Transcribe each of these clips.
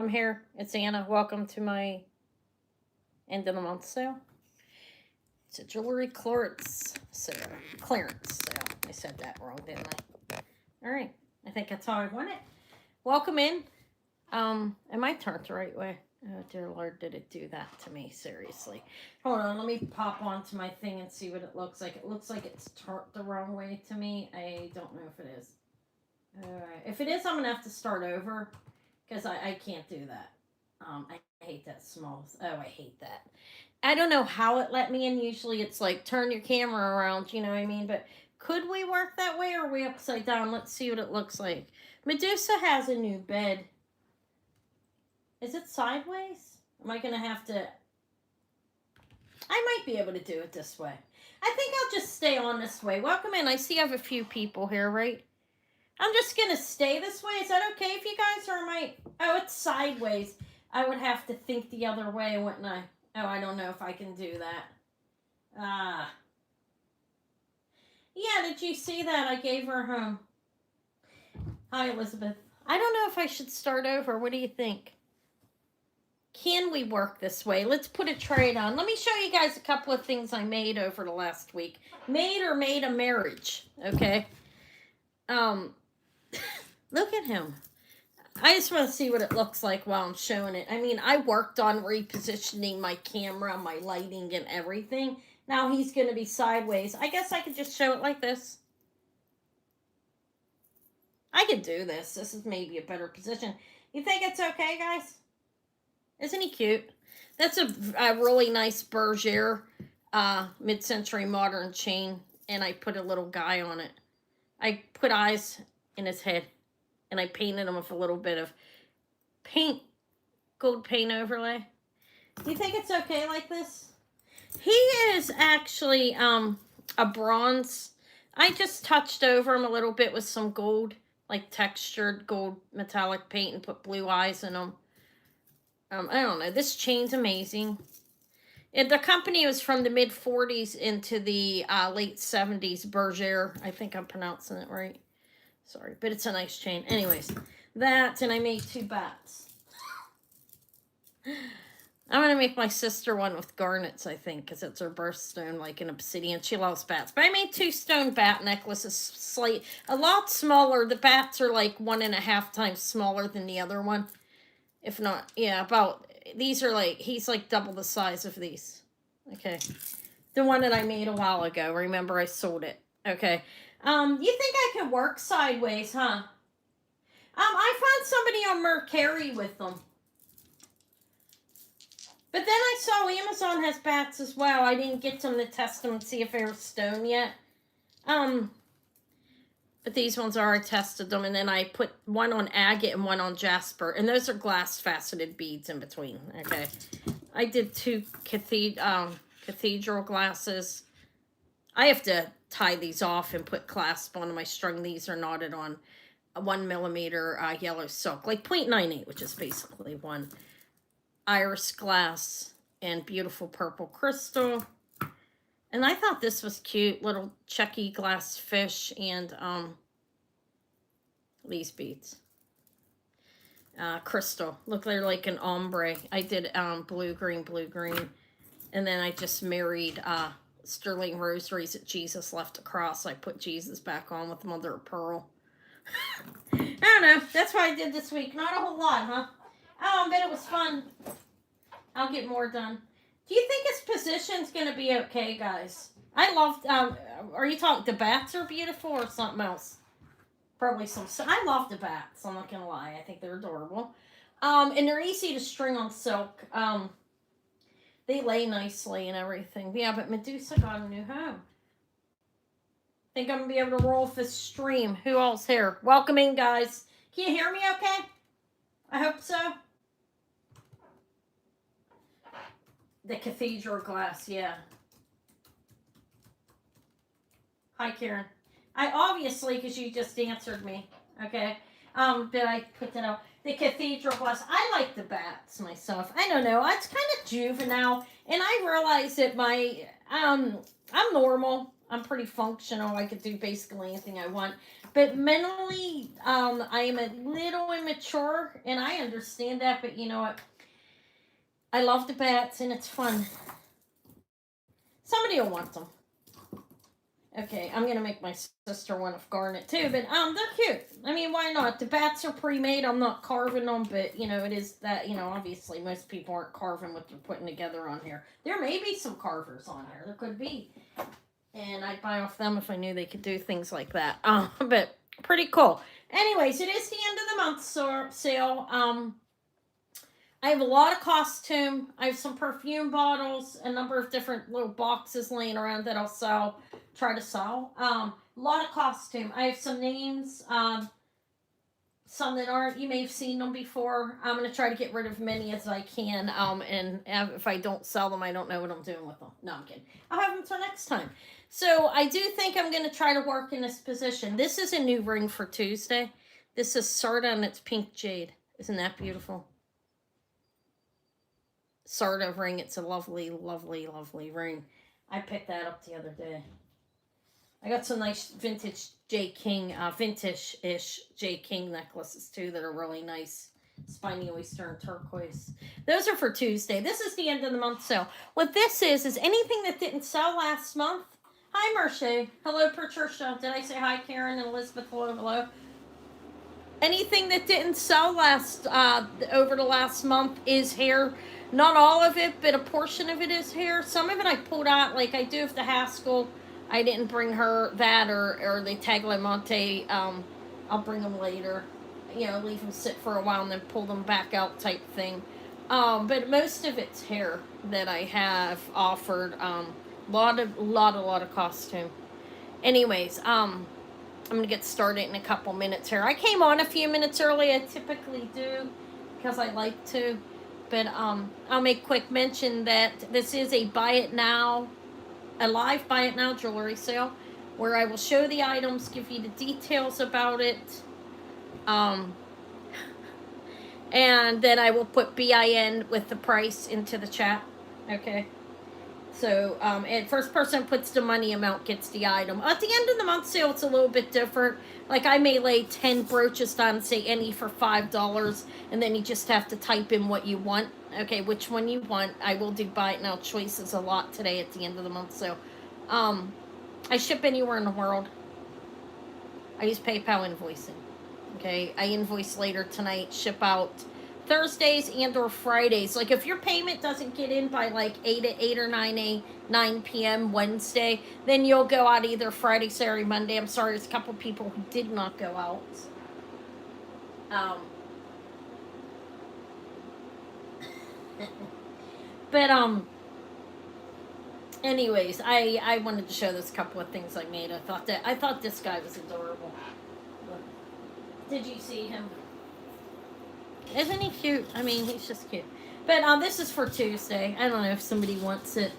I'm here. It's Anna. Welcome to my end of the month sale. It's a jewelry clearance sale. Clearance sale. I said that wrong, didn't I? All right. I think that's how I want it. Welcome in. Am I turned the right way? Oh dear Lord, did it do that to me? Seriously. Hold on. Let me pop onto my thing and see what it looks like. It looks like it's turned the wrong way to me. I don't know if it is. All right. If it is, I'm gonna have to start over because I can't do that. I hate that small. Oh, I hate that. I don't know how it let me in. Usually it's like turn your camera around, you know what I mean? But could we work that way or are we upside down? Let's see what it looks like. Medusa has a new bed. Is it sideways? Am I going to have to... I might be able to do it this way. I think I'll just stay on this way. Welcome in. I see I have a few people here, right? I'm just going to stay this way. Is that okay if you guys or am I... Oh, it's sideways. I would have to think the other way, wouldn't I? Oh, I don't know if I can do that. Yeah, did you see that? I gave her home. Hi, Elizabeth. I don't know if I should start over. What do you think? Can we work this way? Let's put a trade on. Let me show you guys a couple of things I made over the last week. Made a marriage, okay? Look at him. I just want to see what it looks like while I'm showing it. I mean, I worked on repositioning my camera, my lighting, and everything. Now he's going to be sideways. I guess I could just show it like this. I could do this. This is maybe a better position. You think it's okay, guys? Isn't he cute? That's a really nice Bergère mid-century modern chain, and I put a little guy on it. I put eyes in his head, and I painted him with a little bit of gold paint overlay. Do you think it's okay like this? He is actually a bronze. I just touched over him a little bit with some gold, like textured gold metallic paint, and put blue eyes in him. I don't know. This chain's amazing. The company was from the mid 40s into the late 70s. Bergère. I think I'm pronouncing it right. Sorry, but it's a nice chain. Anyways, that, and I made 2 bats. I'm going to make my sister one with garnets, I think, because it's her birthstone, like an obsidian. She loves bats. But I made 2 stone bat necklaces, a lot smaller. The bats are like 1.5 times smaller than the other one. If not, yeah, about, these are like, he's like double the size of these. Okay. The one that I made a while ago. Remember, I sold it. Okay. You think I could work sideways, huh? I found somebody on Mercari with them. But then I saw Amazon has bats as well. I didn't get them to test them and see if they were stone yet. But these ones are, I tested them, and then I put one on agate and one on jasper, and those are glass faceted beads in between. Okay, I did 2 cathedral glasses. I have to tie these off and put clasp on them. I strung these are knotted on a 1mm yellow silk, like 0.98, which is basically 1. Iris glass and beautiful purple crystal. And I thought this was cute, little Checky glass fish and these beads. Crystal. Look, they're like an ombre. I did blue, green. And then I just married sterling rosaries that Jesus left across. I put Jesus back on with mother of pearl. I don't know. That's what I did this week. Not a whole lot, huh? But it was fun. I'll get more done. Do you think his position's going to be okay, guys? I loved, are you talking, the bats are beautiful or something else? Probably some, I love the bats, I'm not going to lie. I think they're adorable. And they're easy to string on silk. They lay nicely and everything. Yeah, but Medusa got a new home. Think I'm going to be able to roll off this stream. Who else here? Welcome in, guys. Can you hear me okay? I hope so. The cathedral glass, yeah. Hi, Karen. I obviously, because you just answered me, okay? But I put that out. The cathedral glass. I like the bats myself. I don't know. It's kind of juvenile, and I realize that I'm normal. I'm pretty functional. I could do basically anything I want. But mentally, I am a little immature, and I understand that. But you know what? I love the bats, and it's fun. Somebody will want them. Okay, I'm gonna make my sister one of garnet too, but they're cute. I mean, why not? The bats are pre-made. I'm not carving them, but you know, it is that, you know, obviously most people aren't carving what they're putting together on here. There may be some carvers on here. There could be, and I'd buy off them if I knew they could do things like that. But pretty cool. Anyways, it is the end of the month sale. I have a lot of costume. I have some perfume bottles, a number of different little boxes laying around that I'll try to sell. A lot of costume. I have some names, some that aren't. You may have seen them before. I'm gonna try to get rid of many as I can. And if I don't sell them, I don't know what I'm doing with them. No, I'm kidding. I'll have them till next time. So I do think I'm gonna try to work in this position. This is a new ring for Tuesday. This is Sarda and it's pink jade. Isn't that beautiful? Sarda ring. It's a lovely, lovely, lovely ring. I picked that up the other day. I got some nice vintage J. King, vintage-ish J. King necklaces too that are really nice. Spiny oyster and turquoise. Those are for Tuesday. This is the end of the month sale. What this is anything that didn't sell last month. Hi, Merche. Hello, Patricia. Did I say hi, Karen and Elizabeth? Hello, hello. Anything that didn't sell over the last month is hair. Not all of it, but a portion of it is hair. Some of it I pulled out, like I do with the Haskell. I didn't bring her that or the Tagliamonte. I'll bring them later. You know, leave them sit for a while and then pull them back out type thing. But most of it's hair that I have offered. Lot of costume. Anyways, I'm going to get started in a couple minutes here. I came on a few minutes early. I typically do because I like to. But I'll make quick mention that this is a buy it now, a live buy it now jewelry sale where I will show the items, give you the details about it. And then I will put BIN with the price into the chat. Okay. So, and first person puts the money amount gets the item. At the end of the month sale, it's a little bit different. Like I may lay 10 brooches down and say any for $5, and then you just have to type in what you want. Okay, which one you want. I will do buy it now choices a lot today at the end of the month. So, I ship anywhere in the world. I use PayPal invoicing. Okay, I invoice later tonight, ship out Thursdays and or Fridays. Like if your payment doesn't get in by like 8 or 9 p.m. Wednesday, then you'll go out either Friday, Saturday, Monday. I'm sorry, there's a couple people who did not go out. But anyways, I wanted to show this couple of things I made. I thought this guy was adorable. Did you see him? Isn't he cute? I mean, he's just cute. But this is for Tuesday. I don't know if somebody wants it.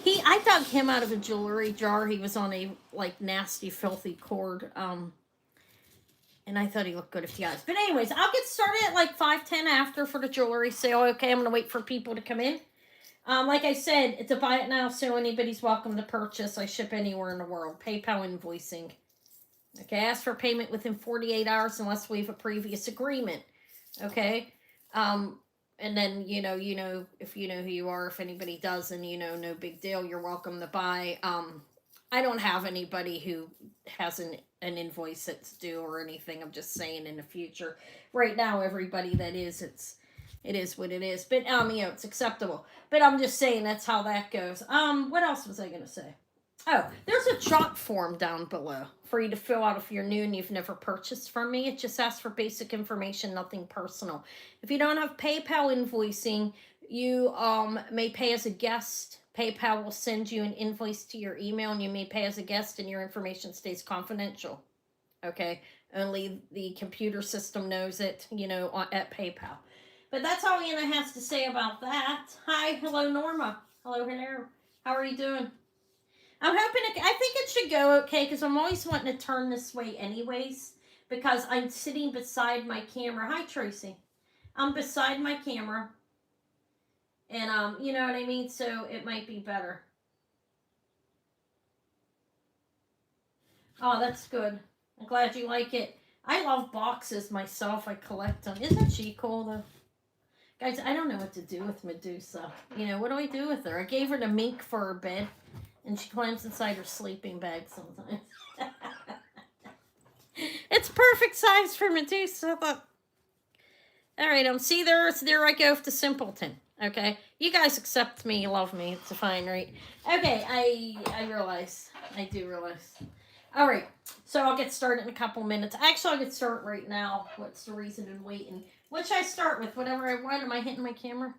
I dug him out of a jewelry jar. He was on a like nasty, filthy cord. And I thought he looked good if he eyes. But anyways, I'll get started at like 5:10 after for the jewelry sale. Okay, I'm gonna wait for people to come in. Like I said, it's a buy it now, so anybody's welcome to purchase. I ship anywhere in the world. PayPal invoicing. Okay, ask for payment within 48 hours unless we have a previous agreement. Okay, and then you know if you know who you are. If anybody doesn't, no big deal. You're welcome to buy. I don't have anybody who has an invoice that's due or anything. I'm just saying in the future. Right now, everybody that is, it is what it is. But it's acceptable. But I'm just saying that's how that goes. What else was I gonna say? Oh, there's a jot form down below for you to fill out if you're new and you've never purchased from me. It just asks for basic information, nothing personal. If you don't have PayPal invoicing, you may pay as a guest. PayPal will send you an invoice to your email and you may pay as a guest and your information stays confidential. Okay? Only the computer system knows it, at PayPal. But that's all Anna has to say about that. Hi, hello Norma. Hello. How are you doing? I'm hoping I think it should go okay because I'm always wanting to turn this way anyways because I'm sitting beside my camera. Hi, Tracy. I'm beside my camera. And, you know what I mean? So it might be better. Oh, that's good. I'm glad you like it. I love boxes myself. I collect them. Isn't she cool though? Guys, I don't know what to do with Medusa. You know, what do I do with her? I gave her the mink for her bed, and she climbs inside her sleeping bag sometimes. It's perfect size for Medusa. Look. All right, see there I go with the simpleton. Okay, you guys accept me, you love me. It's a fine, right? Okay, I realize. I do realize. All right, so I'll get started in a couple minutes. Actually, I'll get started right now. What's the reason in waiting? What should I start with? Whatever I want. Am I hitting my camera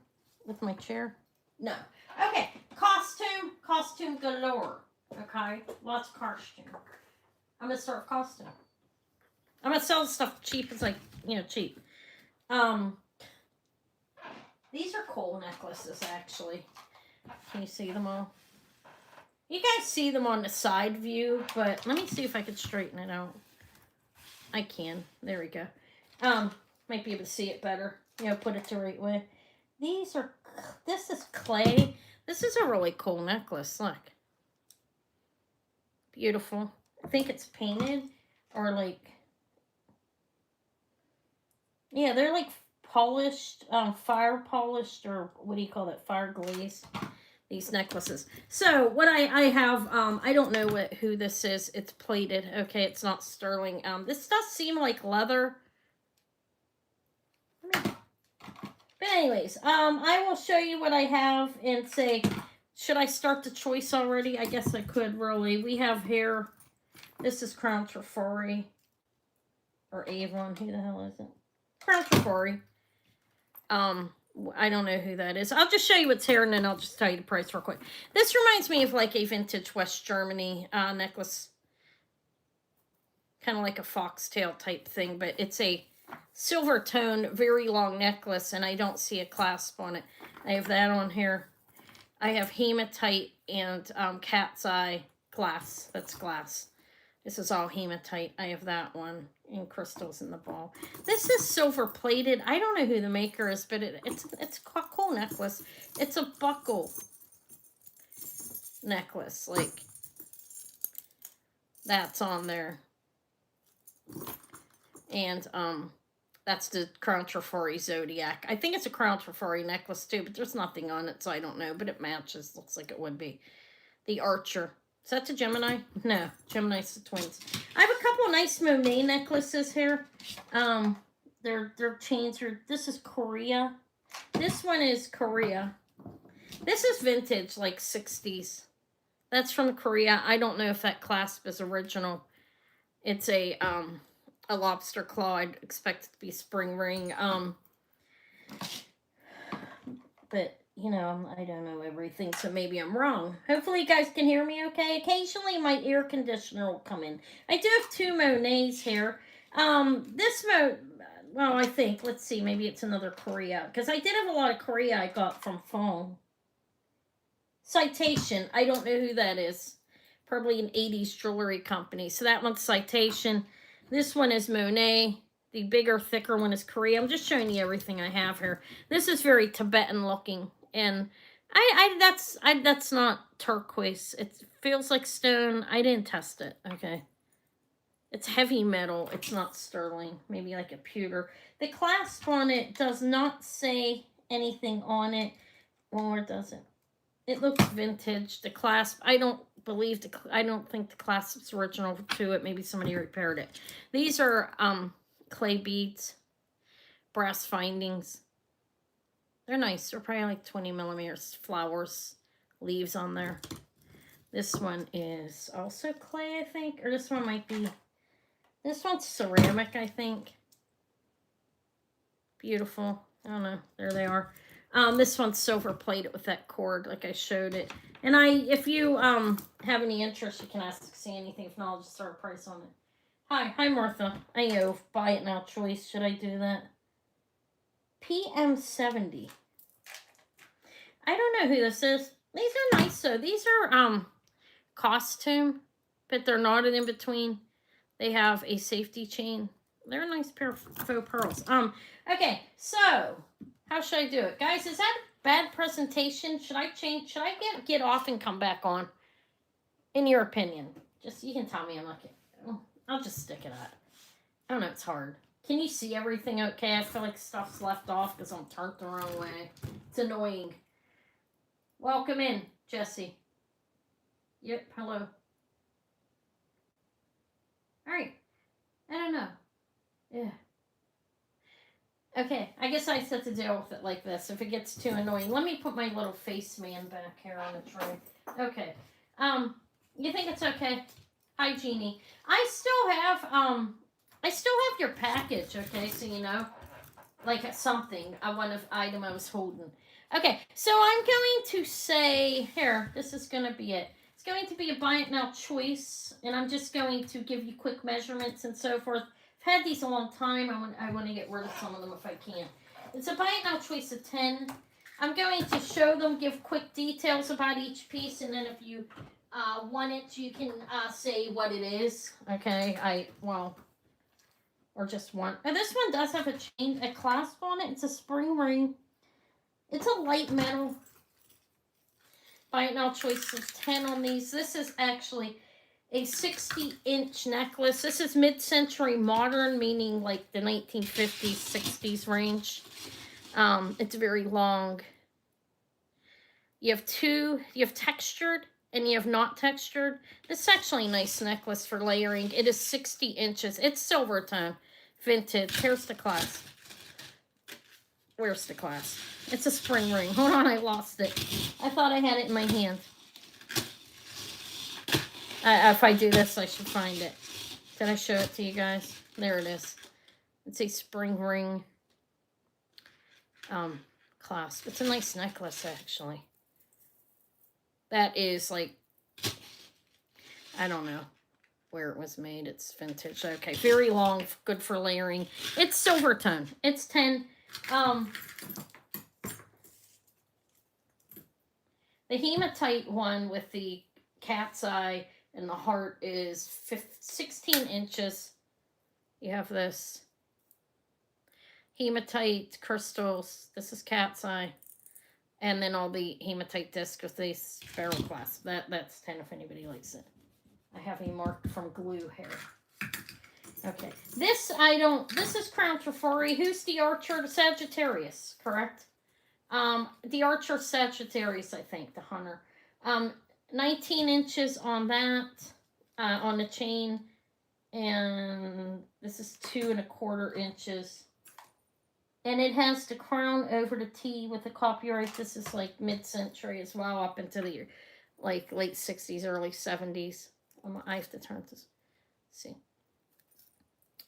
with my chair? No. Okay, costume galore. Okay, lots of costume. I'm gonna start with costume. I'm gonna sell stuff cheap as cheap. These are cool necklaces actually. Can you see them all? You guys see them on the side view, but let me see if I can straighten it out. I can. There we go. Might be able to see it better. Put it the right way. This is clay. This is a really cool necklace. Look. Beautiful. I think it's painted or like, yeah, they're like polished, fire polished, or what do you call that? Fire glazed. These necklaces. So what I have, I don't know who this is. It's plated. Okay, it's not sterling. This does seem like leather. But anyways, I will show you what I have and say, should I start the choice already? I guess I could really. We have here. This is Crown Trifori or Avon. Who the hell is it? Crown Trifori. I don't know who that is. I'll just show you what's here and then I'll just tell you the price real quick. This reminds me of like a vintage West Germany necklace. Kind of like a foxtail type thing, but it's a silver tone, very long necklace, and I don't see a clasp on it. I have that on here. I have hematite and cat's eye glass. That's glass. This is all hematite. I have that one in crystals in the ball. This is silver plated. I don't know who the maker is, but it's a cool necklace. It's a buckle necklace. Like, that's on there. And that's the Crown Trifori Zodiac. I think it's a Crown Trifori necklace too, but there's nothing on it, so I don't know. But it matches. Looks like it would be. The Archer. Is that the Gemini? No, Gemini's the twins. I have a couple of nice Monet necklaces here. Their chains are. This is Korea. This one is Korea. This is vintage, like 60s. That's from Korea. I don't know if that clasp is original. It's a lobster claw. I'd expect it to be spring ring. But I don't know everything, so maybe I'm wrong. Hopefully you guys can hear me okay. Occasionally my air conditioner will come in. I do have two Monets here. Well, I think, let's see, maybe it's another Korea. Because I did have a lot of Korea I got from phone. Citation. I don't know who that is. Probably an 80s jewelry company. So that one's Citation. This one is Monet. The bigger, thicker one is Korea. I'm just showing you everything I have here. This is very Tibetan looking. And that's not turquoise. It feels like stone. I didn't test it. Okay. It's heavy metal. It's not sterling. Maybe like a pewter. The clasp on it does not say anything on it. Or does it? It looks vintage. The clasp, I don't think the clasp's original to it. Maybe somebody repaired it. These are clay beads, brass findings. They're nice. They're probably like 20 millimeters. Flowers, leaves on there. This one is also clay, I think. Or this one might be... This one's ceramic, I think. Beautiful. I don't know. There they are. This one's silver plated with that cord, like I showed it. And if you have any interest, you can ask see anything. If not, I'll just throw a price on it. Hi Martha. I know, buy it now choice. Should I do that? PM70. I don't know who this is. These are nice though. These are costume, but they're knotted in between. They have a safety chain. They're a nice pair of faux pearls. Okay, so how should I do it? Guys, is that a bad presentation? Should I change? Should I get off and come back on? In your opinion. Just, you can tell me I'm not getting... I'll just stick it at. I don't know, it's hard. Can you see everything okay? I feel like stuff's left off because I'm turned the wrong way. It's annoying. Welcome in, Jesse. Yep, hello. Alright. I don't know. Yeah. Okay, I guess I have to deal with it like this if it gets too annoying. Let me put my little face man back here on the tray. Okay. You think it's okay? Hi, Jeannie. I still have your package, okay, so you know. Like something, one of item I was holding. Okay, so I'm going to say, here, this is going to be it. It's going to be a buy it now choice, and I'm just going to give you quick measurements and so forth. I've had these a long time. I want to get rid of some of them if I can. It's a buy it now choice of 10. I'm going to show them, give quick details about each piece, and then if you want it, you can say what it is. Okay, or just one. And this one does have a clasp on it. It's a spring ring. It's a light metal. Buy it now choice of 10 on these. This is actually a 60-inch necklace. This is mid-century modern, meaning like the 1950s, 60s range. It's very long. You have textured and you have not textured. This is actually a nice necklace for layering. It is 60 inches. It's silver tone. Vintage. Here's the clasp. Where's the clasp? It's a spring ring. Hold on, I lost it. I thought I had it in my hand. If I do this, I should find it. Did I show it to you guys? There it is. It's a spring ring clasp. It's a nice necklace, actually. That is like, I don't know where it was made. It's vintage. Okay, very long, good for layering. It's silver tone. It's 10. The hematite one with the cat's eye and the heart is 16 inches. You have this hematite crystals. This is cat's eye. And then all the hematite discs with these barrel clasp. That's 10 if anybody likes it. I have a mark from glue here. Okay. This is Crown Trifori. Who's the Archer? Sagittarius, correct? The Archer Sagittarius, I think, the hunter. 19 inches on that, on the chain. And this is 2 1/4 inches. And it has the crown over the T with the copyright. This is like mid-century as well, up into the like late 60s, early 70s. I have to turn this. See.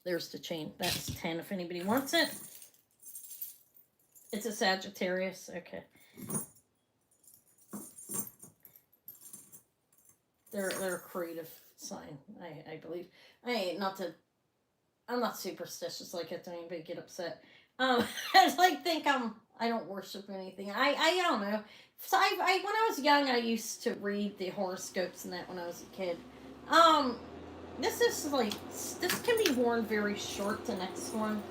There's the chain. That's 10 if anybody wants it. It's a Sagittarius. Okay. They're a creative sign, I believe. I'm not superstitious like it. Don't anybody get upset. I like think I don't worship anything. I don't know. So I when I was young, I used to read the horoscopes and that when I was a kid. This is like, this can be worn very short, the next one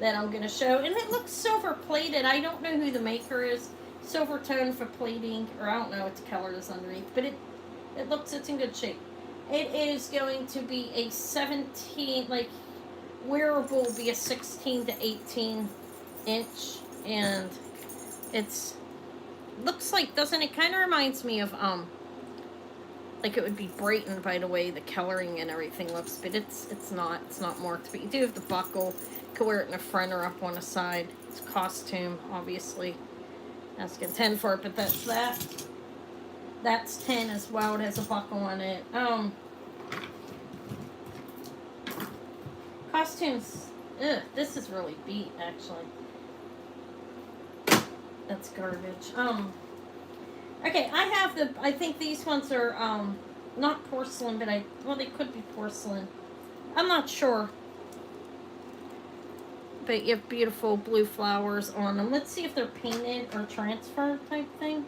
that I'm going to show. And it looks silver plated. I don't know who the maker is. Silver tone for plating, or I don't know what the color is underneath, but it's in good shape. It is going to be a 17, like, wearable will be a 16 to 18 inch, and it's, looks like, doesn't it, kind of reminds me of, like it would be brightened by the way the coloring and everything looks, but it's not marked. But you do have the buckle. You can wear it in the front or up on the side. It's a costume, obviously. Asking 10 for it, but that's that. That's 10 as well. It has a buckle on it. Costumes. Ugh, this is really beat, actually. That's garbage. Okay, I think these ones are, not porcelain, but well, they could be porcelain. I'm not sure. But you have beautiful blue flowers on them. Let's see if they're painted or transfer type thing.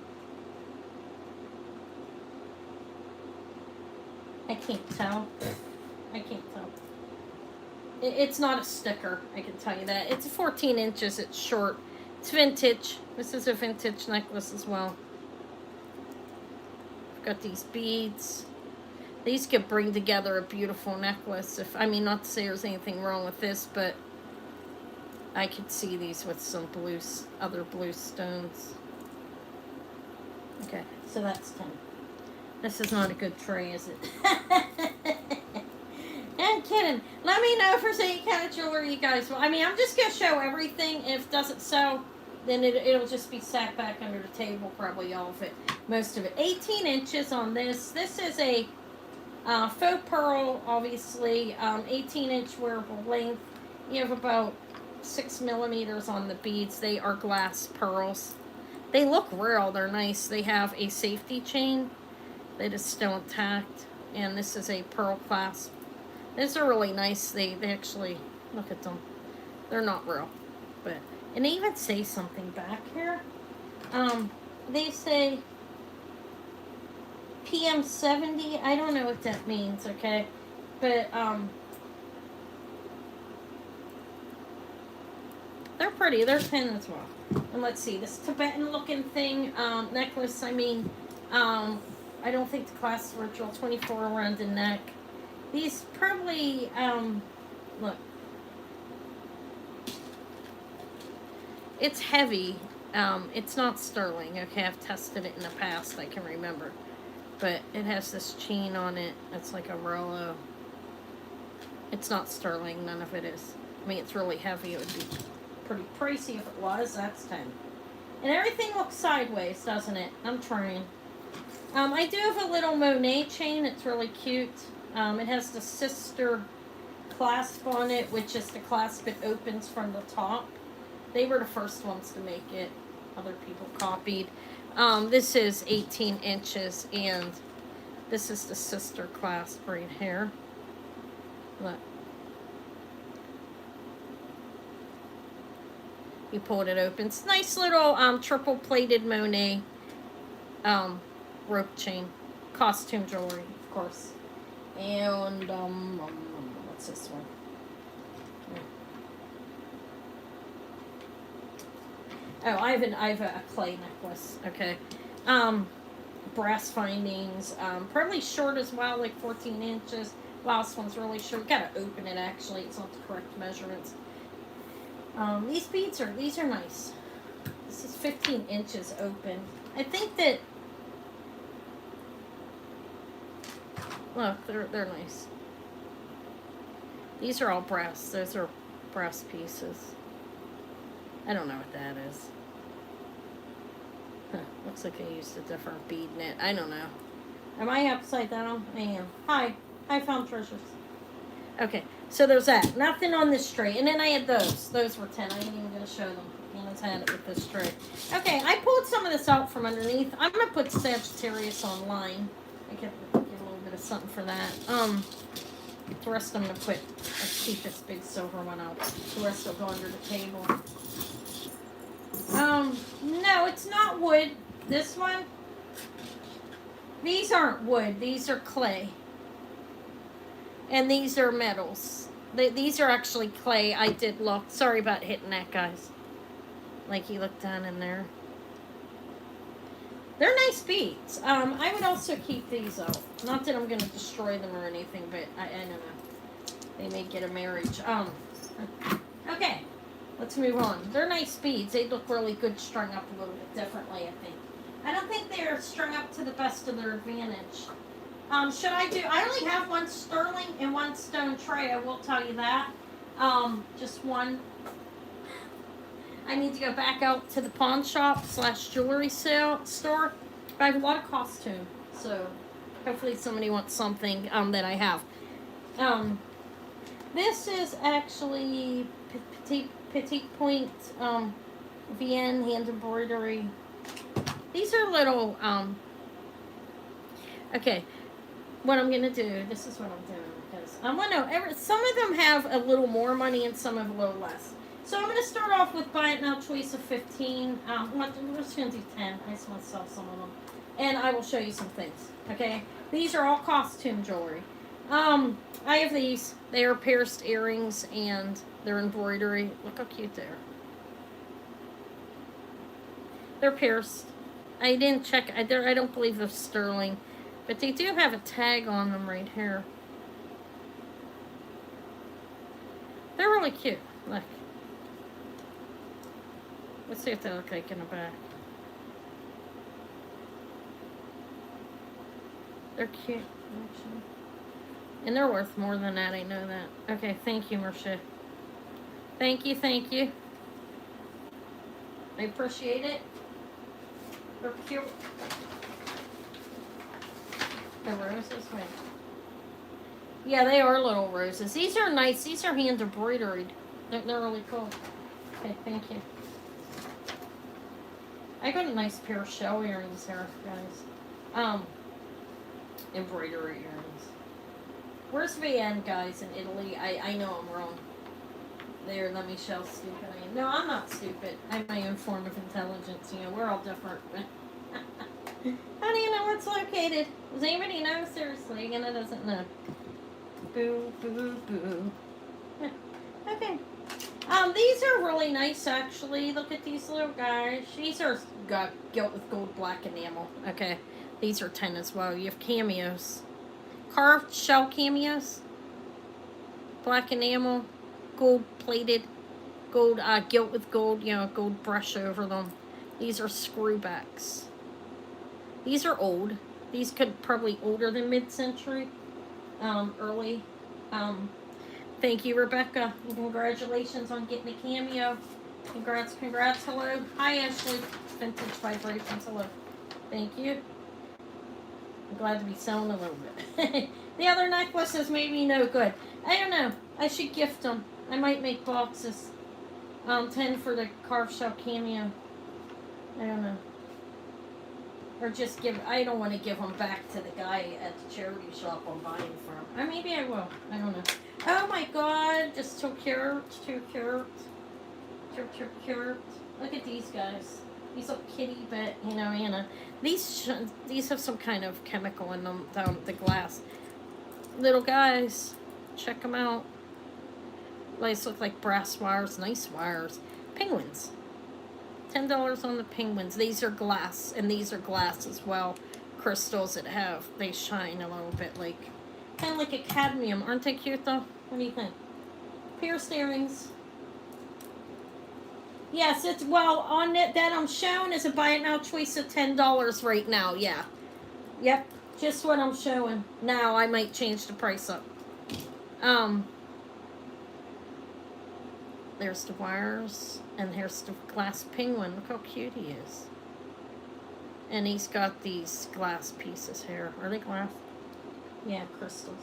I can't tell. It's not a sticker, I can tell you that. It's 14 inches, it's short. It's vintage. This is a vintage necklace as well. Got these beads. These could bring together a beautiful necklace. If I mean, not to say there's anything wrong with this, but I could see these with some other blue stones. Okay, so that's 10. This is not a good tray, is it? I'm kidding. Let me know if there's any kind of jewelry you guys want. I mean, I'm just going to show everything. If it doesn't sell, then it'll just be sat back under the table, probably all of it. Most of it. 18 inches on this. This is a faux pearl, obviously. 18-inch wearable length. You have about 6 millimeters on the beads. They are glass pearls. They look real. They're nice. They have a safety chain that is still intact. And this is a pearl clasp. These are really nice. They actually, look at them. They're not real. And they even say something back here. They say PM70. I don't know what that means, okay? But, they're pretty. They're 10 as well. And let's see, this Tibetan looking thing, necklace, I mean, I don't think the clasp is ritual. 24 around the neck. These probably, look. It's heavy. It's not sterling. Okay, I've tested it in the past, I can remember. But it has this chain on it. It's like a Rollo. It's not sterling. None of it is. I mean, it's really heavy. It would be pretty pricey if it was. That's 10. And everything looks sideways, doesn't it? I'm trying. I do have a little Monet chain. It's really cute. It has the sister clasp on it, which is the clasp it opens from the top. They were the first ones to make it. Other people copied. This is 18 inches, and this is the sister clasp right here. Look. You pulled it open. It's nice little triple plated Monet rope chain. Costume jewelry, of course. And what's this one? Oh, I have a clay necklace. Okay. Brass findings. Probably short as well, like 14 inches. Last one's really short. You gotta open it actually. It's not the correct measurements. These beads are nice. This is 15 inches open. I think that, look, they're nice. These are all brass. Those are brass pieces. I don't know what that is. Huh, looks like I used a different bead knit. I don't know. Am I upside down? I am. Hi. I found treasures. Okay, so there's that. Nothing on this tray. And then I had those. Those were 10. I ain't even going to show them. I just had it with this tray. Okay, I pulled some of this out from underneath. I'm going to put Sagittarius online. I get a little bit of something for that. The rest I'm going to put, let's keep this big silver one out. The rest will go under the table. No, it's not wood. This one, these aren't wood. These are clay. And these are metals. These are actually clay. I did look. Sorry about hitting that, guys. Like you look down in there. They're nice beads. I would also keep these out. Not that I'm going to destroy them or anything, but I don't know. They may get a marriage. Okay. Let's move on. They're nice beads. They look really good strung up a little bit differently, I think. I don't think they're strung up to the best of their advantage. Should I do... I only have one sterling and one stone tray, I will tell you that. Just one. I need to go back out to the pawn shop / jewelry store. But I have a lot of costume, so hopefully somebody wants something that I have. This is actually petite point VN hand embroidery. These are little okay, what I'm gonna do, this is what I'm doing, because I want to, some of them have a little more money and some have a little less. So I'm gonna start off with buy it now choice of 15. We're just gonna do 10. I just want to sell some of them, and I will show you some things. Okay, these are all costume jewelry. I have these. They are pierced earrings and they're embroidery. Look how cute they are. They're pierced. I didn't check. I don't believe they're sterling. But they do have a tag on them right here. They're really cute. Look. Let's see what they look like in the back. They're cute, actually. And they're worth more than that, I know that. Okay, thank you, Marcia. Thank you, thank you. I appreciate it. They're cute. The roses, wait. Yeah, they are little roses. These are nice. These are hand embroidered. They're really cool. Okay, thank you. I got a nice pair of shell earrings here, guys. Embroidery earrings. Where's VN, guys, in Italy? I know I'm wrong. There, let me show how stupid I am. No, I'm not stupid. I have my own form of intelligence. You know, we're all different. How do you know where it's located? Does anybody know? Seriously, Anna doesn't know. Boo, boo, boo. Okay. These are really nice, actually. Look at these little guys. These are gilt with gold black enamel. Okay. These are 10 as well. You have cameos. Carved shell cameos. Black enamel. Gold plated. Gold, gilt with gold, you know, gold brush over them. These are screwbacks. These are old. These could probably older than mid-century. Early. Thank you, Rebecca. Congratulations on getting a cameo. Congrats, congrats. Hello. Hi, Ashley. Vintage Vibrations. Hello. Thank you. I'm glad to be selling a little bit. The other necklaces made me no good. I don't know. I should gift them. I might make boxes. 10 for the carved shell cameo. I don't know. Or just give, I don't want to give them back to the guy at the charity shop I'm buying from. Or maybe I will. I don't know. Oh my god, just too cute. Too cute. Too cute. Look at these guys. These look kitty, but, you know, Anna. These have some kind of chemical in them, the glass. Little guys. Check them out. These look like brass wires. Nice wires. Penguins. $10 on the penguins. These are glass, and these are glass as well. Crystals that they shine a little bit like, kind of like a cadmium. Aren't they cute though? What do you think? Pierced earrings. Yes, it's, well, on it that I'm showing is a buy it now choice of $10 right now. Yeah. Yep. Just what I'm showing. Now I might change the price up. There's the wires, and here's the glass penguin. Look how cute he is. And he's got these glass pieces here. Are they glass? Yeah, crystals.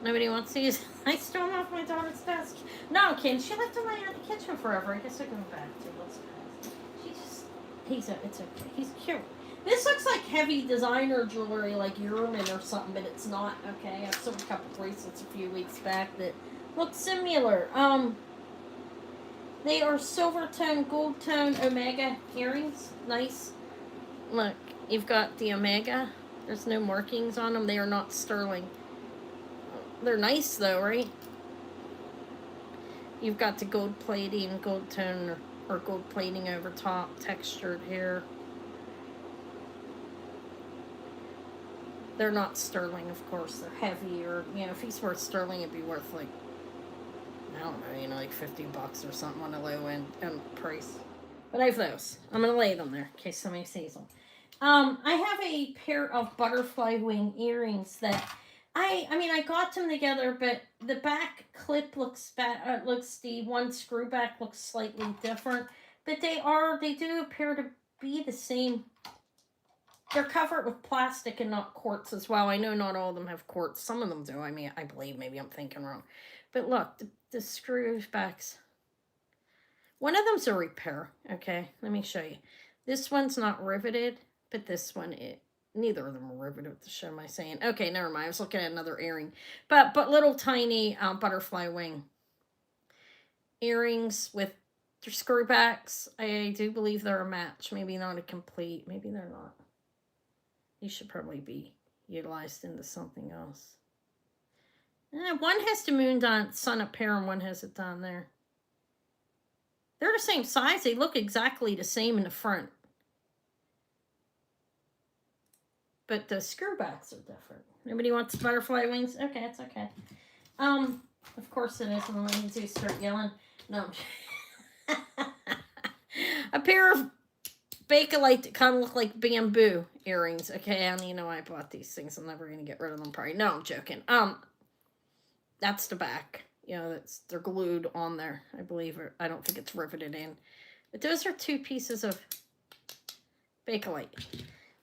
Nobody wants these? I stole them off my daughter's desk. No, Kim, she left them in the kitchen forever. I guess they're going back to let's pass. It's okay. He's cute. This looks like heavy designer jewelry, like Uerman or something, but it's not. Okay, I sold a couple bracelets a few weeks back that look similar. They are silver tone, gold tone Omega earrings. Nice. Look, you've got the Omega. There's no markings on them. They are not sterling. They're nice though, right? You've got the gold plating, gold tone, or gold plating over top, textured here. They're not sterling, of course. They're heavy, or, you know, if he's worth sterling, it'd be worth like, I don't know, you know, like $50 or something on the low end price. But I have those. I'm going to lay them there in case somebody sees them. I have a pair of butterfly wing earrings that I mean, I got them together, but the back clip looks the one screw back looks slightly different. But they do appear to be the same. They're covered with plastic and not quartz as well. I know not all of them have quartz. Some of them do. I mean, I believe, maybe I'm thinking wrong. But look, the screw backs. One of them's a repair. Okay, let me show you. This one's not riveted, but this one is. Neither of them are riveted. What the shit am I saying? Okay, never mind. I was looking at another earring. But little tiny butterfly wing earrings with screwbacks. I do believe they're a match. Maybe not a complete. Maybe they're not. These should probably be utilized into something else. One has the sun up here and one has it down there. They're the same size. They look exactly the same in the front. But the screwbacks are different. Nobody wants butterfly wings? Okay, it's okay. Of course it is when ladies do start yelling. No. A pair of Bakelite that kind of look like bamboo earrings. Okay, I don't even know why I bought these things. I'm never gonna get rid of them probably. No, I'm joking. That's the back. You know, they're glued on there, I believe. Or I don't think it's riveted in. But those are 2 pieces of Bakelite.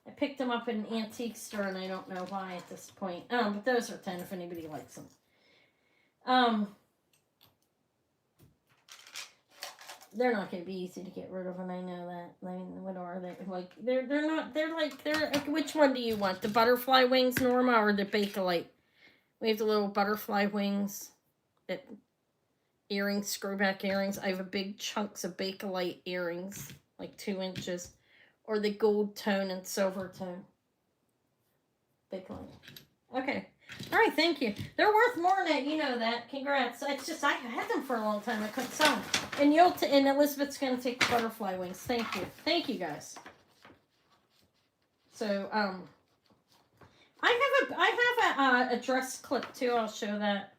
I picked them up at an antique store, and I don't know why at this point. But those are 10 if anybody likes them. They're not going to be easy to get rid of, and I know that. I mean, what are they? Like, they're not, they're like, which one do you want? The butterfly wings, Norma, or the Bakelite? We have the little butterfly wings, that earrings, screwback earrings. I have a big chunks of Bakelite earrings, like 2 inches, or the gold tone and silver tone. Bakelite. Okay. All right, thank you. They're worth more than that, you know that. Congrats. It's just I had them for a long time. I couldn't sell them. And and Elizabeth's gonna take the butterfly wings. Thank you guys. So I have a dress clip too. I'll show that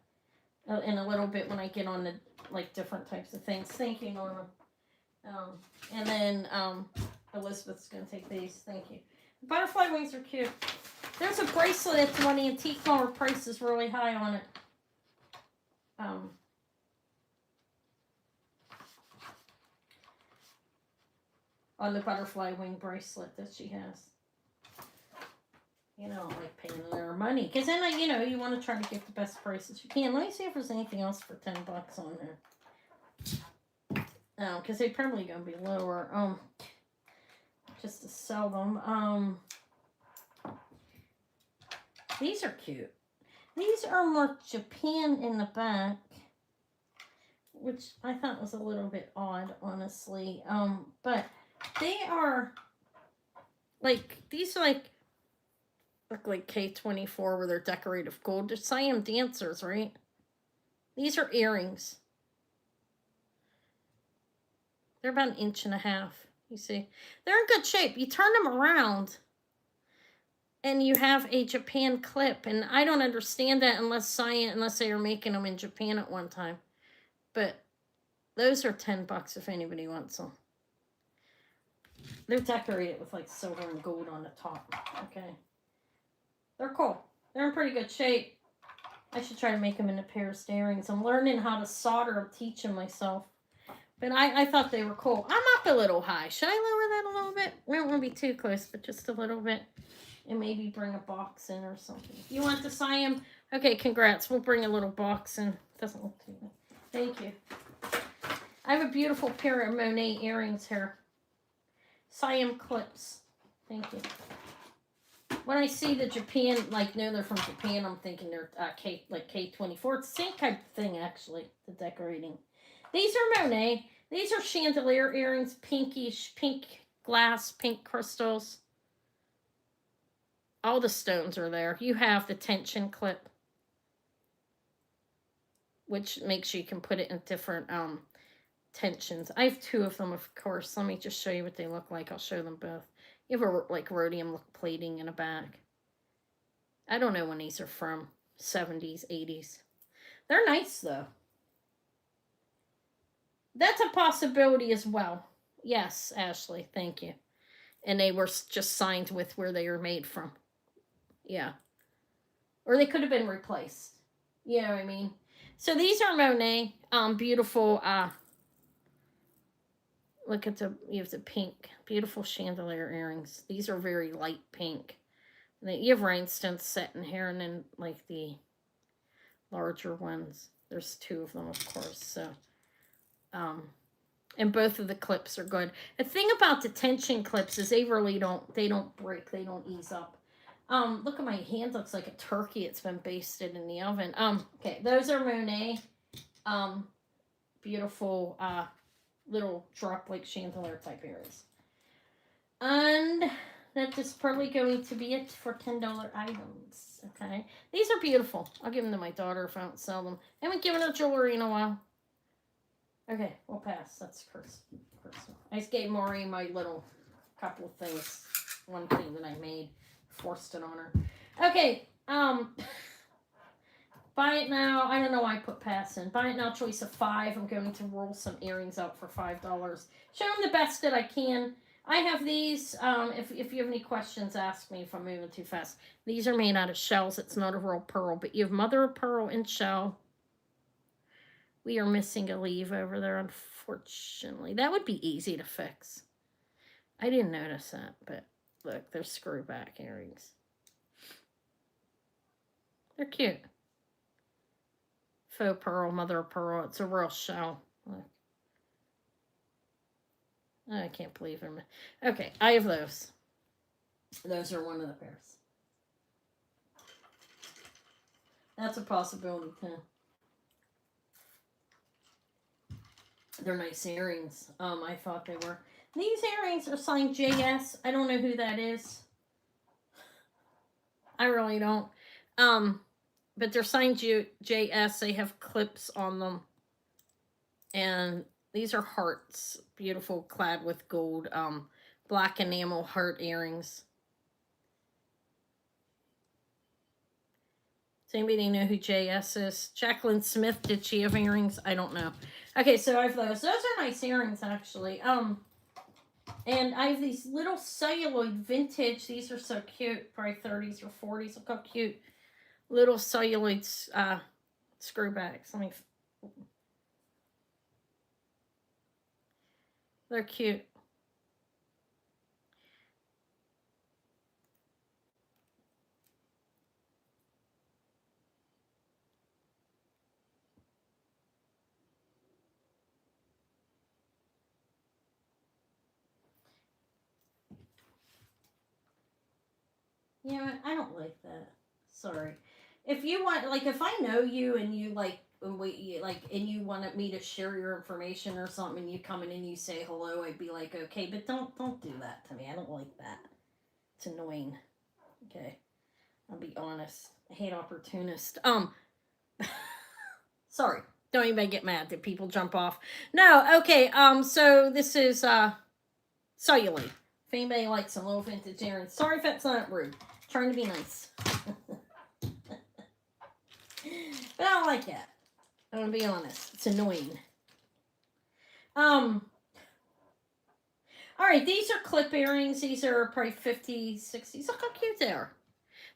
in a little bit when I get on the like different types of things. Thank you, Norma. And then Elizabeth's gonna take these. Thank you. The butterfly wings are cute. There's a bracelet at the one antique mall. Price is really high on it. On the butterfly wing bracelet that she has. You know, like paying their money. Because then, you want to try to get the best prices you can. Let me see if there's anything else for $10 on there. Because they're probably going to be lower. Just to sell them. These are cute. These are more Japan in the back, which I thought was a little bit odd, honestly. But they are like, these are like, look like K24 where they're decorative gold. They're Siam dancers, right? These are earrings. They're about 1.5 inches, you see. They're in good shape. You turn them around and you have a Japan clip, and I don't understand that unless they are making them in Japan at one time. But those are $10 if anybody wants them. They're decorated with like silver and gold on the top. Okay. They're cool. They're in pretty good shape. I should try to make them into pair of earrings. I'm learning how to solder. I'm teaching myself. But I thought they were cool. I'm up a little high. Should I lower that a little bit? We don't want to be too close, but just a little bit. And maybe bring a box in or something. You want the Siam? Okay, congrats. We'll bring a little box in. Doesn't look too bad. Thank you. I have a beautiful pair of Monet earrings here. Siam clips. Thank you. When I see the Japan, they're from Japan, I'm thinking they're K24. It's the same type of thing, actually, the decorating. These are Monet. These are chandelier earrings, pinkish, pink glass, pink crystals. All the stones are there. You have the tension clip, which makes sure you can put it in different tensions. I have 2 of them, of course. Let me just show you what they look like. I'll show them both. You have a rhodium plating in the back. I don't know when these are from. 70s, 80s. They're nice, though. That's a possibility as well. Yes, Ashley, thank you. And they were just signed with where they were made from. Yeah. Or they could have been replaced. You know what I mean? So these are Monet. Beautiful. Look at you have the pink. Beautiful chandelier earrings. These are very light pink. You have rhinestones set in here, and then like the larger ones. There's 2 of them, of course. So, and both of the clips are good. The thing about the tension clips is they really don't break. They don't ease up. Look at my hand. Looks like a turkey. It's been basted in the oven. Okay, those are Monet. Beautiful, little drop like chandelier type earrings. And that is probably going to be it for $10 items. Okay, these are beautiful. I'll give them to my daughter if I don't sell them. I haven't given her jewelry in a while. Okay, we'll pass. That's personal. I just gave Maureen my little couple of things. One thing that I made Forced it on her. Okay, buy it now. I don't know why I put pass in. Buy it now, choice of 5. I'm going to roll some earrings out for $5. Show them the best that I can. I have these. If you have any questions, ask me if I'm moving too fast. These are made out of shells. It's not a real pearl, but you have mother of pearl and shell. We are missing a leaf over there, unfortunately. That would be easy to fix. I didn't notice that, but look, they're screw back earrings. They're cute. Faux pearl, mother of pearl. It's a real shell. Look. I can't believe them. Okay, I have those. Those are one of the pairs. That's a possibility too. They're nice earrings. I thought they were. These earrings are signed JS. I don't know who that is. I really don't. But they're signed JS. They have clips on them. And these are hearts. Beautiful, clad with gold. Black enamel heart earrings. Does anybody know who JS is? Jacqueline Smith, did she have earrings? I don't know. Okay, so I have those. Those are nice earrings, actually. And I have these little celluloid vintage. These are so cute. Probably 30s or 40s. Look how cute. Little celluloid screwbacks. They're cute. Yeah, I don't like that. Sorry. If you want, like, if I know you and you like, and you wanted me to share your information or something, and you come in and you say hello, I'd be like, okay, but don't do that to me. I don't like that. It's annoying. Okay, I'll be honest. I hate opportunists. Sorry. Don't anybody get mad that people jump off. No, okay. So this is celluloid. If anybody likes some low vintage earrings, sorry if that's not rude. Trying to be nice. But I don't like that. I'm gonna be honest. It's annoying. Alright, these are clip earrings. These are probably 50s, 60s. Look how cute they are.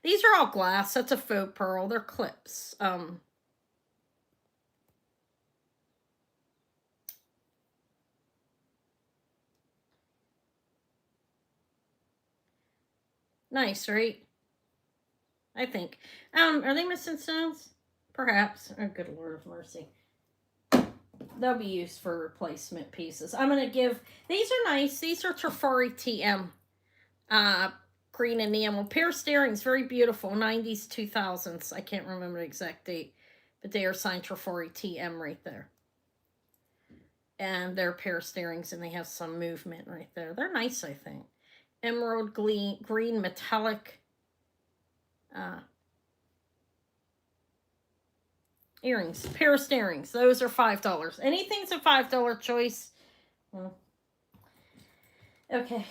These are all glass. That's a faux pearl. They're clips. Nice, right? I think. Are they missing stones? Perhaps. Oh, good Lord of mercy. They'll be used for replacement pieces. I'm going to give... These are nice. These are Trifari TM. Green enamel. Pierced earrings. Very beautiful. 90s, 2000s. I can't remember the exact date. But they are signed Trifari TM right there. And they're pierced earrings. And they have some movement right there. They're nice, I think. Emerald green metallic... earrings, pierced earrings. Those are $5. Anything's a $5 choice. Okay,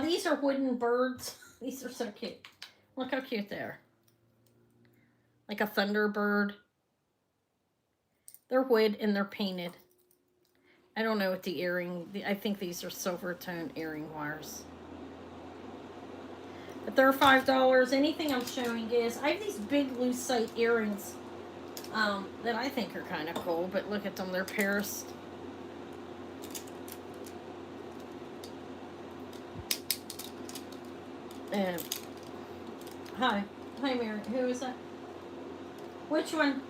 these are wooden birds. These are so cute. Look how cute they are. Like a thunderbird. They're wood and they're painted. I don't know what the earring. I think these are silver tone earring wires. But they're $5. Anything I'm showing is, I have these big lucite earrings that I think are kind of cool, but look at them, they're pierced. And hi Mary, who is that? Which one?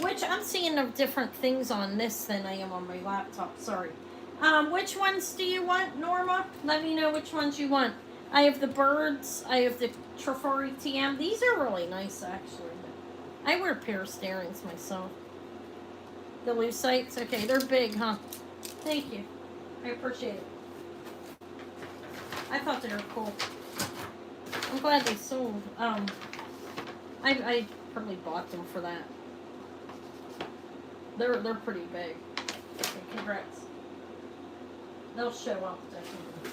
I'm seeing of different things on this than I am on my laptop. Sorry. Which ones do you want, Norma? Let me know which ones you want. I have the birds. I have the Trifari TM. These are really nice, actually. I wear pierced earrings myself. The lucites. Okay, they're big, huh? Thank you. I appreciate it. I thought they were cool. I'm glad they sold. I probably bought them for that. They're pretty big. Okay, congrats. They'll show up, definitely.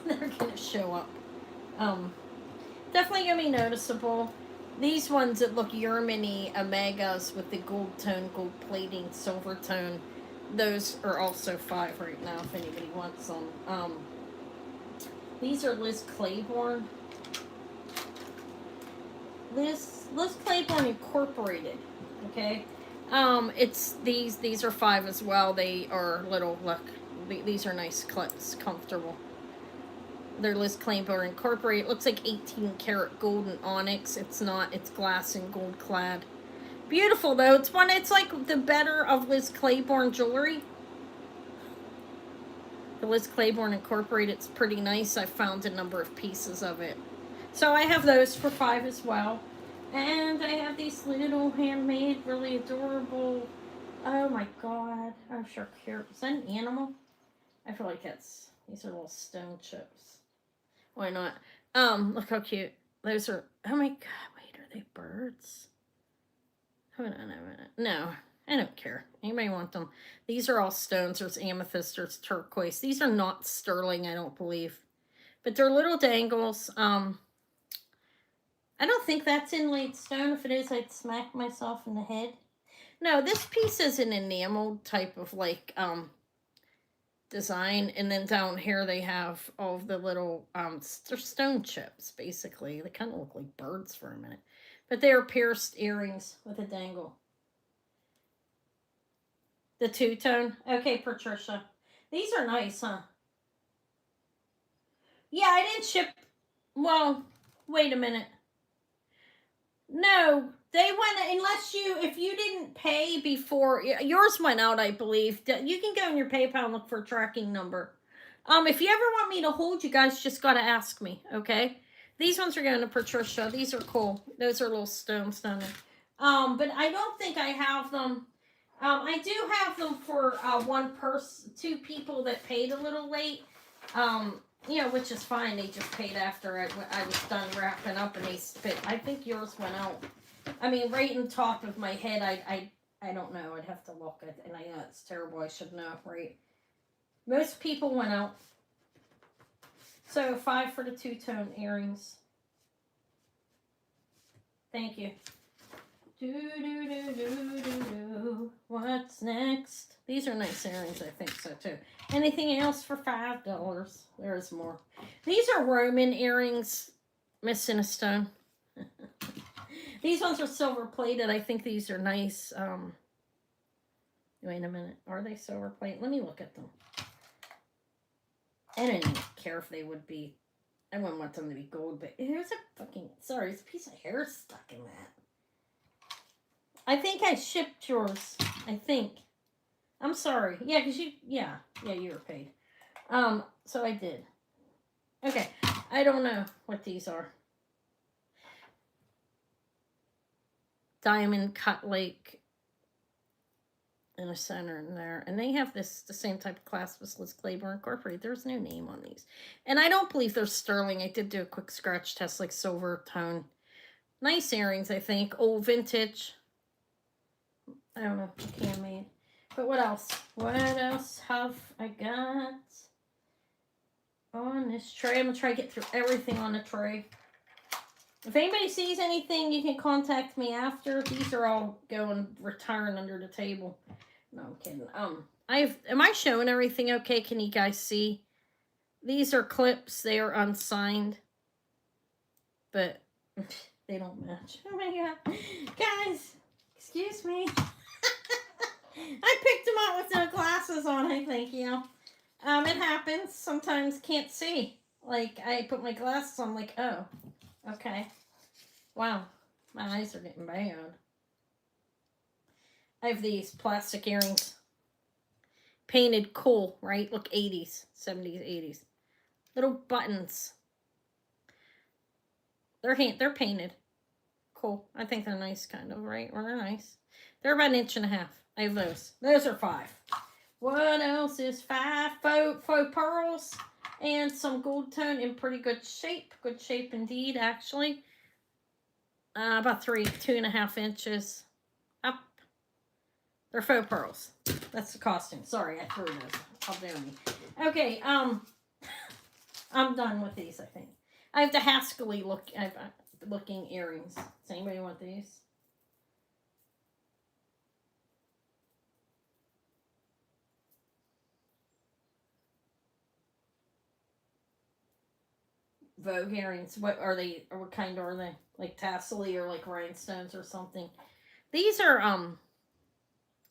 They're gonna show up. Definitely gonna be noticeable. These ones that look Yermany Omegas with the gold tone, gold plating, silver tone, those are also 5 right now if anybody wants them. These are Liz Claiborne. Liz Claiborne Incorporated. Okay. It's these are 5 as well. They are little look. These are nice clips, comfortable. They're Liz Claiborne Incorporated. It looks like 18 karat gold and onyx. It's not. It's glass and gold clad. Beautiful though. It's like the better of Liz Claiborne jewelry. The Liz Claiborne Incorporated. It's pretty nice. I found a number of pieces of it. So I have those for 5 as well. And I have these little handmade, really adorable. Oh my god. I'm sure cute. Is that an animal? I feel like these are little stone chips. Why not? Look how cute. Those are, oh my god, wait, are they birds? Hold on a minute. No, I don't care. Anybody want them? These are all stones. There's amethyst, there's turquoise. These are not sterling, I don't believe. But they're little dangles. I don't think that's inlaid stone. If it is, I'd smack myself in the head. No, this piece is an enameled type of like design, and then down here they have all of the little they're stone chips basically. They kind of look like birds for a minute, but they are pierced earrings with a dangle. The two-tone. Okay, Patricia, these are nice, huh? Yeah, I didn't ship. Well, wait a minute. No, they went, unless if you didn't pay before, yours went out, I believe. You can go in your PayPal and look for a tracking number. If you ever want me to hold, you guys just gotta ask me, okay? These ones are going to Patricia. These are cool. Those are little stone. But I don't think I have them. I do have them for one person, 2 people that paid a little late. Which is fine. They just paid after I was done wrapping up, and they spit. I think yours went out. I mean, right in top of my head, I don't know. I'd have to look at, and I know it's terrible. I should know, right? Most people went out. So 5 for the two-tone earrings. Thank you. What's next? These are nice earrings, I think so too. Anything else for $5? There's more. These are Roman earrings, missing a stone. These ones are silver plated. I think these are nice. Wait a minute. Are they silver plated? Let me look at them. I didn't care if they would be. I wouldn't want them to be gold, but there's there's a piece of hair stuck in that. I think I shipped yours. I think. I'm sorry. Yeah, because you were paid. So I did. Okay. I don't know what these are. Diamond cut lake in the center in there. And they have the same type of clasp as Liz Claiborne Incorporated. There's no name on these. And I don't believe they're sterling. I did do a quick scratch test, like silver tone. Nice earrings, I think. Old vintage. I don't know. Handmade. But what else? What else have I got on this tray? I'm going to try to get through everything on the tray. If anybody sees anything, you can contact me after. These are all retiring under the table. No, I'm kidding. Am I showing everything okay? Can you guys see? These are clips. They are unsigned. But they don't match. Oh my god. Guys, excuse me. I picked them up with no glasses on, I think, it happens. Sometimes can't see. Like, I put my glasses on, like, oh, okay. Wow, my eyes are getting bad. I have these plastic earrings. Painted cool, right? Look, 80s, 70s, 80s. Little buttons. They're painted. Cool. I think they're nice, kind of, right? Well, they're nice. They're about 1.5 inches. I have those. Those are 5. What else is 5? Faux pearls and some gold tone in pretty good shape. Good shape indeed, actually. About 2.5 inches up. They're faux pearls. That's the costume. Sorry, I threw those. How dare me. Okay, I'm done with these, I think. I have the Haskellly looking earrings. Does anybody want these? Vogue earrings. What are they? Or what kind are they? Like tassely or like rhinestones or something? These are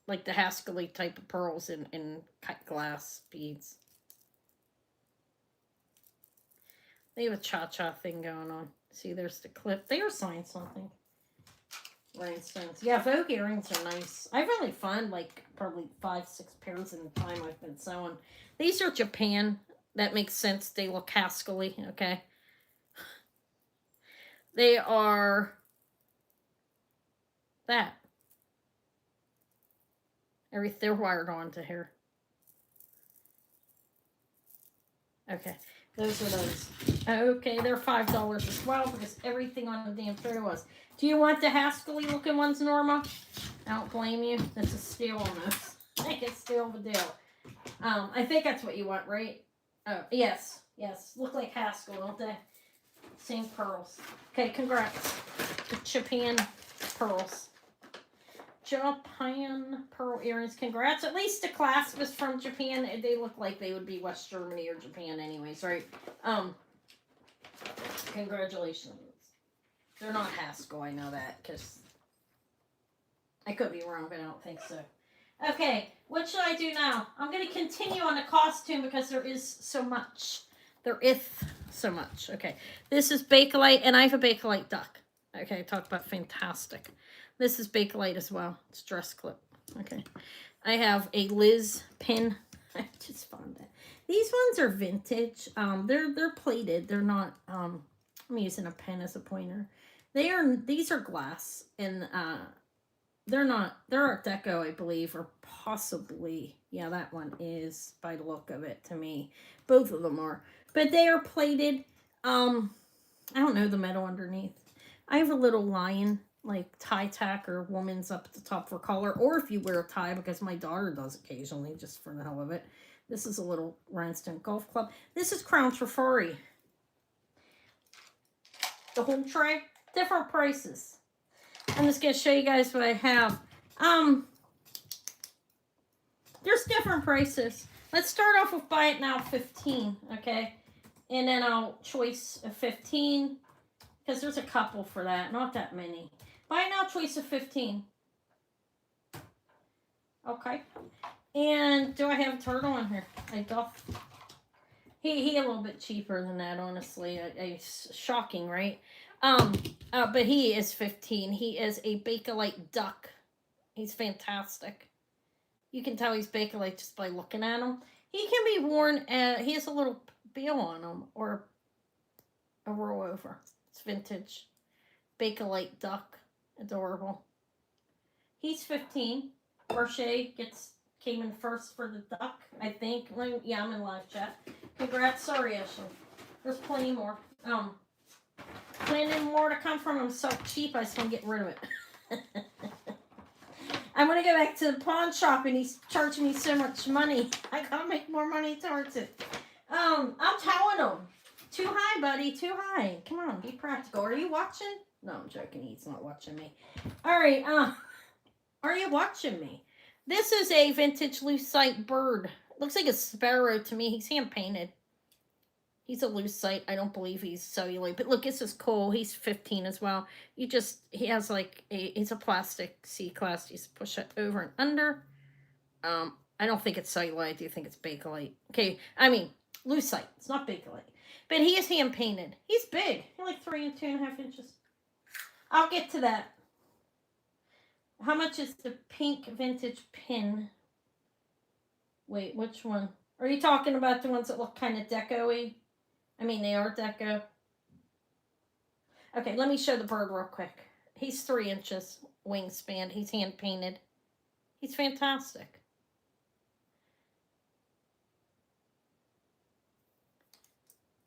like the Haskellly type of pearls in cut glass beads. They have a cha-cha thing going on. See, there's the clip. They are signing something. Rhinestones. Yeah, Vogue earrings are nice. I've only found like probably 5-6 pairs in the time I've been sewing. These are Japan. That makes sense. They look Haskellly, okay? They are that. They're wired onto here. Okay, those are those. Okay, they're $5 as well because everything on the damn photo was. Do you want the Haskellly looking ones, Norma? I don't blame you. That's a steal almost. Like a steal of a deal. I think that's what you want, right? Oh, yes. Yes. Look like Haskell, don't they? Same pearls. Okay, congrats. The Japan pearls. Japan pearl earrings. Congrats. At least the clasp is from Japan. They look like they would be West Germany or Japan anyways, right? Congratulations. They're not Haskell, I know that, because I could be wrong, but I don't think so. Okay, what should I do now? I'm going to continue on the costume because there is so much. There is so much. Okay, this is Bakelite, and I have a Bakelite duck. Okay, talk about fantastic. This is Bakelite as well. It's dress clip. Okay, I have a Liz pin. I just found it. These ones are vintage. They're plated. They're not. I'm using a pen as a pointer. These are glass, and they're not. They're Art Deco, I believe, or possibly. Yeah, that one is by the look of it to me. Both of them are, but they are plated. I don't know the metal underneath. I have a little lion like tie tack or woman's up at the top for color, or if you wear a tie, because my daughter does occasionally, just for the hell of it. This is a little rhinestone golf club. This is Crown Trifari. The whole tray, different prices. I'm just gonna show you guys what I have. There's different prices. Let's start off with buy it now 15, okay? And then I'll choice a 15 because there's a couple for that, not that many. Buy it now, choice of 15. Okay. And do I have a turtle in here? I do. He a little bit cheaper than that, honestly. Shocking, right? But he is 15. He is a Bakelite duck. He's fantastic. You can tell he's Bakelite just by looking at him. He can be worn. He has a little bill on him or a rollover. It's vintage. Bakelite duck. Adorable. He's 15. Marche came in first for the duck, I think. Yeah, I'm in live chat. Congrats. Sorry, Ashley. There's plenty more. Plenty more to come from him. So cheap, I just want to get rid of it. I'm going to go back to the pawn shop, and he's charging me so much money. I got to make more money towards it. I'm telling him. Too high, buddy. Too high. Come on, be practical. Are you watching? No, I'm joking. He's not watching me. All right. Are you watching me? This is a vintage lucite bird. Looks like a sparrow to me. He's hand painted. He's a lucite. I don't believe he's celluloid. But look, this is cool. He's 15 as well. He has like it's a plastic C-class. You just push it over and under. I don't think it's celluloid. I do think it's Bakelite. Okay, I mean, lucite. It's not Bakelite. But he is hand painted. He's big. He's like 3 and 2.5 inches. I'll get to that. How much is the pink vintage pin? Wait, which one? Are you talking about the ones that look kind of deco-y? I mean, they are deco. Okay, let me show the bird real quick. He's 3 inches wingspan. He's hand painted. He's fantastic.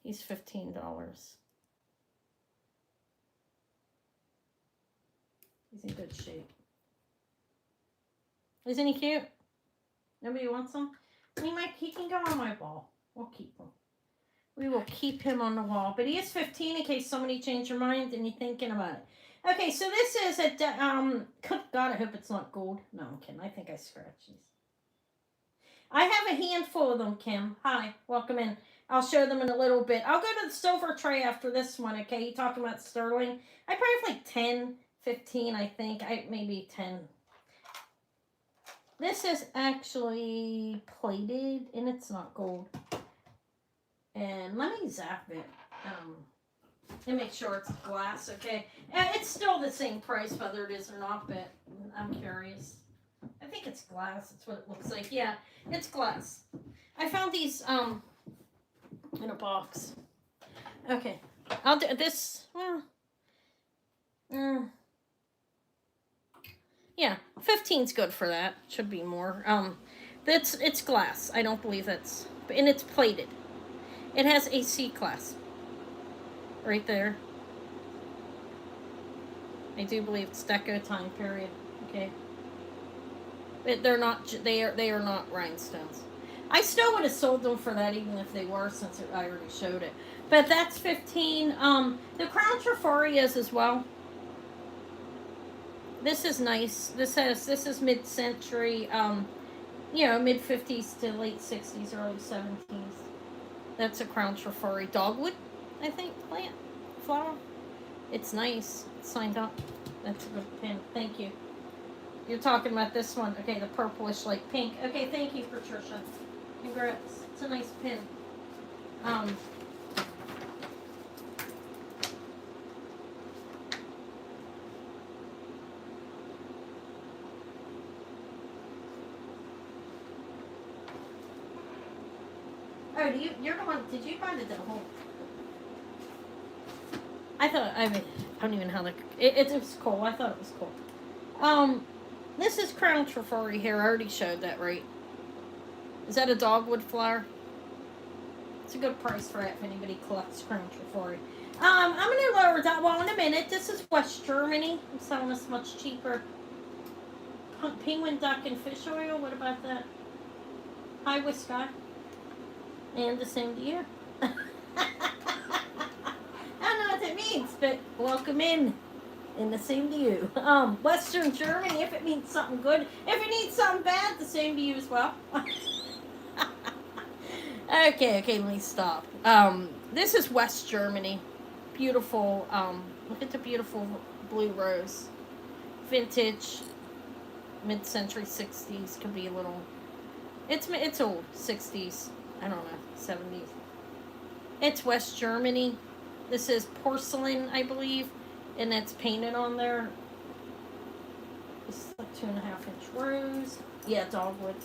He's $15. He's in good shape. Isn't he cute? Nobody wants him? He can go on my ball. We'll keep him. We will keep him on the wall. But he is 15 in case somebody changed your mind and you're thinking about it. Okay, so this is a, God, I hope it's not gold. No, I'm kidding. I think I scratched these. I have a handful of them, Kim. Hi, welcome in. I'll show them in a little bit. I'll go to the silver tray after this one, okay? You talking about sterling? I probably have like 10, 15, I think. Maybe 10. This is actually plated, and it's not gold. And let me zap it. And make sure it's glass, okay? And it's still the same price, whether it is or not, but I'm curious. I think it's glass. That's what it looks like. Yeah, it's glass. I found these in a box. Okay, I'll do this. Well, yeah, 15's good for that. Should be more. It's glass. I don't believe that's, and it's plated. It has a C class. Right there. I do believe it's deco time period. Okay. But they're not. They are not rhinestones. I still would have sold them for that even if they were, since I already showed it. But that's 15. The Crown Trafarias as well. This is nice. This is mid-century. Mid 50s to late 60s, early 70s. That's a Crown Trafari dogwood, I think, plant, flower. It's nice. It's signed up. That's a good pin. Thank you. You're talking about this one. Okay, the purplish, like pink. Okay, thank you, Patricia. Congrats. It's a nice pin. Oh, you're the one, did you buy the whole? I don't even know how it was cool. I thought it was cool. This is Crown Trafari here. I already showed that, right? Is that a dogwood flower? It's a good price for it if anybody collects Crown Trafari. I'm going to lower that. Well, in a minute. This is West Germany. I'm selling this much cheaper. Penguin, duck, and fish oil. What about that? Hi, Wiscott. And the same to you. I don't know what that means, but welcome in. And the same to you. Western Germany, if it means something good. If it means something bad, the same to you as well. Okay, let me stop. This is West Germany. Beautiful. Look at the beautiful blue rose. Vintage. Mid-century 60s. Could be a little... It's old. 60s. I don't know. 70s. It's West Germany. This is porcelain, I believe. And it's painted on there. It's like 2.5-inch rose. Yeah, dogwood.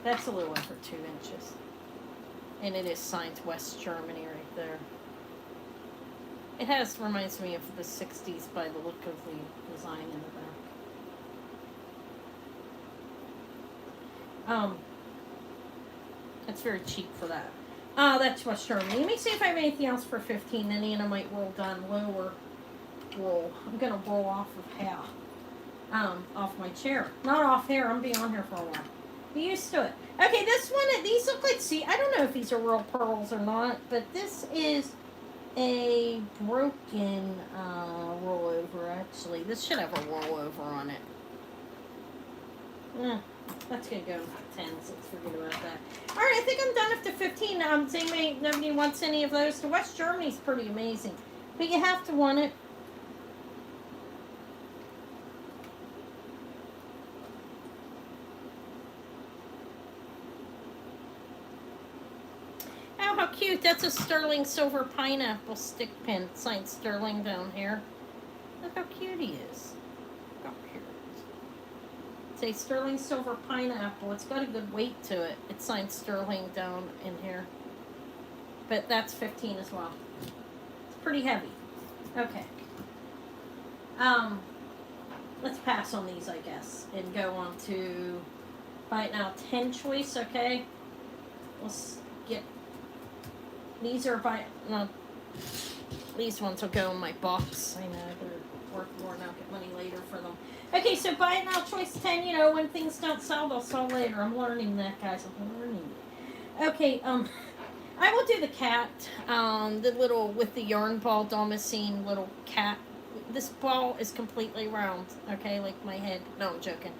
That's a little over 2 inches. And it is signed West Germany right there. It reminds me of the 60s by the look of the design in the back. That's very cheap for that. That's West Germany. Let me see if I have anything else for 15. Then Anna might roll down lower. Roll. I'm going to roll off of hair. Off my chair. Not off hair. I'm being on here for a while. Be used to it. Okay, this one, these look like, see, I don't know if these are real pearls or not, but this is a broken rollover, actually. This should have a rollover on it. That's going to go 10, so let's forget about that. Alright, I think I'm done up to 15. Saying nobody wants any of those. The West Germany's pretty amazing. But you have to want it. Oh, how cute. That's a sterling silver pineapple stick pin. Signed sterling down here. Look how cute he is. It's a sterling silver pineapple. It's got a good weight to it. It's signed sterling down in here. But that's 15 as well. It's pretty heavy. Okay. Let's pass on these, I guess, and go on to right now 10 choice, okay? Let's get these are by no, these ones will go in my box. I know worth more and I'll get money later for them. Okay, so buy it now, choice 10. You know, when things don't sell, they'll sell later. I'm learning that, guys. I'm learning. Okay, I will do the cat, the little, with the yarn ball damascene little cat. This ball is completely round, okay, like my head. No, I'm joking.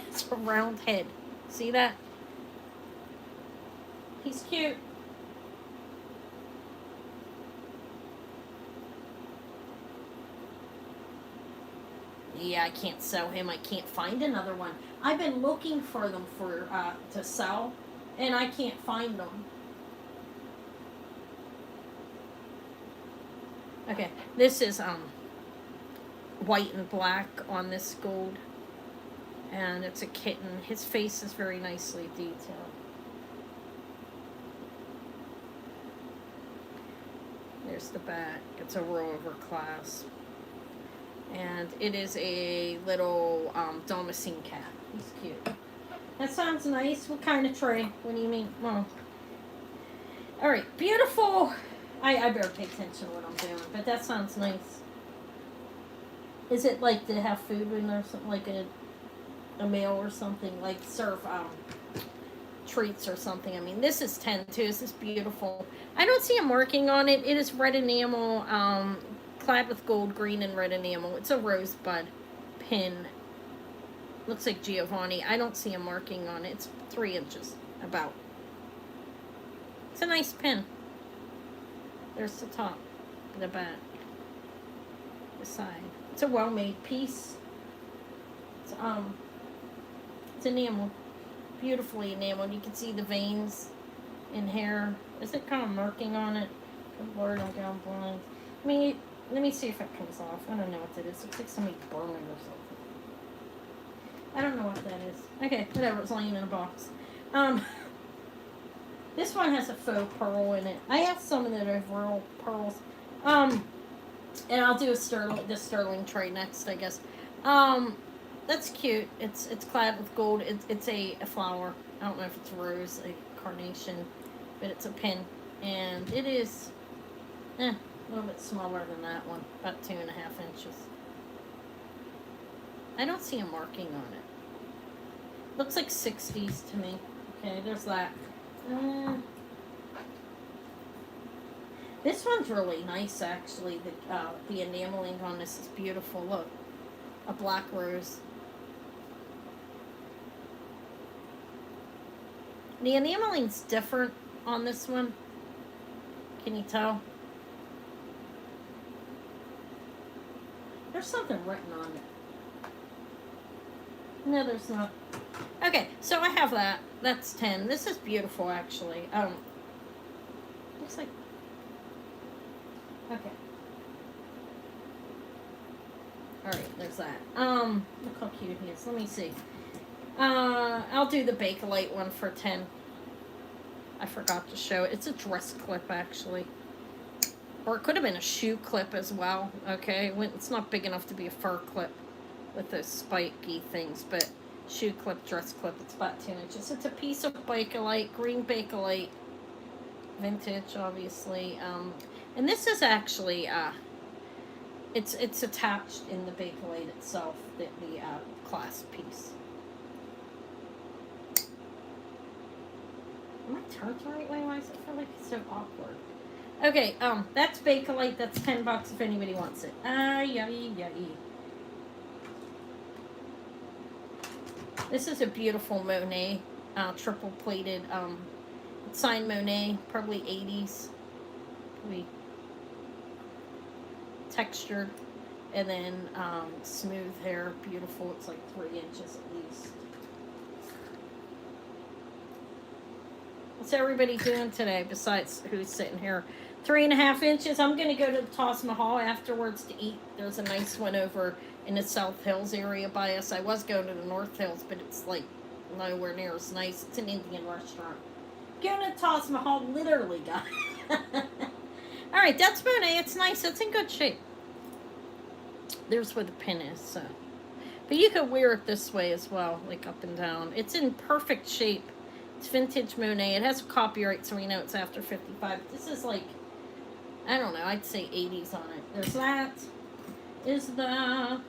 It's a round head. See that? He's cute. Yeah, I can't sell him. I can't find another one. I've been looking for them for to sell, and I can't find them. Okay, this is white and black on this gold, and it's a kitten. His face is very nicely detailed. There's the back. It's a row over clasp. And it is a little damascene cat. He's cute. That sounds nice. What kind of tray? What do you mean? Oh. Alright, beautiful. I better pay attention to what I'm doing, but that sounds nice. Is it like to have food in there, something like a meal or something? Like serve treats or something. I mean, this is 10 too. This is beautiful. I don't see a marking on it. It is red enamel, clad with gold, green, and red enamel. It's a rosebud pin. Looks like Giovanni. I don't see a marking on it. It's 3 inches, about. It's a nice pin. There's the top, the back, the side. It's a well-made piece. It's enameled, beautifully enameled. You can see the veins in hair. Is it kind of marking on it? Good Lord, I'm going blind. I mean, let me see if it comes off. I don't know what that is. It looks like somebody burned it or something. I don't know what that is. Okay, whatever. It's laying in a box. This one has a faux pearl in it. I have some that have real pearls. And I'll do the sterling tray next, I guess. That's cute. It's clad with gold. It's a flower. I don't know if it's a rose, a carnation, but it's a pin. And it is a little bit smaller than that one, about 2.5 inches. I don't see a marking on it. Looks like 60s to me. Okay, there's that. This one's really nice, actually. The enameling on this is beautiful. Look, a black rose. The enameling's different on this one. Can you tell? There's something written on it. No, there's not. Okay, so I have that. That's 10. This is beautiful, actually. Looks like... Okay. Alright, there's that. Look how cute he is. Let me see. I'll do the Bakelite one for 10. I forgot to show it. It's a dress clip, actually. Or it could have been a shoe clip as well, okay? It's not big enough to be a fur clip with those spiky things, but shoe clip, dress clip, it's about 2 inches. It's a piece of Bakelite, green Bakelite, vintage, obviously. And this is actually, it's attached in the Bakelite itself, the clasp piece. Am I turned the right way? Why does it feel like it's so awkward? Okay, that's Bakelite. That's $10 if anybody wants it. This is a beautiful Monet, triple plated, signed Monet, probably 80s. Probably textured, and then smooth hair, beautiful. It's like 3 inches at least. What's everybody doing today besides who's sitting here? 3.5 inches. I'm going to go to the Taj Mahal afterwards to eat. There's a nice one over in the South Hills area by us. I was going to the North Hills, but it's like nowhere near as nice. It's an Indian restaurant. Going to the Taj Mahal, literally, guys. Alright, that's Monet. It's nice. It's in good shape. There's where the pin is. So. But you could wear it this way as well, like up and down. It's in perfect shape. It's vintage Monet. It has a copyright, so we know it's after 55. This is like, I don't know, I'd say 80s on it. There's that. is the...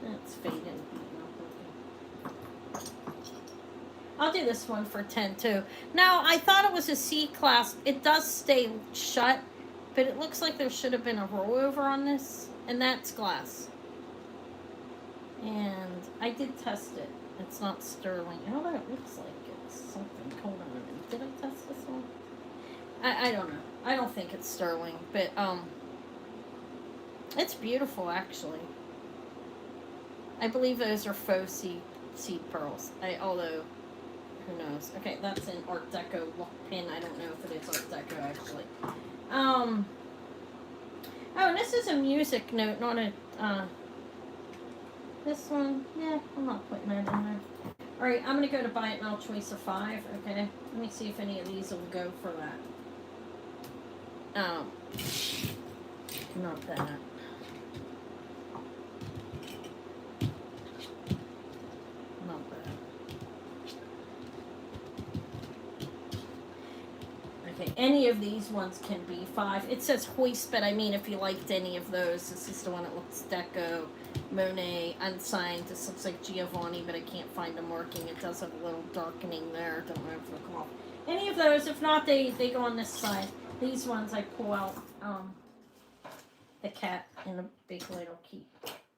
It's fading. I'll do this one for 10 too. Now, I thought it was a C class. It does stay shut, but it looks like there should have been a rollover on this, and that's glass. And I did test it. It's not sterling. Although it looks like it's something. Hold on a minute. Did I test this one? I don't know. I don't think it's sterling, but it's beautiful actually. I believe those are faux seed pearls. Although who knows? Okay, that's an Art Deco look pin. I don't know if it is Art Deco actually. Oh, and this is a music note, not a this one. Yeah, I'm not putting that in there. All right, I'm gonna go to buy it now. Choice of 5. Okay, let me see if any of these will go for that. Not that. Not that. Okay, any of these ones can be 5. It says hoist, but I mean, if you liked any of those, this is the one that looks Deco, Monet, unsigned. This looks like Giovanni, but I can't find the marking. It does have a little darkening there. Don't know if it'll come off. Any of those, if not, they go on this side. These ones I pull out the cat in a big little keep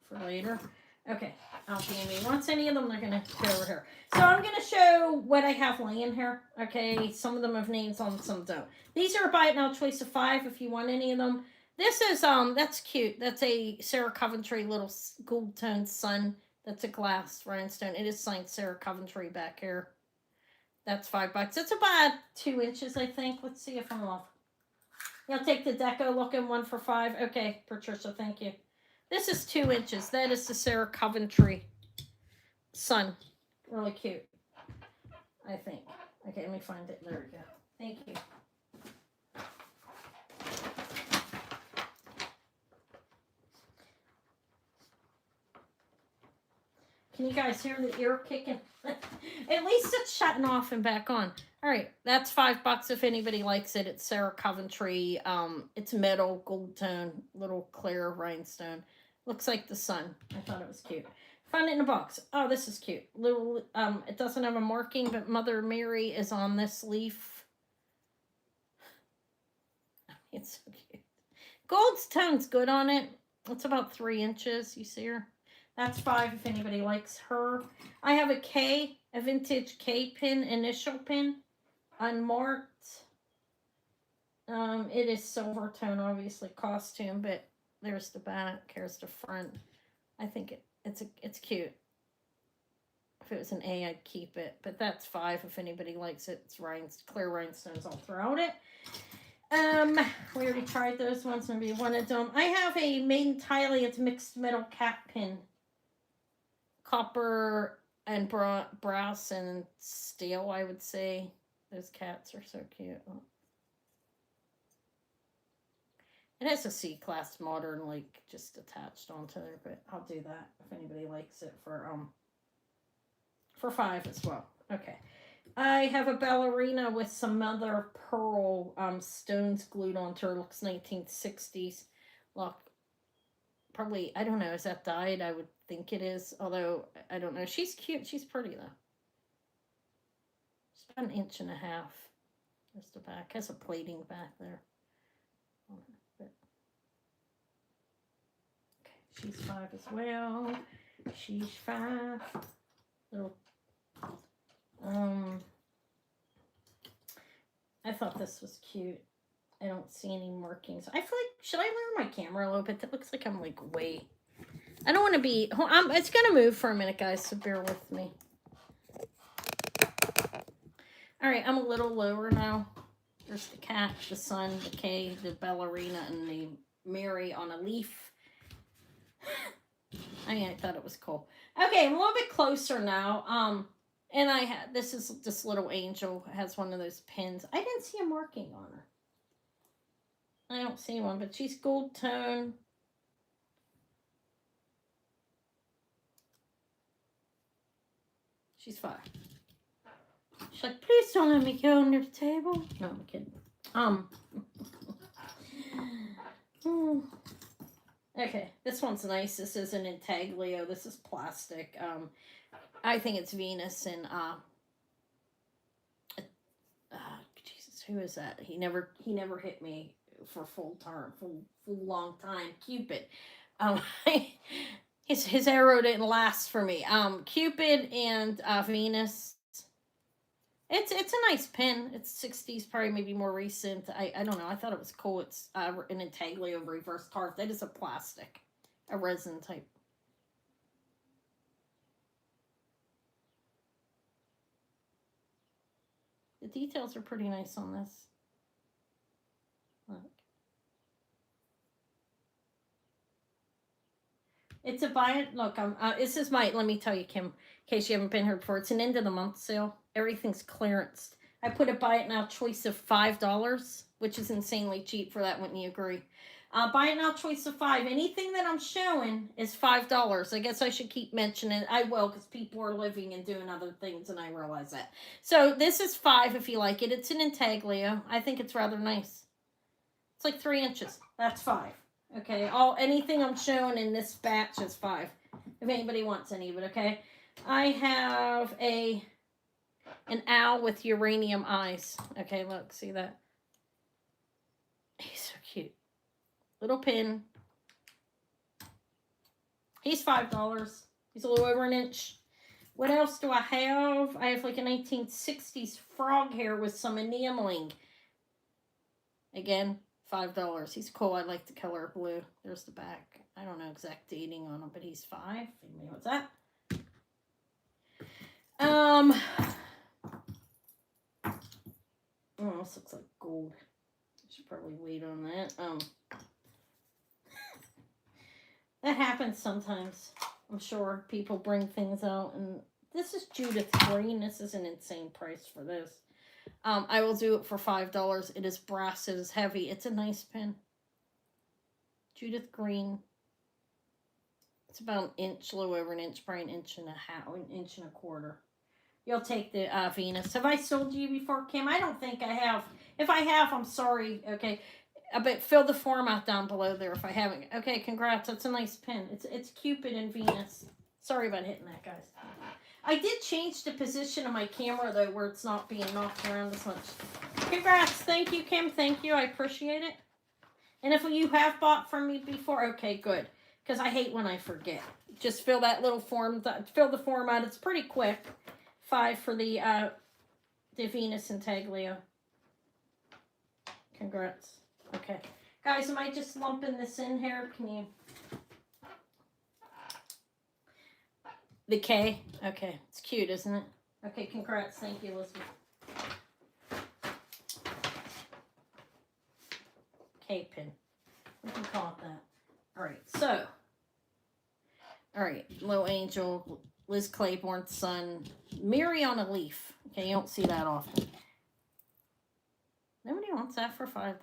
for later. Okay, once any of them, they're gonna go over here. So I'm gonna show what I have laying here. Okay, some of them have names on, some don't. These are a buy it now choice of 5 if you want any of them. This is that's cute. That's a Sarah Coventry little gold toned sun. That's a glass rhinestone. It is signed Sarah Coventry back here. That's $5. It's about 2 inches, I think. Let's see if I'm off. You'll take the Deco looking one for 5. Okay, Patricia, thank you. This is 2 inches. That is the Sarah Coventry sun. Really cute, I think. Okay, let me find it. There we go. Thank you. Can you guys hear the ear kicking? At least it's shutting off and back on. All right, that's $5 if anybody likes it. It's Sarah Coventry. It's metal, gold tone, little clear rhinestone. Looks like the sun. I thought it was cute. Found it in a box. Oh, this is cute. Little. It doesn't have a marking, but Mother Mary is on this leaf. It's so cute. Gold's tone's good on it. It's about 3 inches. You see her? That's 5 if anybody likes her. I have a K, a vintage K pin, initial pin, unmarked. It is silver tone, obviously costume, but there's the back, here's the front. I think it's cute. If it was an A, I'd keep it, but that's 5 if anybody likes it. It's clear rhinestones all throughout it. We already tried those ones. Maybe one of them. I have a Made in Thailand. It's mixed metal cat pin. Copper and brass and steel, I would say. Those cats are so cute. It has a C-class modern, like, just attached onto there, but I'll do that if anybody likes it for 5 as well. Okay. I have a ballerina with some other pearl stones glued onto her. Looks 1960s. Look, probably, I don't know, is that dyed? I would think it is, although I don't know. She's cute. She's pretty though. She's about 1.5 inches. There's the back. Has a plating back there. Okay, she's 5 as well. She's 5. Little. I thought this was cute. I don't see any markings. I feel like, should I lower my camera a little bit? That looks like I'm like way. I don't want to be. It's gonna move for a minute, guys. So bear with me. All right, I'm a little lower now. There's the cat, the sun, the K, the ballerina, and the Mary on a leaf. I thought it was cool. Okay, I'm a little bit closer now. And I had this little angel has one of those pins. I didn't see a marking on her. I don't see one, but she's gold tone. She's 5. She's like, please don't let me go under the table. No, I'm kidding. Okay, this one's nice. This is an intaglio. This is plastic. I think it's Venus and Jesus, who is that? He never hit me for full long time. Cupid. Um, his arrow didn't last for me. Cupid and Venus. It's a nice pin. It's 60s, probably maybe more recent. I don't know. I thought it was cool. It's an intaglio reverse carved. That is a plastic, a resin type. The details are pretty nice on this. Look. It's a buy it. Look, this is my, let me tell you, Kim, in case you haven't been here before, it's an end of the month sale. Everything's clearanced. I put a buy it now choice of $5, which is insanely cheap for that, wouldn't you agree? Buy it now choice of $5. Anything that I'm showing is $5. I guess I should keep mentioning it. I will, because people are living and doing other things, and I realize that. So this is $5 if you like it. It's an intaglio. I think it's rather nice. It's like 3 inches. That's $5. Okay, anything I'm showing in this batch is $5. If anybody wants any of it, okay? I have an owl with uranium eyes. Okay, look, see that? He's so cute. Little pin. He's $5. He's a little over an inch. What else do I have? I have like a 1960s frog hair with some enameling. Again, $5. He's cool. I like the color blue. There's the back. I don't know exact dating on him, but he's $5. What's that? Oh, this looks like gold. I should probably wait on that. That happens sometimes. I'm sure people bring things out, and this is Judith Green. This is an insane price for this. I will do it for $5. It is brass. It is heavy. It's a nice pen. Judith Green. It's about an inch, a little over an inch, probably an inch and a quarter. You'll take the Venus. Have I sold you before, Kim? I don't think I have. If I have, I'm sorry. Okay, but fill the form out down below there if I haven't. Okay, congrats. That's a nice pen. It's Cupid and Venus. Sorry about hitting that, guys. I did change the position of my camera, though, where it's not being knocked around as much. Congrats. Thank you, Kim. Thank you. I appreciate it. And if you have bought from me before, okay, good. Because I hate when I forget. Just fill that little form. Fill the form out. It's pretty quick. $5 for the Venus intaglio. Congrats. Okay. Guys, am I just lumping this in here? Can you... The K? Okay. It's cute, isn't it? Okay, congrats. Thank you, Elizabeth. K pin. We can call it that. Alright, so. Alright, Little Angel, Liz Claiborne's son. Mary on a leaf. Okay, you don't see that often. Nobody wants that for $5.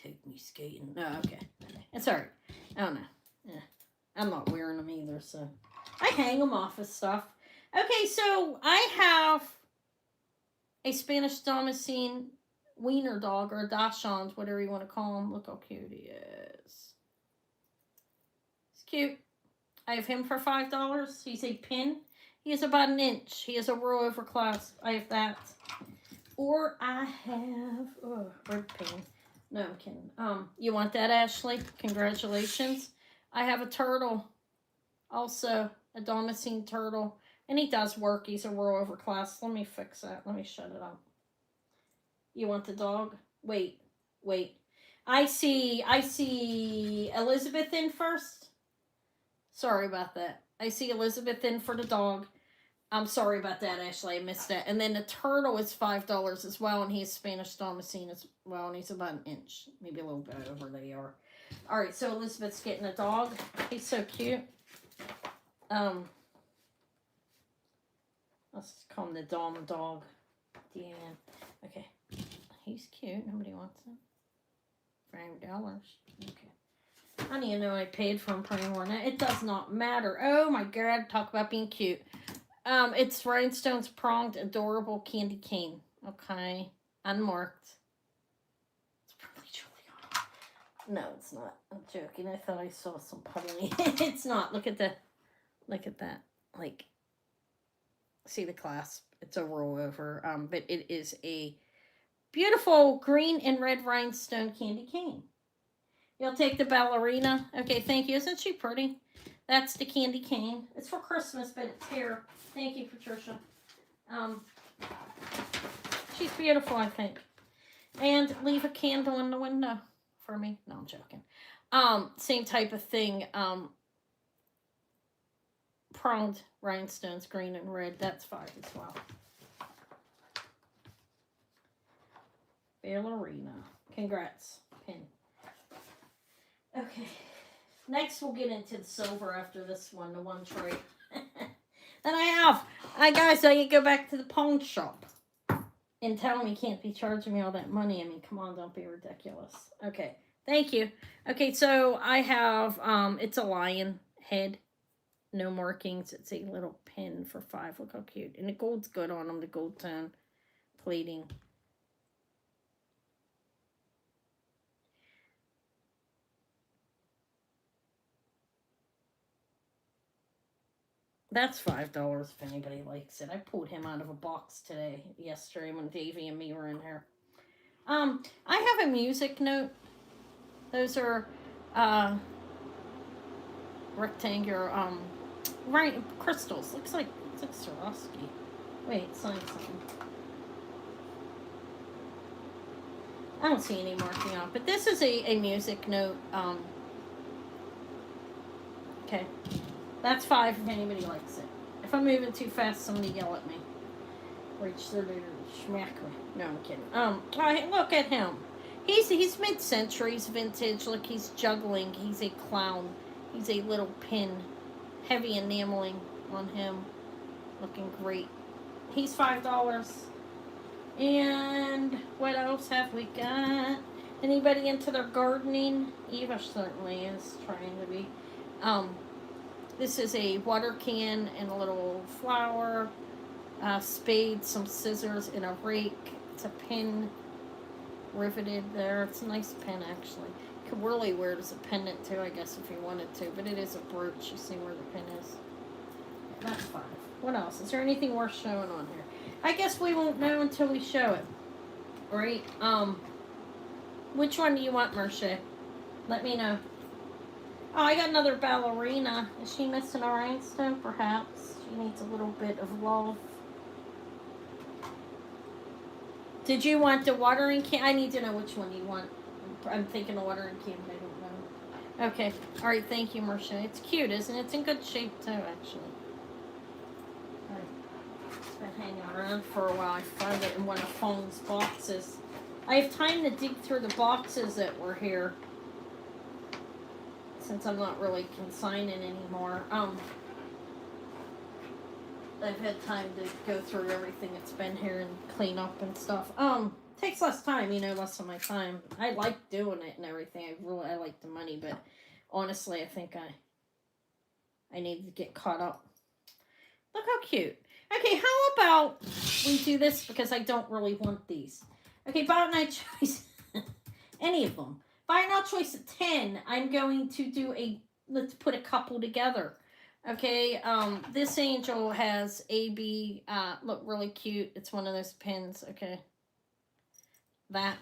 Take me skating. No, okay. It's alright. I don't know. Yeah. I'm not wearing them either, so. I hang them off of stuff. Okay, so I have a Spanish Damascene wiener dog, or a Dachshund, whatever you want to call him. Look how cute he is. He's cute. I have him for $5. He's a pin. He is about an inch. He is a row over clasp. I have that. Or I have... Oh, red pin. No, I'm kidding. You want that, Ashley? Congratulations. I have a turtle. Also, a Damascene turtle. And he does work. He's a row over clasp. Let me fix that. Let me shut it up. You want the dog? Wait. I see Elizabeth in first. Sorry about that. I see Elizabeth in for the dog. I'm sorry about that, Ashley. I missed that. And then the turtle is $5 as well, and he's Spanish Damascene as well, and he's about an inch. Maybe a little bit over they are. All right, so Elizabeth's getting a dog. He's so cute. Let's call him the Dom dog. Yeah. Okay. He's cute. Nobody wants him. $5. Okay. I don't even know I paid for him pretty more. Now, it does not matter. Oh my God. Talk about being cute. It's Rhinestone's pronged adorable candy cane. Okay. Unmarked. It's probably Juliana. No, it's not. I'm joking. I thought I saw some puddling. It's not. Look at that. Like, see the clasp. It's a rollover. But it is a beautiful green and red rhinestone candy cane. You'll take the ballerina. Okay, thank you. Isn't she pretty? That's the candy cane. It's for Christmas, but it's here. Thank you, Patricia. Um, she's beautiful, I think. And leave a candle in the window for me. No, I'm joking. Same type of thing. Pronged rhinestones, green and red. That's 5 as well. Ballerina. Congrats, pin. Okay. Next, we'll get into the silver after this one, the one tray. Then I can go back to the pawn shop and tell them you can't be charging me all that money. I mean, come on, don't be ridiculous. Okay, thank you. Okay, so I have, it's a lion head, no markings. It's a little pin for 5. Look how cute. And the gold's good on them, the gold tone plating. That's $5 if anybody likes it. I pulled him out of a box yesterday when Davey and me were in here. I have a music note. Those are rectangular right crystals. Looks like Swarovski. Wait, sign something. I don't see any marking on, but this is a music note. Okay. That's 5 if anybody likes it. If I'm moving too fast, somebody yell at me. Reach their schmack me. No, I'm kidding. Look at him. He's mid-centuries vintage. Look, he's juggling. He's a clown. He's a little pin. Heavy enameling on him. Looking great. He's $5. And what else have we got? Anybody into their gardening? Eva certainly is trying to be. This is a water can and a little flower, spade, some scissors, and a rake. It's a pin riveted there. It's a nice pin, actually. You could really wear it as a pendant, too, I guess, if you wanted to. But it is a brooch. You see where the pin is. That's 5. What else? Is there anything worth showing on here? I guess we won't know until we show it. Right? Which one do you want, Merche? Let me know. Oh, I got another ballerina. Is she missing a rhinestone? Perhaps. She needs a little bit of love. Did you want the watering can? I need to know which one you want. I'm thinking the watering can, but I don't know. Okay. All right. Thank you, Marcia. It's cute, isn't it? It's in good shape, too, actually. All right. It's been hanging around for a while. I found it in one of Fong's boxes. I have time to dig through the boxes that were here, since I'm not really consigning anymore. I've had time to go through everything that's been here and clean up and stuff. Takes less time, less of my time. I like doing it and everything. I like the money, but honestly, I think I need to get caught up. Look how cute. Okay, how about we do this, because I don't really want these. Okay, buy night choice. Any of them. Buy now choice of 10. I'm going to do let's put a couple together. Okay, this angel has AB, look really cute. It's one of those pins, okay. That.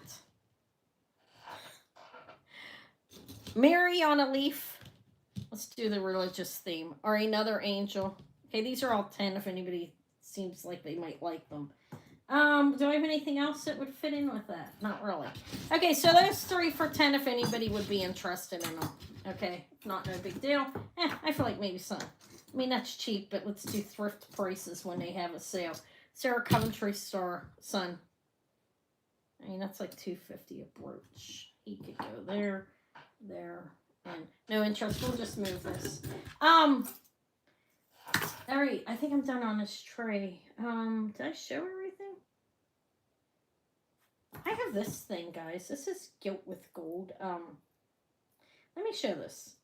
Mary on a leaf. Let's do the religious theme. Or another angel. Okay, these are all 10 if anybody seems like they might like them. Do I have anything else that would fit in with that? Not really. Okay, so those 3 for 10 if anybody would be interested in them. Okay, not no big deal. I feel like maybe some. I mean, that's cheap, but let's do thrift prices when they have a sale. Sarah Coventry Star Son. I mean, that's like $2.50 a brooch. He could go there, and no interest. We'll just move this. All right, I think I'm done on this tray. Did I show everything? I have this thing, guys. This is gilt with gold. Let me show this.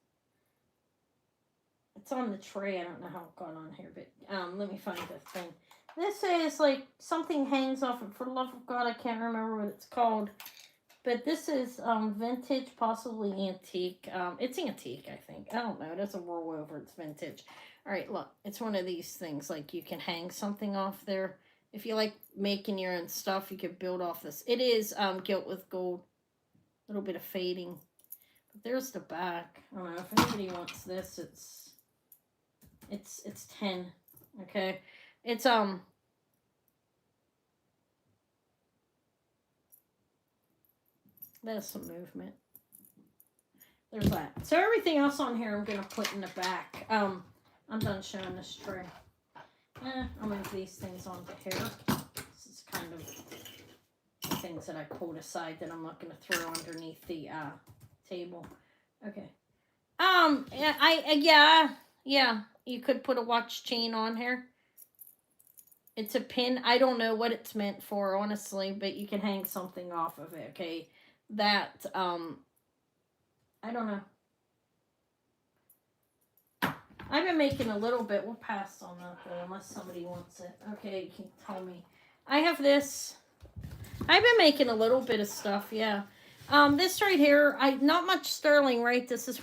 It's on the tray. I don't know how it got on here, but let me find the thing. This is like something hangs off it. For the love of God, I can't remember what it's called. But this is vintage, possibly antique. It's antique, I think. I don't know. It doesn't roll over. It's vintage. All right, look. It's one of these things. Like you can hang something off there. If you like making your own stuff, you could build off this. It is gilt with gold. A little bit of fading. But there's the back. I don't know if anybody wants this. It's 10. Okay. It's there's some movement. There's that. So everything else on here I'm going to put in the back. I'm done showing this tray. I'll move these things onto here. This is kind of things that I pulled aside that I'm not going to throw underneath the table. Okay. Yeah. You could put a watch chain on here. It's a pin. I don't know what it's meant for, honestly, but you can hang something off of it, okay? That, I don't know. I've been making a little bit. We'll pass on that, though, unless somebody wants it. Okay, you can tell me. I have this. I've been making a little bit of stuff, yeah. This right here, not much sterling, right? This is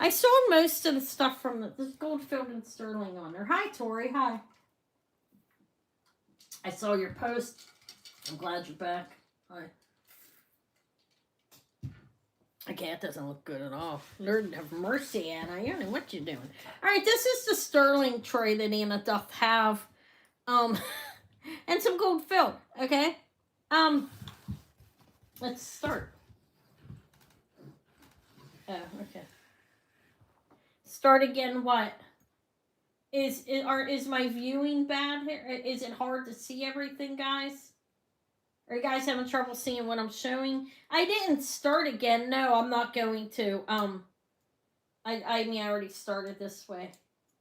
I sold most of the stuff from this gold filled in sterling on there. Hi, Tori. Hi. I saw your post. I'm glad you're back. Hi. Okay, it doesn't look good at all. Lord have mercy, Anna. You don't know what you're doing. All right, this is the sterling tray that Anna doth have. And some gold fill, okay? Let's start. Oh, okay. Start again, what? Is my viewing bad here? Is it hard to see everything, guys? Are you guys having trouble seeing what I'm showing? I didn't start again. No, I'm not going to. I mean, I already started this way.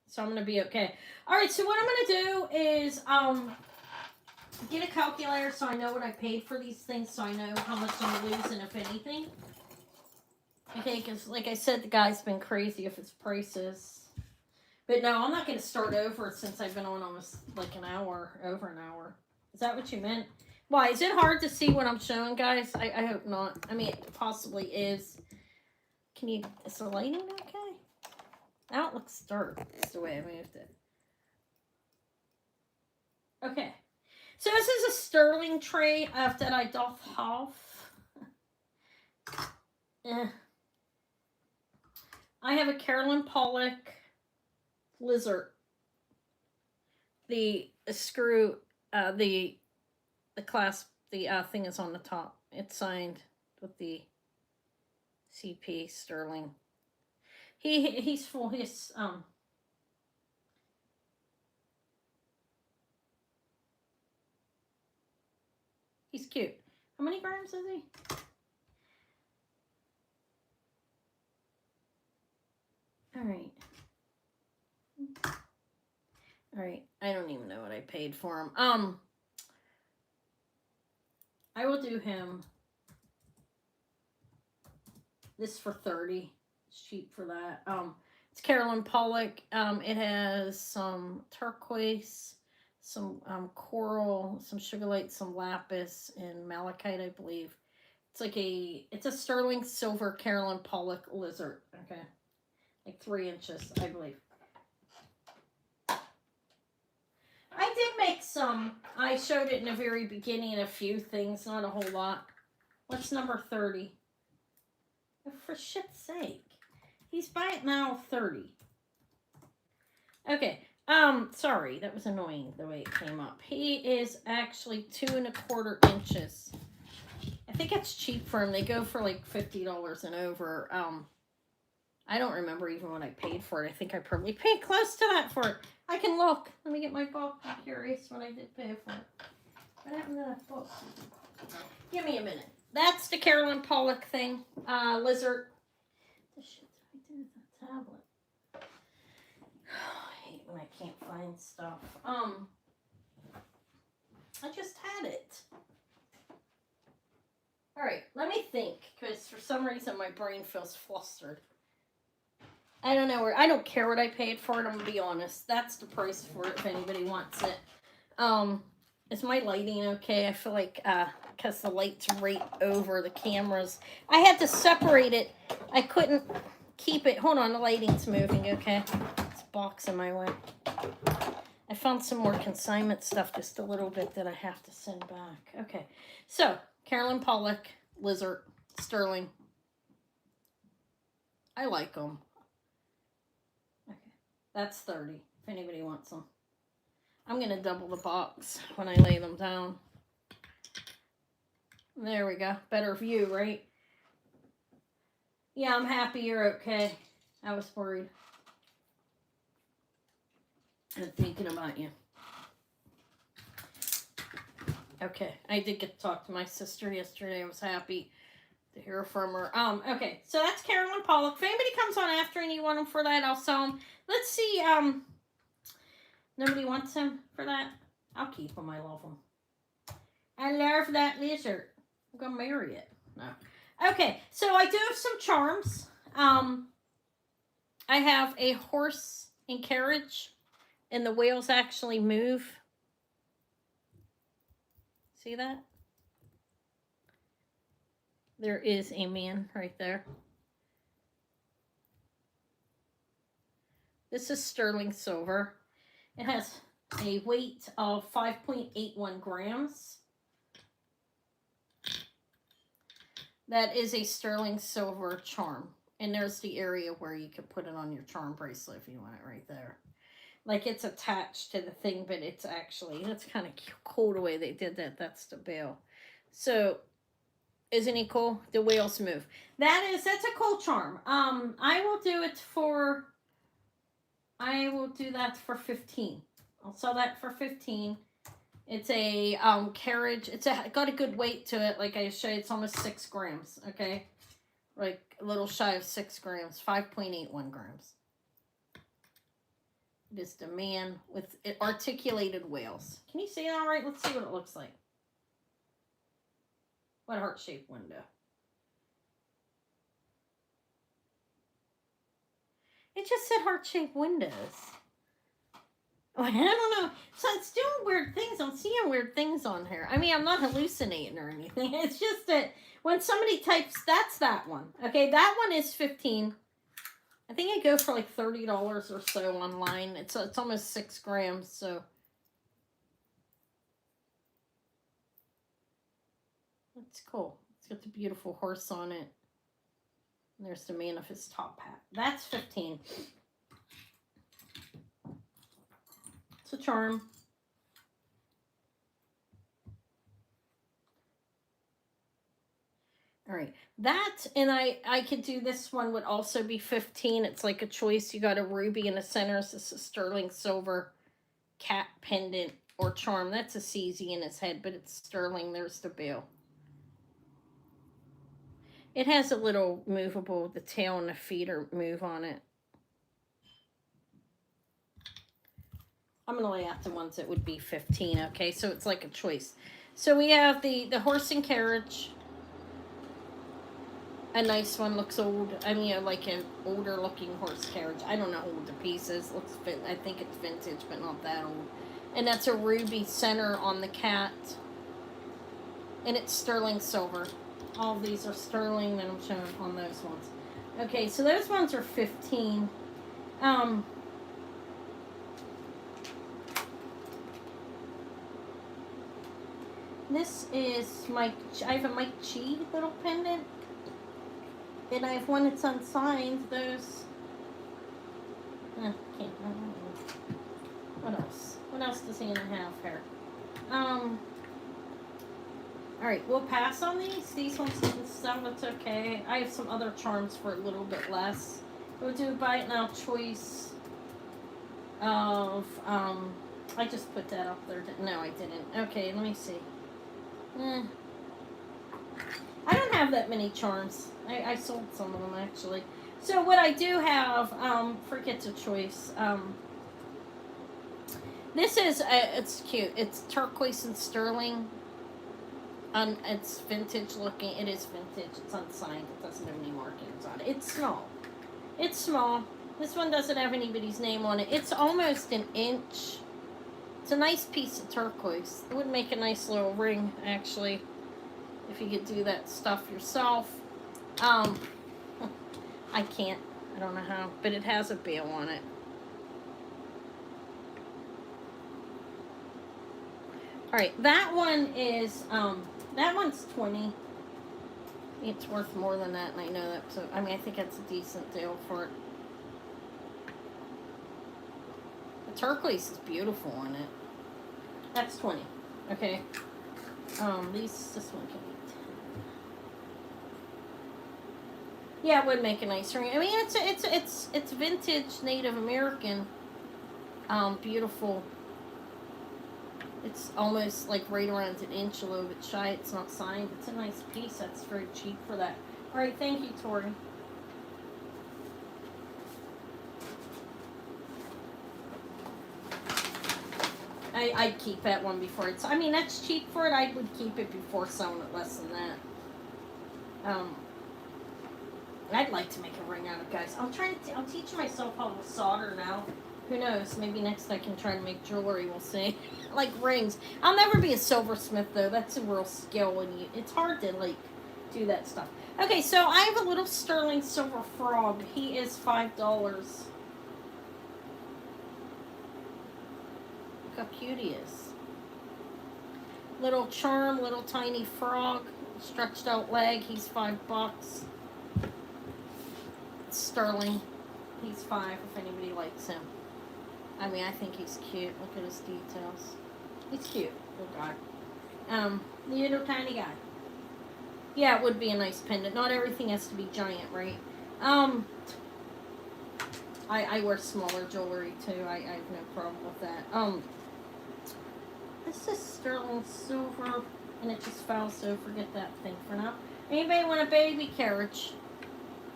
So I'm going to be okay. All right, so what I'm going to do is get a calculator so I know what I paid for these things, so I know how much I'm losing, if anything. Okay, because like I said, the guy's been crazy if it's prices. But no, I'm not going to start over since I've been on almost like an hour, over an hour. Is that what you meant? Why? Is it hard to see what I'm showing, guys? I hope not. I mean, it possibly is. Is the lighting okay? Now it looks dark. That's the way I moved it. Okay. So this is a sterling tray that I doth have. I have a Carolyn Pollock lizard. The screw, the clasp, the thing is on the top. It's signed with the CP sterling. He's full. He's cute. How many grams is he? All right. I don't even know what I paid for him. I will do him this for $30. It's cheap for that. It's Carolyn Pollock. It has some turquoise, some coral, some sugar light, some lapis, and malachite, I believe. It's a sterling silver Carolyn Pollock lizard. Okay. Like 3 inches, I believe. I did make some. I showed it in the very beginning, a few things, not a whole lot. What's number 30? Oh, for shit's sake. He's by it now 30. Okay. Sorry, that was annoying the way it came up. He is actually 2 1/4 inches. I think it's cheap for him. They go for like $50 and over. I don't remember even what I paid for it. I think I probably paid close to that for it. I can look. Let me get my book. I'm curious what I did pay for it. What happened to that book? Give me a minute. That's the Carolyn Pollock thing. Lizard. This shit's right there with the tablet. I hate when I can't find stuff. I just had it. Alright, let me think. Because for some reason my brain feels flustered. I don't know I don't care what I paid for it, I'm gonna be honest. That's the price for it if anybody wants it. Is my lighting okay? I feel like because the light's right over the cameras. I had to separate it. I couldn't keep it. Hold on, the lighting's moving, okay? It's a box in my way. I found some more consignment stuff, just a little bit, that I have to send back. Okay, so Carolyn Pollock, Lizard, Sterling. I like them. Okay, that's 30, if anybody wants them. I'm going to double the box when I lay them down. There we go. Better view, right? Yeah, I'm happy you're okay. I was worried. I'm thinking about you. Okay, I did get to talk to my sister yesterday. I was happy to hear from her. Okay, so that's Carolyn Pollock. If anybody comes on after and you want them for that, I'll sell them. Let's see, nobody wants them for that? I'll keep them. I love them. I love that lizard. I'm gonna marry it. No. Okay, so I do have some charms. I have a horse and carriage, and the wheels actually move. See that? There is a man right there. This is sterling silver. It has a weight of 5.81 grams. That is a sterling silver charm. And there's the area where you could put it on your charm bracelet if you want it right there. Like it's attached to the thing, but it's actually, that's kind of cool the way they did that. That's the bail. So, isn't it cool? The wheels move. That's a cool charm. I will do that for 15. I'll sell that for 15. It's a carriage. It's got a good weight to it. Like I showed you, it's almost 6 grams. Okay, like a little shy of 6 grams, 5.81 grams. It is the man with articulated wheels. Can you see it all right? Let's see what it looks like. What heart-shaped window? It just said heart-shaped windows. I don't know. So it's doing weird things. I'm seeing weird things on here. I mean, I'm not hallucinating or anything. It's just that when somebody types, that's that one. Okay, that one is 15. I think I go for like $30 or so online. It's almost 6 grams, so. That's cool. It's got the beautiful horse on it. And there's the man of his top hat. That's 15. It's a charm. All right. That, and I could do this one, would also be 15. It's like a choice. You got a ruby in the center. This is a sterling silver cat pendant or charm. That's a CZ in his head, but it's sterling. There's the bill. It has a little movable, the tail and the feet are move on it. I'm going to lay out the ones that would be 15, okay? So it's like a choice. So we have the horse and carriage. A nice one, looks old. I mean, like an older looking horse carriage. I don't know how old the piece is. Looks I think it's vintage, but not that old. And that's a ruby center on the cat. And it's sterling silver. All of these are sterling that I'm showing on those ones. Okay, so those ones are 15. This is I have a Mike Chi little pendant. And I have one that's unsigned. Those. What else? What else does he have here? Alright, we'll pass on these. These ones didn't sell, it's okay. I have some other charms for a little bit less. We'll do a buy it now choice of, I just put that up there. No, I didn't. Okay, let me see. I don't have that many charms. I sold some of them, actually. So what I do have, forget a choice. This is, it's cute. It's turquoise and sterling. It's vintage looking. It is vintage. It's unsigned. It doesn't have any markings on it. It's small. It's small. This one doesn't have anybody's name on it. It's almost an inch. It's a nice piece of turquoise. It would make a nice little ring, actually. if you could do that stuff yourself. I can't. I don't know how, but it has a bill on it. All right, that one is that one's 20. It's worth more than that, and I know that. So I mean, I think that's a decent deal for it. The turquoise is beautiful on it. That's 20. Okay. This one can be 10. Yeah, it would make a nice ring. I mean, it's vintage Native American. Beautiful. It's almost like right around an inch, a little bit shy. It's not signed. It's a nice piece. That's very cheap for that. All right, thank you, Tori. I'd keep that one before it's. I mean, that's cheap for it. I would keep it before selling it less than that. I'd like to make a ring out of it, guys. I'm teaching myself how to solder now. Who knows? Maybe next I can try to make jewelry. We'll see. Like rings. I'll never be a silversmith though. That's a real skill, and it's hard to like do that stuff. Okay, so I have a little sterling silver frog. He is $5. Look how cute he is. Little charm, little tiny frog, stretched out leg. He's $5. Sterling. He's 5 if anybody likes him. I mean, I think he's cute. Look at his details. He's cute. Little guy. Little tiny guy. Yeah, it would be a nice pendant. Not everything has to be giant, right? I wear smaller jewelry too. I have no problem with that. This is sterling silver, and it just fell, so forget that thing for now. Anybody want a baby carriage?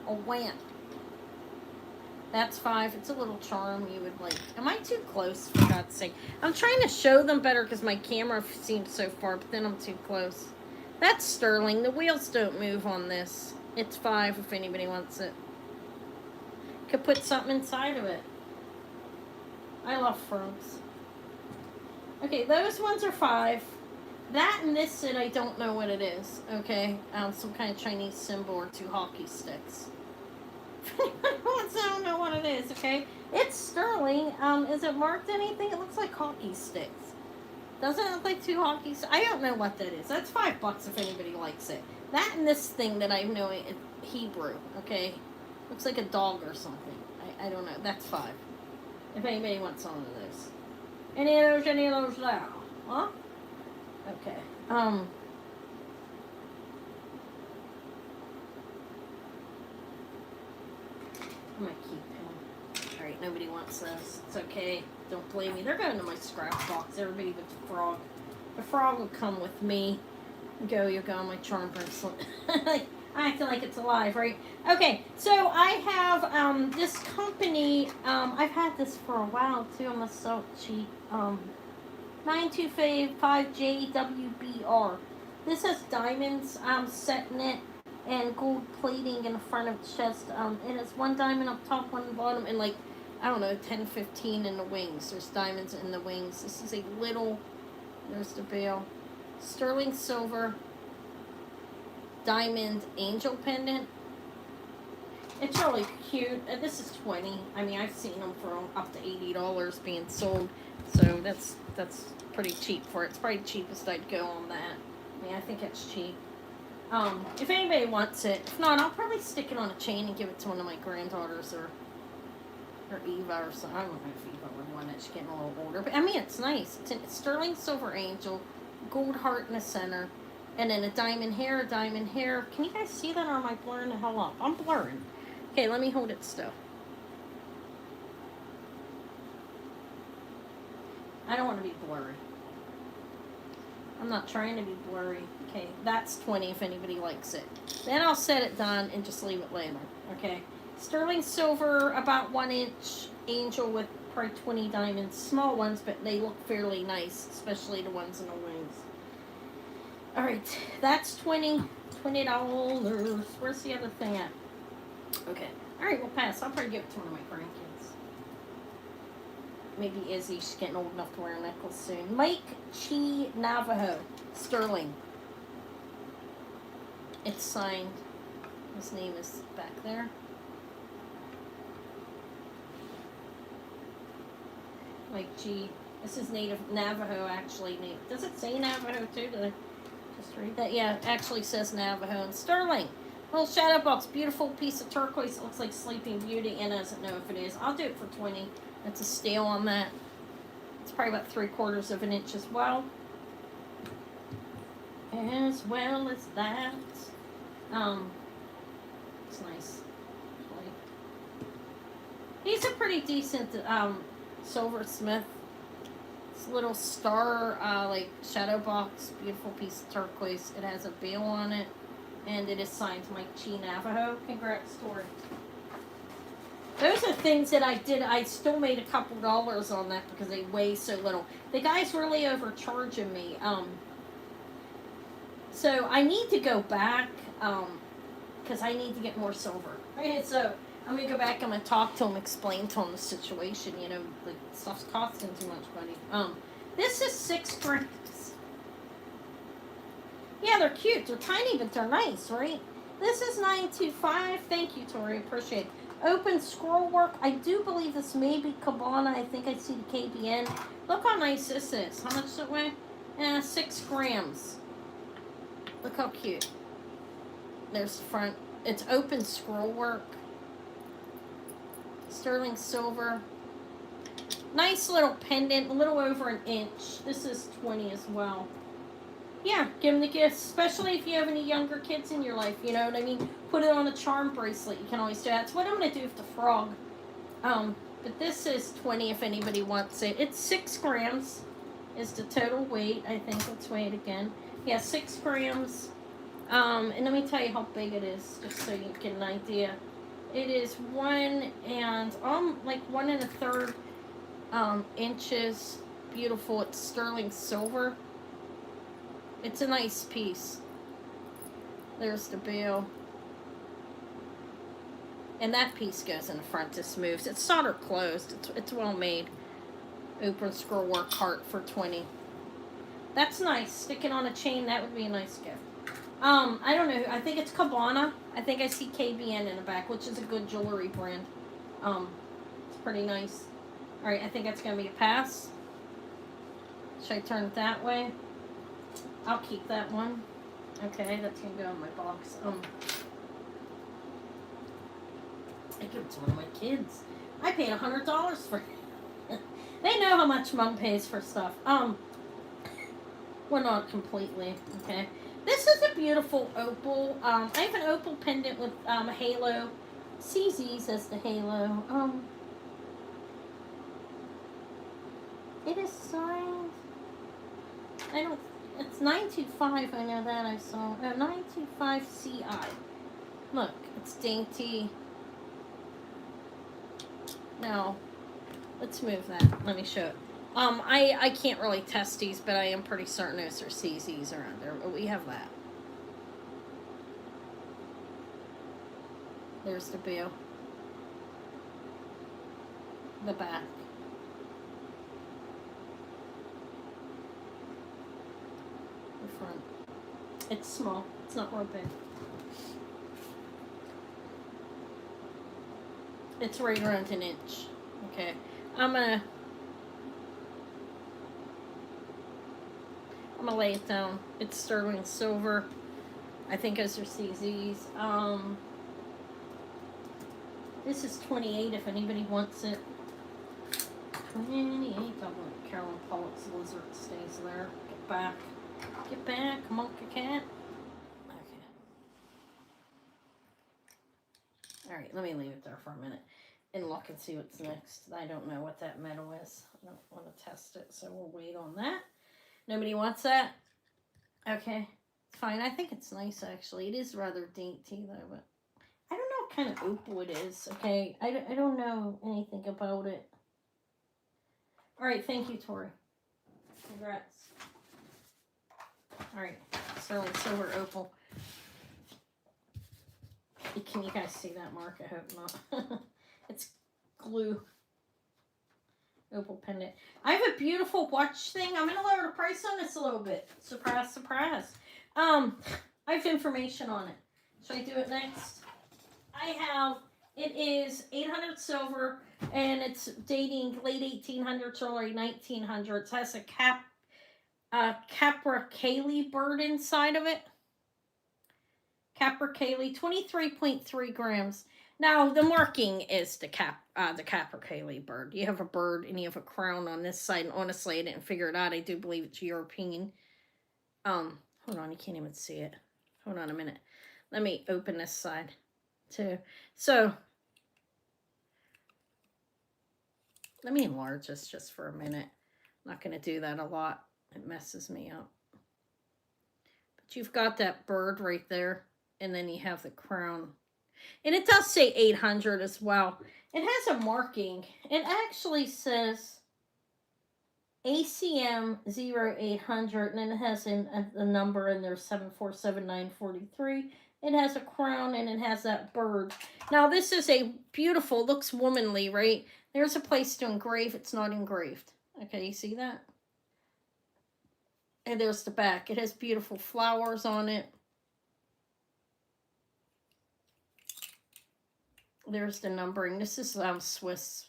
A lamp. That's 5. It's a little charm you would like. Am I too close, for God's sake? I'm trying to show them better because my camera seems so far, but then I'm too close. That's sterling. The wheels don't move on this. It's 5 if anybody wants it. Could put something inside of it. I love frogs. Okay, those ones are 5. That and this set, I don't know what it is. Okay, some kind of Chinese symbol or 2 hockey sticks. I don't know what it is, okay? It's sterling. Is it marked anything? It looks like hockey sticks. Doesn't it look like 2 hockey sticks? I don't know what that is. That's $5 if anybody likes it. That and this thing that I know in Hebrew, okay? Looks like a dog or something. I don't know. That's 5. If anybody wants one of those. Any of those now? Huh? Okay. I'm gonna keep him. Alright, nobody wants those. It's okay. Don't blame me. They're going to my scrap box. Everybody but the frog. The frog will come with me. You'll go on my charm bracelet. I feel like it's alive, right? Okay, so I have this company. I've had this for a while too. I'm so cheap. 925JWBR. This has diamonds set in it and gold plating in the front of the chest. It has 1 diamond up top, 1 bottom, and like, I don't know, 10, 15 in the wings. There's diamonds in the wings. This is a little, there's the bail. Sterling silver diamond angel pendant. It's really cute. This is 20. I mean, I've seen them for up to $80 being sold. So that's pretty cheap for it. It's probably the cheapest I'd go on that. I mean, I think it's cheap. If anybody wants it, if not, I'll probably stick it on a chain and give it to one of my granddaughters or Eva or something. I don't know if Eva would want it. She's getting a little older. But I mean, it's nice. It's a sterling silver angel, gold heart in the center, and then a diamond hair, a diamond hair. Can you guys see that, or am I blurring the hell up? I'm blurring. Okay, let me hold it still. I don't want to be blurry. I'm not trying to be blurry. Okay, that's 20 if anybody likes it. Then I'll set it down and just leave it later. Okay, sterling silver, about 1 inch angel with probably 20 diamonds. Small ones, but they look fairly nice, especially the ones in the wings. All right, that's $20. Where's the other thing at? Okay, all right, we'll pass. I'll probably give it to one of my grandkids. Maybe Izzy, she's getting old enough to wear a necklace soon. Mike Chi Navajo, sterling. It's signed. His name is back there. Like, gee, this is native Navajo, actually. Does it say Navajo, too? Did I just read that? Yeah, it actually says Navajo. And sterling. Little shadow box. Beautiful piece of turquoise. It looks like Sleeping Beauty. Anna doesn't know if it is. I'll do it for 20. That's a steal on that. It's probably about 3/4 of an inch as well. As well as that. It's nice. He's a pretty decent silversmith. This little star, like shadow box, beautiful piece of turquoise. It has a bail on it, and it is signed Mike G. Navajo. Congrats, Tori. Those are things that I did. I still made a couple dollars on that because they weigh so little. The guy's really overcharging me. So I need to go back because I need to get more silver. Okay, so I'm gonna go back. I'm gonna talk to him, explain to him the situation. You know, the stuff's costing too much money. This is 6 grams. Yeah, they're cute. They're tiny, but they're nice, right? This is 925. Thank you, Tori. Appreciate it. Open scroll work. I do believe this may be Cabana. I think I see the KBN. Look how nice this is. How much does it weigh? 6 grams. Look how cute. There's the front. It's open scroll work. Sterling silver. Nice little pendant. A little over an inch. This is 20 as well. Yeah, give them the gifts, especially if you have any younger kids in your life, you know what I mean? Put it on a charm bracelet. You can always do that. That's what I'm going to do with the frog. But this is 20 if anybody wants it. It's 6 grams is the total weight. I think let's weigh it again. Yeah, 6 grams. And let me tell you how big it is, just so you get an idea. It is 1 and, like 1 1/3 inches. Beautiful. It's sterling silver. It's a nice piece. There's the bail. And that piece goes in the front. This moves. It's solder closed. It's well made. Open scroll work heart for 20. That's nice. Sticking on a chain, that would be a nice gift. I don't know. I think it's Cabana. I think I see KBN in the back, which is a good jewelry brand. It's pretty nice. Alright, I think that's going to be a pass. Should I turn it that way? I'll keep that one. Okay, that's going to go in my box. I give it to one of my kids. I paid $100 for it. They know how much Mom pays for stuff. Well, not completely. Okay. This is a beautiful opal. I have an opal pendant with a halo. CZ's as the halo. It is signed. It's 925. I know that I saw. 925 CI. Look, it's dainty. Now, let's move that. Let me show it. I can't really test these, but I am pretty certain those are CZs around there. But we have that. There's the bill. The back. The front. It's small. It's not real big. It's right around an inch. Okay. I'm gonna lay it down. It's sterling silver. I think those are CZs. This is 28 if anybody wants it. 28. I want Carolyn Pollock's lizard stays there. Get back. Get back, monkey cat. Okay. Alright, let me leave it there for a minute and look and see what's next. I don't know what that metal is. I don't want to test it, so we'll wait on that. Nobody wants that? Okay. It's fine. I think it's nice, actually. It is rather dainty, though, but I don't know what kind of opal it is, okay? I don't know anything about it. Alright, thank you, Tori. Congrats. Alright, sterling silver opal. Can you guys see that mark? I hope not. It's glue. Opal pendant. I have a beautiful watch thing. I'm going to lower the price on this a little bit. Surprise, surprise. I have information on it. Should I do it next? I have, it is 800 silver, and it's dating late 1800s, early 1900s. Has a capercaillie bird inside of it. Capercaillie, 23.3 grams. Now the marking is the capercaillie bird. You have a bird and you have a crown on this side. And honestly, I didn't figure it out. I do believe it's European. Hold on, you can't even see it. Hold on a minute. Let me open this side too. So let me enlarge this just for a minute. I'm not going to do that a lot. It messes me up. But you've got that bird right there, and then you have the crown. And it does say 800 as well. It has a marking. It actually says ACM 0800, and then it has a number in there, 747-943. It has a crown, and it has that bird. Now, this is a beautiful, looks womanly, right? There's a place to engrave. It's not engraved. Okay, you see that? And there's the back. It has beautiful flowers on it. There's the numbering. This is Swiss.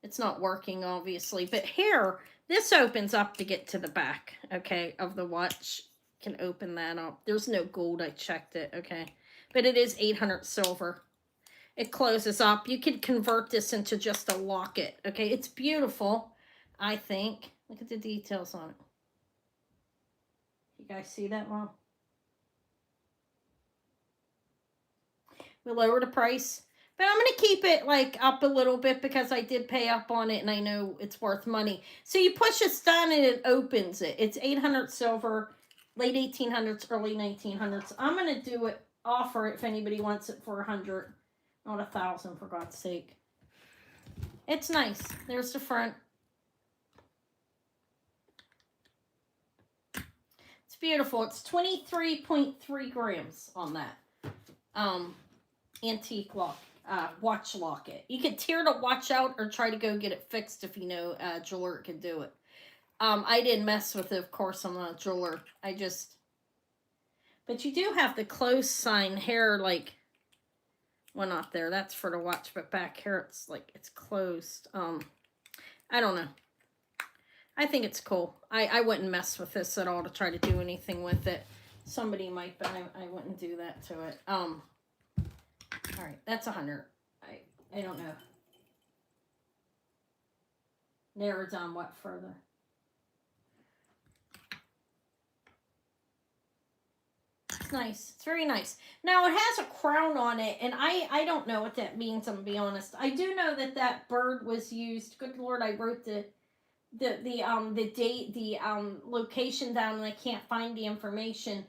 It's not working, obviously. But here, this opens up to get to the back, okay, of the watch. Can open that up. There's no gold. I checked it, okay. But it is 800 silver. It closes up. You could convert this into just a locket, okay. It's beautiful, I think. Look at the details on it. You guys see that well? We'll lower the price. But I'm going to keep it like up a little bit because I did pay up on it and I know it's worth money. So you push this down and it opens it. It's 800 silver, late 1800s, early 1900s. I'm going to do it, offer it if anybody wants it for 100, not 1,000 for God's sake. It's nice. There's the front. It's beautiful. It's 23.3 grams on that antique watch locket. You could tear the watch out or try to go get it fixed if you know a jeweler can do it. I didn't mess with it, of course. I'm not a jeweler. But you do have the close sign here, like, well, not there. That's for the watch, but back here it's like it's closed. I don't know. I think it's cool. I wouldn't mess with this at all to try to do anything with it. Somebody might, but I wouldn't do that to it. All right, that's 100. I don't know. Narrow down what further? It's nice. It's very nice. Now, it has a crown on it, and I don't know what that means, I'm going to be honest. I do know that that bird was used. Good Lord, I wrote the date, the location down, and I can't find the information.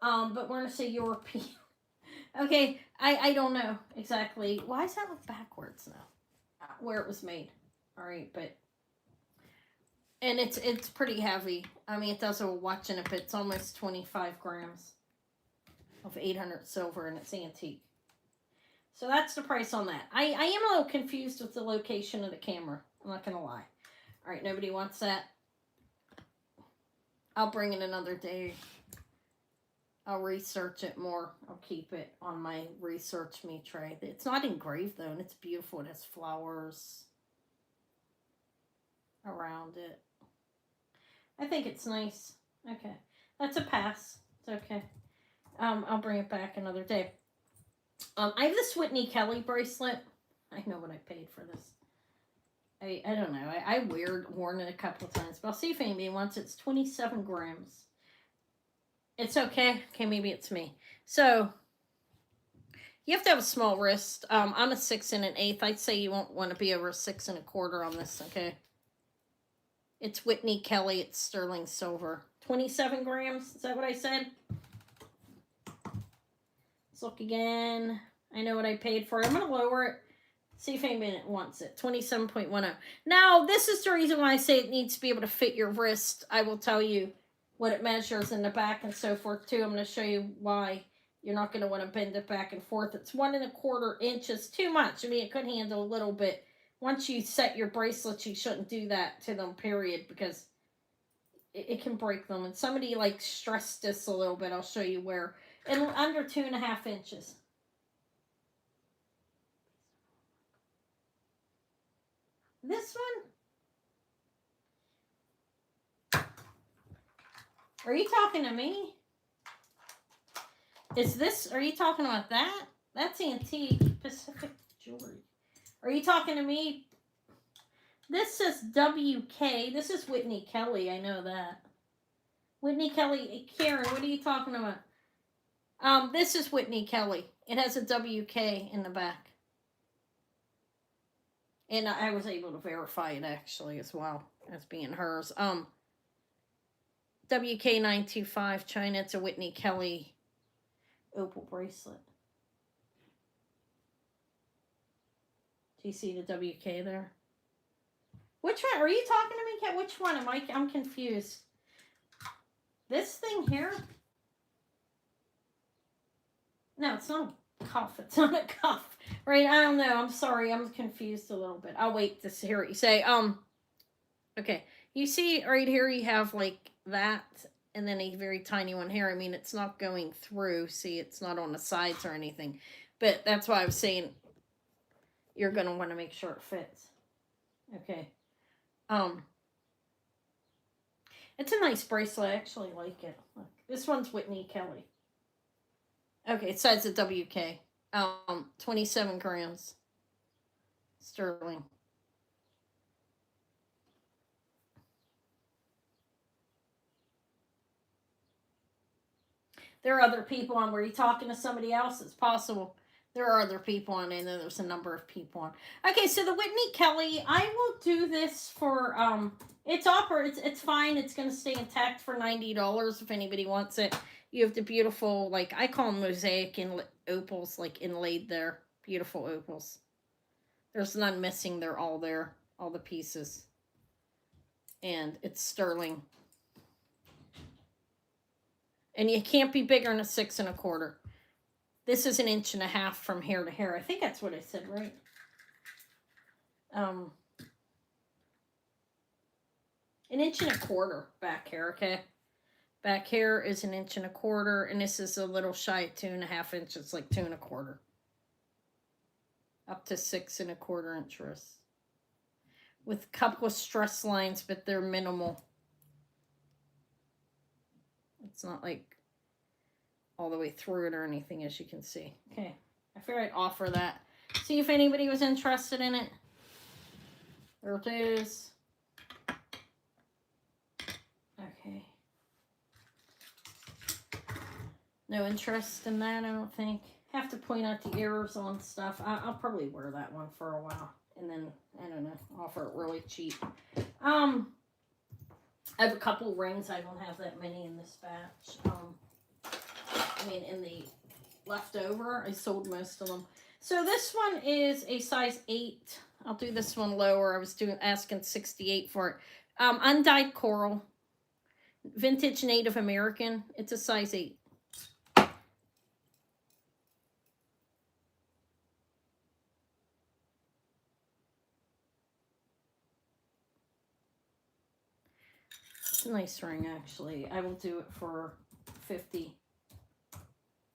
But we're going to say European. Okay, I don't know exactly. Why does that look backwards now? Where it was made. All right, but... And it's pretty heavy. I mean, it does have a watch in it, but it's almost 25 grams of 800 silver, and it's antique. So that's the price on that. I am a little confused with the location of the camera. I'm not going to lie. All right, nobody wants that. I'll bring it another day. I'll research it more. I'll keep it on my research me tray. It's not engraved, though, and it's beautiful. It has flowers around it. I think it's nice. Okay. That's a pass. It's okay. I'll bring it back another day. I have this Whitney Kelly bracelet. I know what I paid for this. I don't know. I worn it a couple of times, but I'll see if anybody wants it. It's 27 grams. It's okay. Okay, maybe it's me. So, you have to have a small wrist. I'm a 6 1/8. I'd say you won't want to be over 6 1/4 on this, okay? It's Whitney Kelly. It's sterling silver. 27 grams. Is that what I said? Let's look again. I know what I paid for it. I'm going to lower it. See if anybody wants it. 27.10. Now, this is the reason why I say it needs to be able to fit your wrist. I will tell you what it measures in the back and so forth, too. I'm going to show you why you're not going to want to bend it back and forth. It's 1 1/4 inches. Too much. I mean, it could handle a little bit. Once you set your bracelets, you shouldn't do that to them, period, because it can break them. And somebody, like, stressed this a little bit. I'll show you where. And under 2.5 inches. This one? Are you talking to me? Is this, are you talking about that? That's antique Pacific jewelry. Are you talking to me? This says WK. This is Whitney Kelly. I know that. Whitney Kelly. Karen, what are you talking about? This is Whitney Kelly. It has a WK in the back. And I was able to verify it actually as well as being hers. WK925 China. It's a Whitney Kelly opal bracelet. Do you see the WK there? Which one? Are you talking to me, Kat? Which one? I'm confused. This thing here? No, it's not a cuff. It's not a cuff. Right? I don't know. I'm sorry. I'm confused a little bit. I'll wait to hear what you say. Okay. You see right here you have like that and then a very tiny one here. I mean, it's not going through. See, it's not on the sides or anything. But that's why I was saying you're going to want to make sure it fits. Okay. It's a nice bracelet. I actually like it. Look, this one's Whitney Kelly. Okay, it says a WK. 27 grams. Sterling. There are other people on. Were you talking to somebody else? It's possible. There are other people on, and there's a number of people on. Okay, so the Whitney Kelly, I will do this for, it's fine. It's going to stay intact for $90 if anybody wants it. You have the beautiful, like, I call them mosaic and opals, like, inlaid there. Beautiful opals. There's none missing. They're all there. All the pieces. And it's sterling. And you can't be bigger than a 6 1/4. This is 1.5 inches from here to here. I think that's what I said, right? 1 1/4 inches back here, okay? Back here is 1 1/4 inches, and this is a little shy of 2.5 inches, like 2 1/4. Up to 6 1/4 inches. With a couple of stress lines, but they're minimal. It's not like all the way through it or anything, as you can see. Okay, I figured I'd offer that. See if anybody was interested in it. There it is. Okay. No interest in that, I don't think. Have to point out the errors on stuff. I'll probably wear that one for a while. And then, I don't know, offer it really cheap. I have a couple rings. I don't have that many in this batch. I mean, in the leftover, I sold most of them. So this one is a size 8. I'll do this one lower. I was asking 68 for it. Undyed coral. Vintage Native American. It's a size 8. It's a nice ring, actually. I will do it for 50.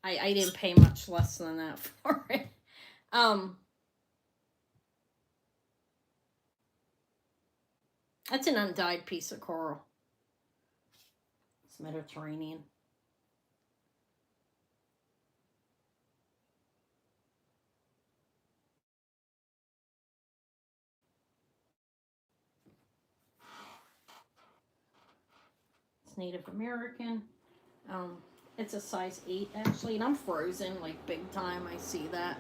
I didn't pay much less than that for it. That's an undyed piece of coral. It's Mediterranean. It's Native American. It's a size 8 actually, and I'm frozen like big time. I see that.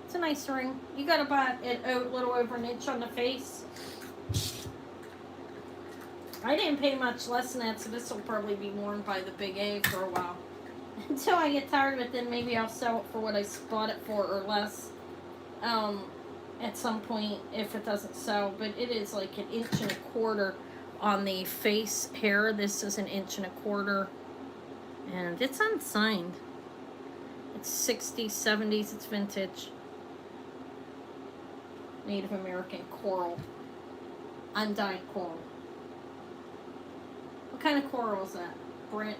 It's a nice ring. You got about a little over 1 inch on the face. I didn't pay much less than that, so this will probably be worn by the Big A for a while. Until I get tired of it, then maybe I'll sell it for what I bought it for or less. At some point if it doesn't sell, but it is like 1 1/4 inch on the face hair. This is 1 1/4 inch. And it's unsigned. It's 60s, 70s. It's vintage. Native American coral. Undyed coral. What kind of coral is that? Branch.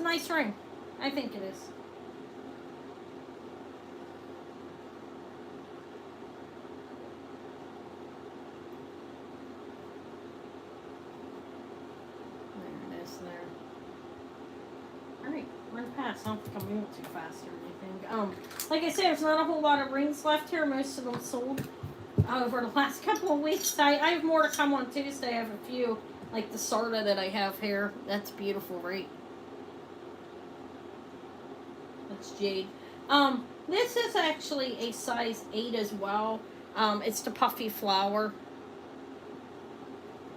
It's a nice ring. I think it is. There it is there. Alright, one pass. I don't think I'm moving too fast or anything. Like I said, there's not a whole lot of rings left here. Most of them sold over the last couple of weeks. I have more to come on Tuesday. I have a few, like the Sarda that I have here. That's beautiful, right? That's jade. This is actually a size 8 as well. It's the puffy flower.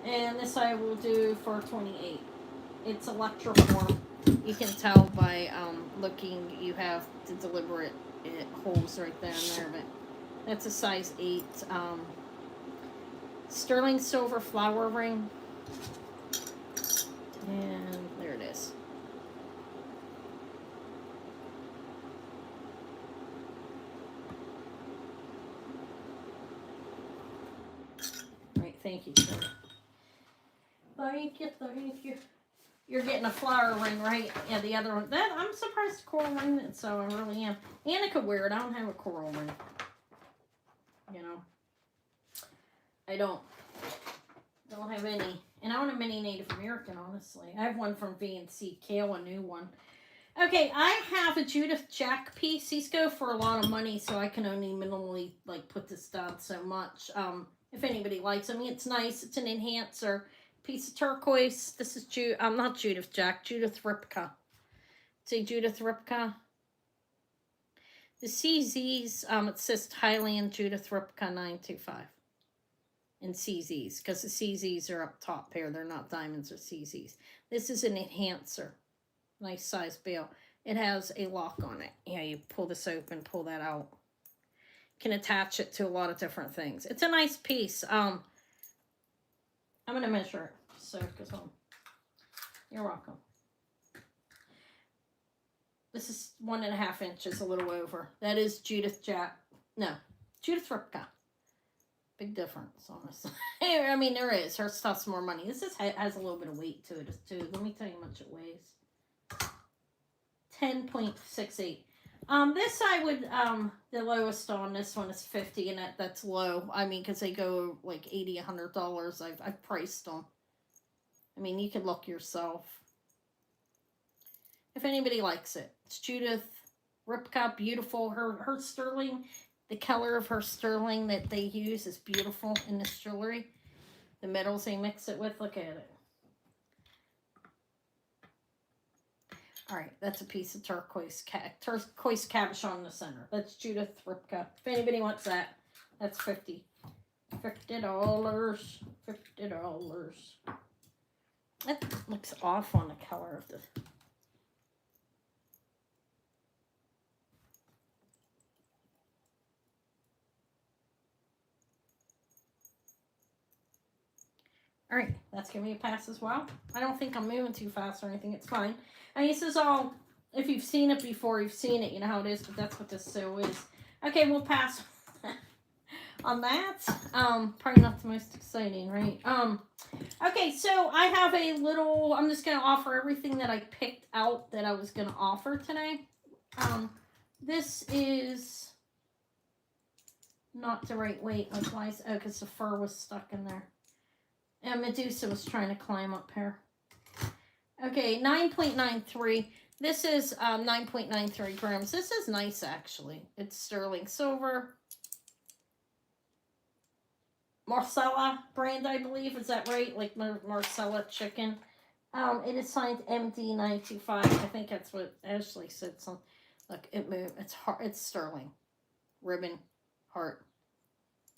And this I will do for 28. It's electroform. You can tell by looking, you have the deliberate holes right there and there, but that's a size 8. Sterling silver flower ring. And there it is. Right, thank you, sir. Thank you, thank you. You're getting a flower ring, right? Yeah, the other one. That I'm surprised the coral ring, so I really am. Anna could wear it. I don't have a coral ring. You know. I don't have any. And I don't have any Native American, honestly. I have one from V&C Kale, a new one. Okay, I have a Judith Jack piece. These go for a lot of money, so I can only minimally, like, put this down so much. If anybody likes them, it's nice. It's an enhancer. Piece of turquoise. This is not Judith Jack, Judith Ripka. Say Judith Ripka. The CZs, it says Thailand Judith Ripka 925. And CZs, because the CZs are up top here. They're not diamonds or CZs. This is an enhancer. Nice size bail. It has a lock on it. Yeah, you pull this open, pull that out. Can attach it to a lot of different things. It's a nice piece. I'm going to measure it. So, because you're welcome. This is 1.5 inches, a little over. That is Judith Jack. No, Judith Ripka. Big difference, honestly. I mean, there is. Her stuff's more money. This has a little bit of weight to it, too. Let me tell you how much it weighs. 10.68. This I would, the lowest on this one is 50, and that's low. I mean, because they go like $80, $100. I've priced them. I mean, you can look yourself. If anybody likes it. It's Judith Ripka, beautiful. Her sterling, the color of her sterling that they use is beautiful in this jewelry. The metals they mix it with, look at it. Alright, that's a piece of turquoise cabochon in the center. That's Judith Ripka. If anybody wants that, that's $50. $50. That looks off on the color of the... Alright, that's giving me a pass as well. I don't think I'm moving too fast or anything. It's fine. And this is all, if you've seen it before, you've seen it. You know how it is, but that's what this so is. Okay, we'll pass on that. Probably not the most exciting, right? Okay, so I have a little, I'm just going to offer everything that I picked out that I was going to offer today. This is not the right weight. Like, why is, oh, because the fur was stuck in there. And Medusa was trying to climb up here. Okay, 9.93. This is 9.93 grams. This is nice, actually. It's sterling silver. Marcella brand, I believe. Is that right? Like Marcella chicken. It is signed MD925. I think that's what Ashley said. Look, it moved. It's sterling. Ribbon. Heart.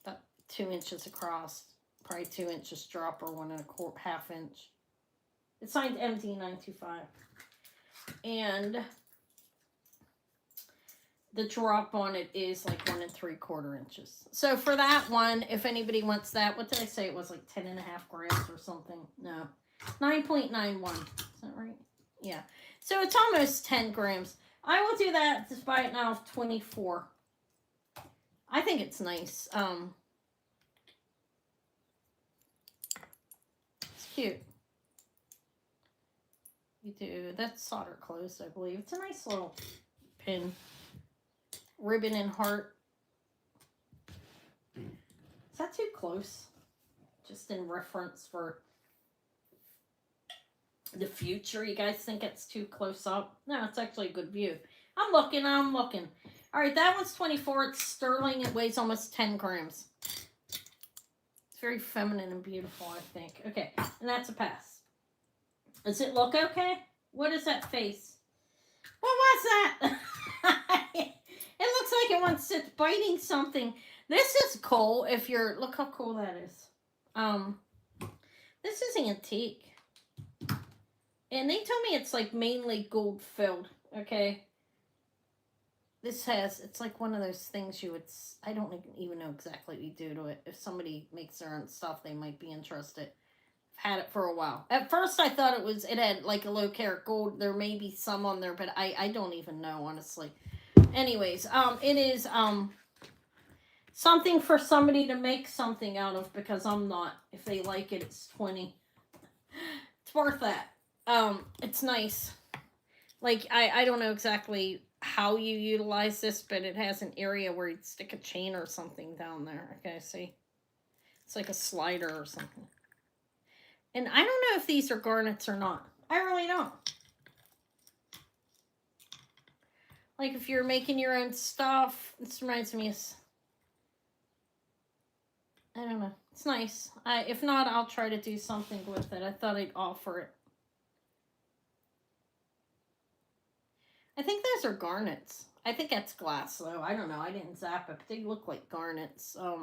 About 2 inches across. Probably 2 inches drop or 1.25 inch. It's signed MD925. And the drop on it is like 1 3/4 inches. So for that one, if anybody wants that, what did I say? It was like 10.5 grams or something. No, 9.91. Is that right? Yeah. So it's almost 10 grams. I will do that. Just buy it now, 24. I think it's nice. It's cute. You do. That's solder closed, I believe. It's a nice little pin. Ribbon and heart. Is that too close? Just in reference for the future. You guys think it's too close up? No, it's actually a good view. I'm looking. All right, that one's 24. It's sterling. It weighs almost 10 grams. It's very feminine and beautiful, I think. Okay, and that's a pass. Does it look okay? What is that face? What was that? It looks like it wants to biting something. This is cool if you're, look how cool that is. This is antique. And they told me it's like mainly gold filled, okay? This has, it's like one of those things you would, I don't even know exactly what you do to it. If somebody makes their own stuff, they might be interested. I've had it for a while. At first I thought it had like a low carat gold. There may be some on there, but I don't even know, honestly. Anyways, it is, something for somebody to make something out of, because I'm not. If they like it, it's 20. It's worth that. It's nice. Like, I don't know exactly how you utilize this, but it has an area where you'd stick a chain or something down there. Okay, see? It's like a slider or something. And I don't know if these are garnets or not. I really don't. Like, if you're making your own stuff, this reminds me of, I don't know. It's nice. If not, I'll try to do something with it. I thought I'd offer it. I think those are garnets. I think that's glass, though. I don't know. I didn't zap it, but they look like garnets. I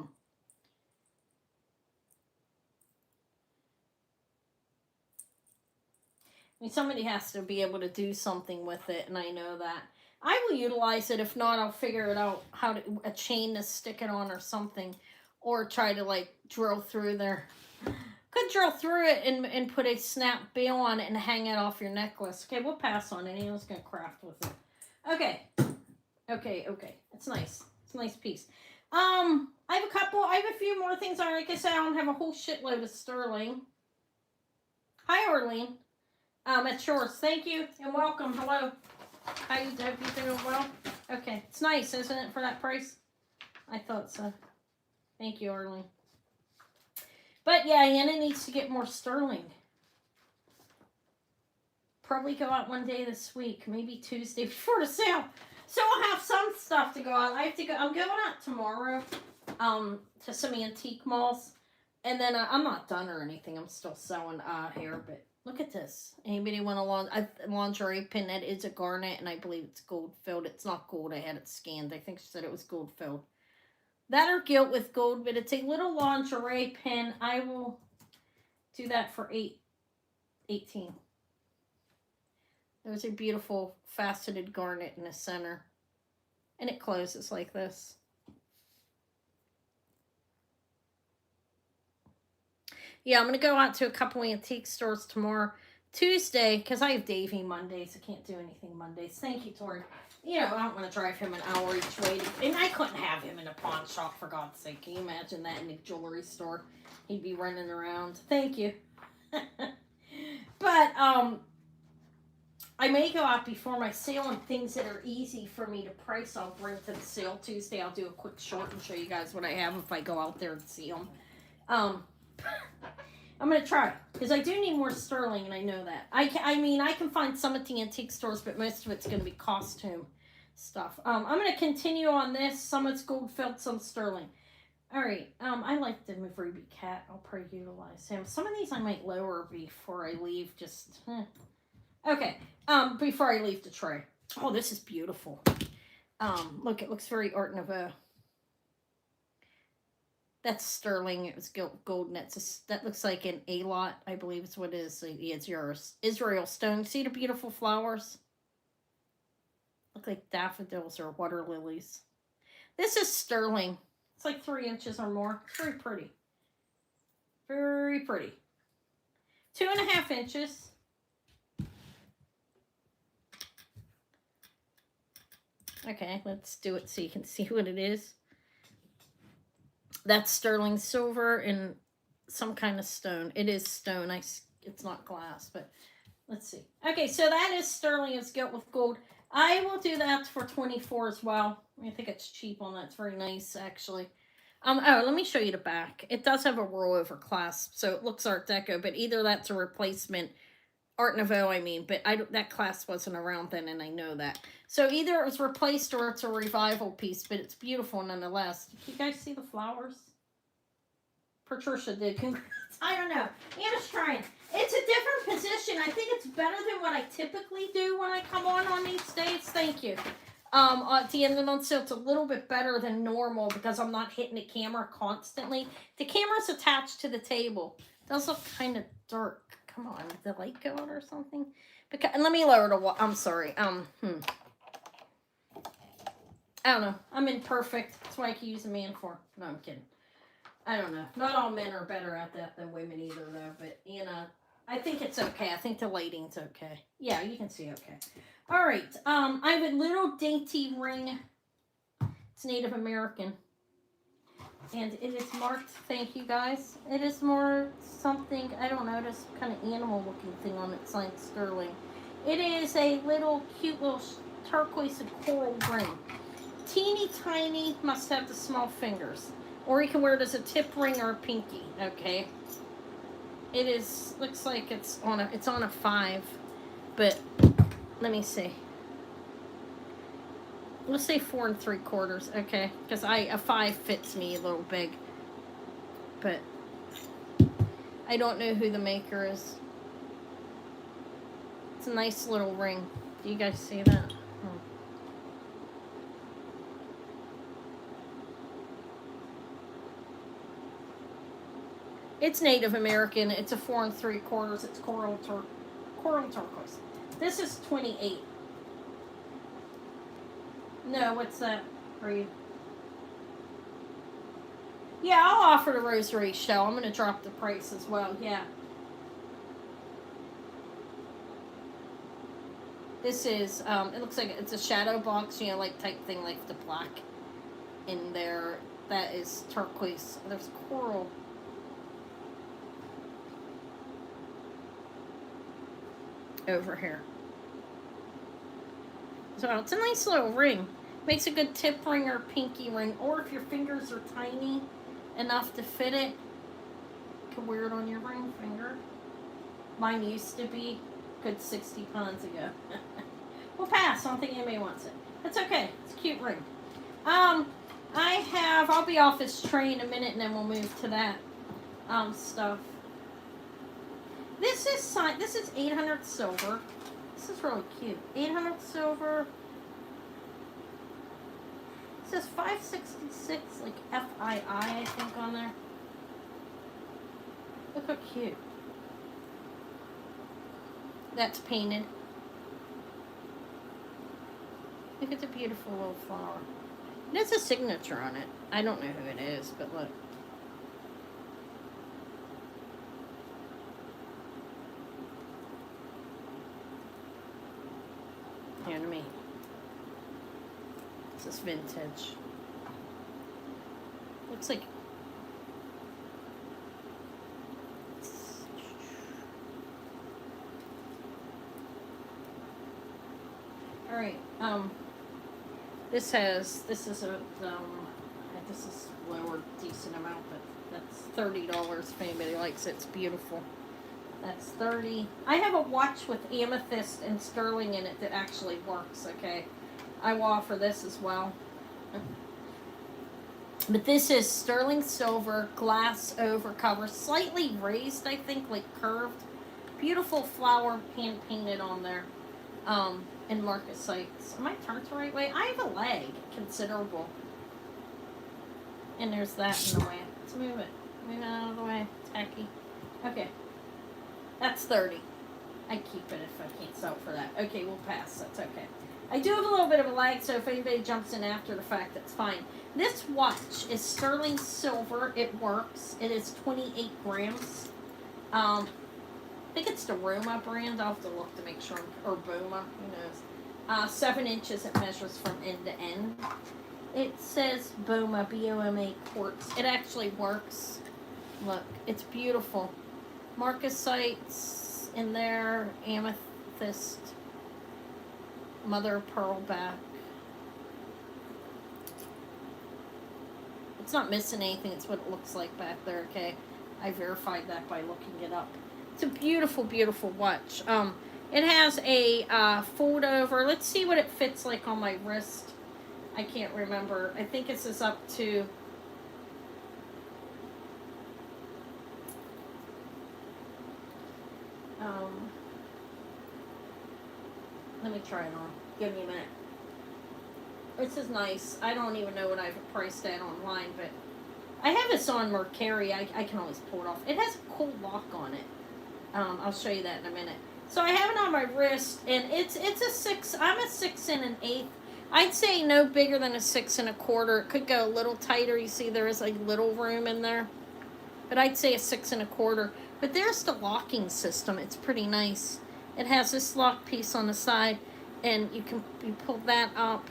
mean, somebody has to be able to do something with it, and I know that. I will utilize it. If not, I'll figure it out how to, a chain to stick it on or something. Or try to, like, drill through there. Could drill through it and put a snap bail on it and hang it off your necklace. Okay, we'll pass on it. Anyone's going to craft with it. Okay. It's nice. It's a nice piece. I have a few more things. Like I said, I don't have a whole shitload of sterling. Hi, Arlene. It's yours. Thank you and welcome. Hello. How you doing? You doing well? Okay. It's nice, isn't it, for that price? I thought so. Thank you, Arlene. But yeah, Anna needs to get more sterling. Probably go out one day this week, maybe Tuesday before the sale. So I'll have some stuff to go out. I'm going out tomorrow to some antique malls. And then I'm not done or anything. I'm still selling here, but look at this. Anybody want a lingerie pin? That is a garnet, and I believe it's gold filled. It's not gold. I had it scanned. I think she said it was gold filled. That are gilt with gold, but it's a little lingerie pin. I will do that for $18. There's a beautiful faceted garnet in the center. And it closes like this. Yeah, I'm going to go out to a couple antique stores tomorrow. Tuesday, because I have Davey Mondays. I can't do anything Mondays. Thank you, Tori. You know, I don't want to drive him an hour each way. And I couldn't have him in a pawn shop, for God's sake. Can you imagine that in a jewelry store? He'd be running around. Thank you. But, I may go out before my sale on things that are easy for me to price. I'll bring to the sale Tuesday. I'll do a quick short and show you guys what I have if I go out there and see them. I'm going to try, because I do need more sterling, and I know that. I mean, I can find some at the antique stores, but most of it's going to be costume stuff. I'm going to continue on this. Some it's gold filled, some sterling. All right. I like the Ruby Cat. I'll probably utilize him. Some of these I might lower before I leave. Okay. Before I leave the tray. Oh, this is beautiful. Look, it looks very Art Nouveau. That's sterling. It was gold, and that looks like an A-lot, I believe is what it is. Yeah, it's yours. Israel stone. See the beautiful flowers? Look like daffodils or water lilies. This is sterling. It's like 3 inches or more. It's very pretty. Very pretty. 2.5 inches. Okay, let's do it so you can see what it is. That's sterling silver and some kind of stone. It is stone. It's not glass, but Let's see. Okay, so that is sterling is gilt with gold. I will do that for 24 as well. I think it's cheap on that. It's very nice, actually. Oh, let me show you the back. It does have a rollover clasp, so it looks Art Deco, but either that's a replacement Art Nouveau, I mean, but that clasp wasn't around then, and I know that. So either it was replaced or it's a revival piece, but it's beautiful nonetheless. You guys see the flowers? Patricia did. Congrats. I don't know. Anna's trying. It's a different position. I think it's better than what I typically do when I come on these days. Thank you. At the end of the month, so it's a little bit better than normal because I'm not hitting the camera constantly. The camera's attached to the table. It does look kind of dark. Come on, did the light go out or something? Because, and let me lower the I'm sorry. I don't know. I'm imperfect. That's what I can use a man for. No, I'm kidding. I don't know. Not all men are better at that than women either, though. But, I think it's okay. I think the lighting's okay. Yeah, you can see okay. All right. I have a little dainty ring. It's Native American. And it is marked, thank you guys. It is more something, I don't know, this kind of animal looking thing on it, signed sterling. It is a little cute little turquoise and coral ring. Teeny tiny, must have the small fingers. Or you can wear it as a tip ring or a pinky, okay? It is, looks like it's on a 5, but let me see. Let's say 4 3/4, okay? Because a 5 fits me a little big, but I don't know who the maker is. It's a nice little ring. Do you guys see that? It's Native American. It's a 4 3/4. It's coral turquoise. This is 28. No, what's that for you? Yeah, I'll offer the rosary shell. I'm going to drop the price as well. Yeah. This is, it looks like it's a shadow box, like type thing, like the plaque in there. That is turquoise. There's coral. Over here. So it's a nice little ring. Makes a good tip ring or pinky ring. Or if your fingers are tiny enough to fit it, you can wear it on your ring finger. Mine used to be good 60 pounds ago. We'll pass. I don't think anybody wants it. That's okay. It's a cute ring. I'll be off this tray in a minute and then we'll move to that stuff. This is 800 silver. This is really cute. 800 silver. It says 566, like FII, I think, on there. Look how cute. That's painted. Look at the beautiful little flower. There's a signature on it. I don't know who it is, but look. Here to me. This is vintage. Looks like. All right. This is lower decent amount, but that's $30 if anybody likes it. It's beautiful. That's 30. I have a watch with amethyst and sterling in it that actually works, okay? I will offer this as well. But this is sterling silver, glass over cover, slightly raised, I think, like curved. Beautiful flower hand painted on there. And marcasites. Am I turned the right way? I have a leg, considerable. And there's that in the way. Let's move it. Move it out of the way. Tacky. Okay. That's 30. I keep it if I can't sell for that. Okay, we'll pass. That's okay. I do have a little bit of a lag, so if anybody jumps in after the fact, that's fine. This watch is sterling silver. It works. It is 28 grams. I think it's the Roma brand. I'll have to look to make sure. Or Boma. Who knows? 7 inches it measures from end to end. It says Boma, B-O-M-A quartz. It actually works. Look, it's beautiful. Marcasites. in there. Amethyst. Mother of pearl back. It's not missing anything. It's what it looks like back there, okay? I verified that by looking it up. It's a beautiful, beautiful watch. It has a fold over. Let's see what it fits like on my wrist. I can't remember. I think this is up to... let me try it on. Give me a minute. This is nice. I don't even know what I've priced at online, but I have this on Mercari. I can always pull it off. It has a cool lock on it. I'll show you that in a minute. So I have it on my wrist, and it's a 6. I'm a 6 1/8. I'd say no bigger than a 6 1/4. It could go a little tighter. You see, there is a little room in there, but I'd say a 6 1/4. But there's the locking system. It's pretty nice. It has this lock piece on the side, and you pull that up,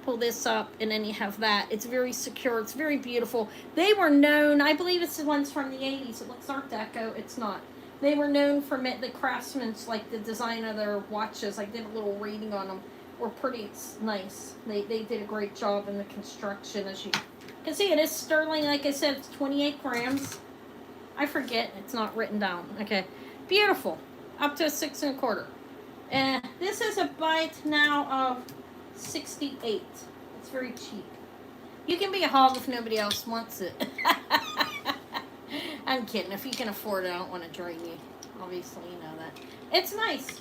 pull this up, and then you have that. It's very secure. It's very beautiful. They were known, I believe it's the ones from the 80s. It looks Art Deco. It's not. They were known for the craftsmen, like the design of their watches. I did a little reading on them. Were pretty nice. They did a great job in the construction. As you can see, it is sterling. Like I said, it's 28 grams. I forget. It's not written down. Okay. Beautiful. Up to a 6 1/4. And this is a bite now of 68. It's very cheap. You can be a hog if nobody else wants it. I'm kidding. If you can afford it, I don't want to drain you. Obviously, you know that. It's nice.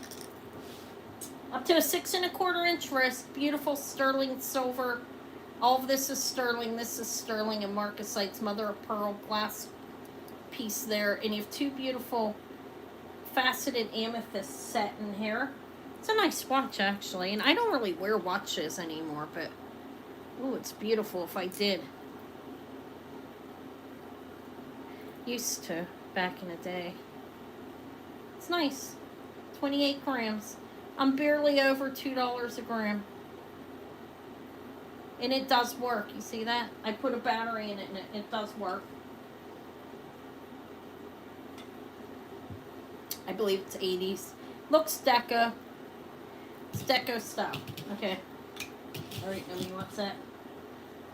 Up to a 6 1/4 inch wrist. Beautiful sterling silver. All of this is sterling. This is sterling and marcasite's mother of pearl glass piece there. And you have two beautiful faceted amethyst set in here. It's a nice watch, actually. And I don't really wear watches anymore, but oh, it's beautiful if I did. Used to back in the day. It's nice. 28 grams. I'm barely over $2 a gram. And it does work. You see that? I put a battery in it and it does work. I believe it's 80s. Looks Deco. It's Deco style. Okay. Alright, nobody wants that.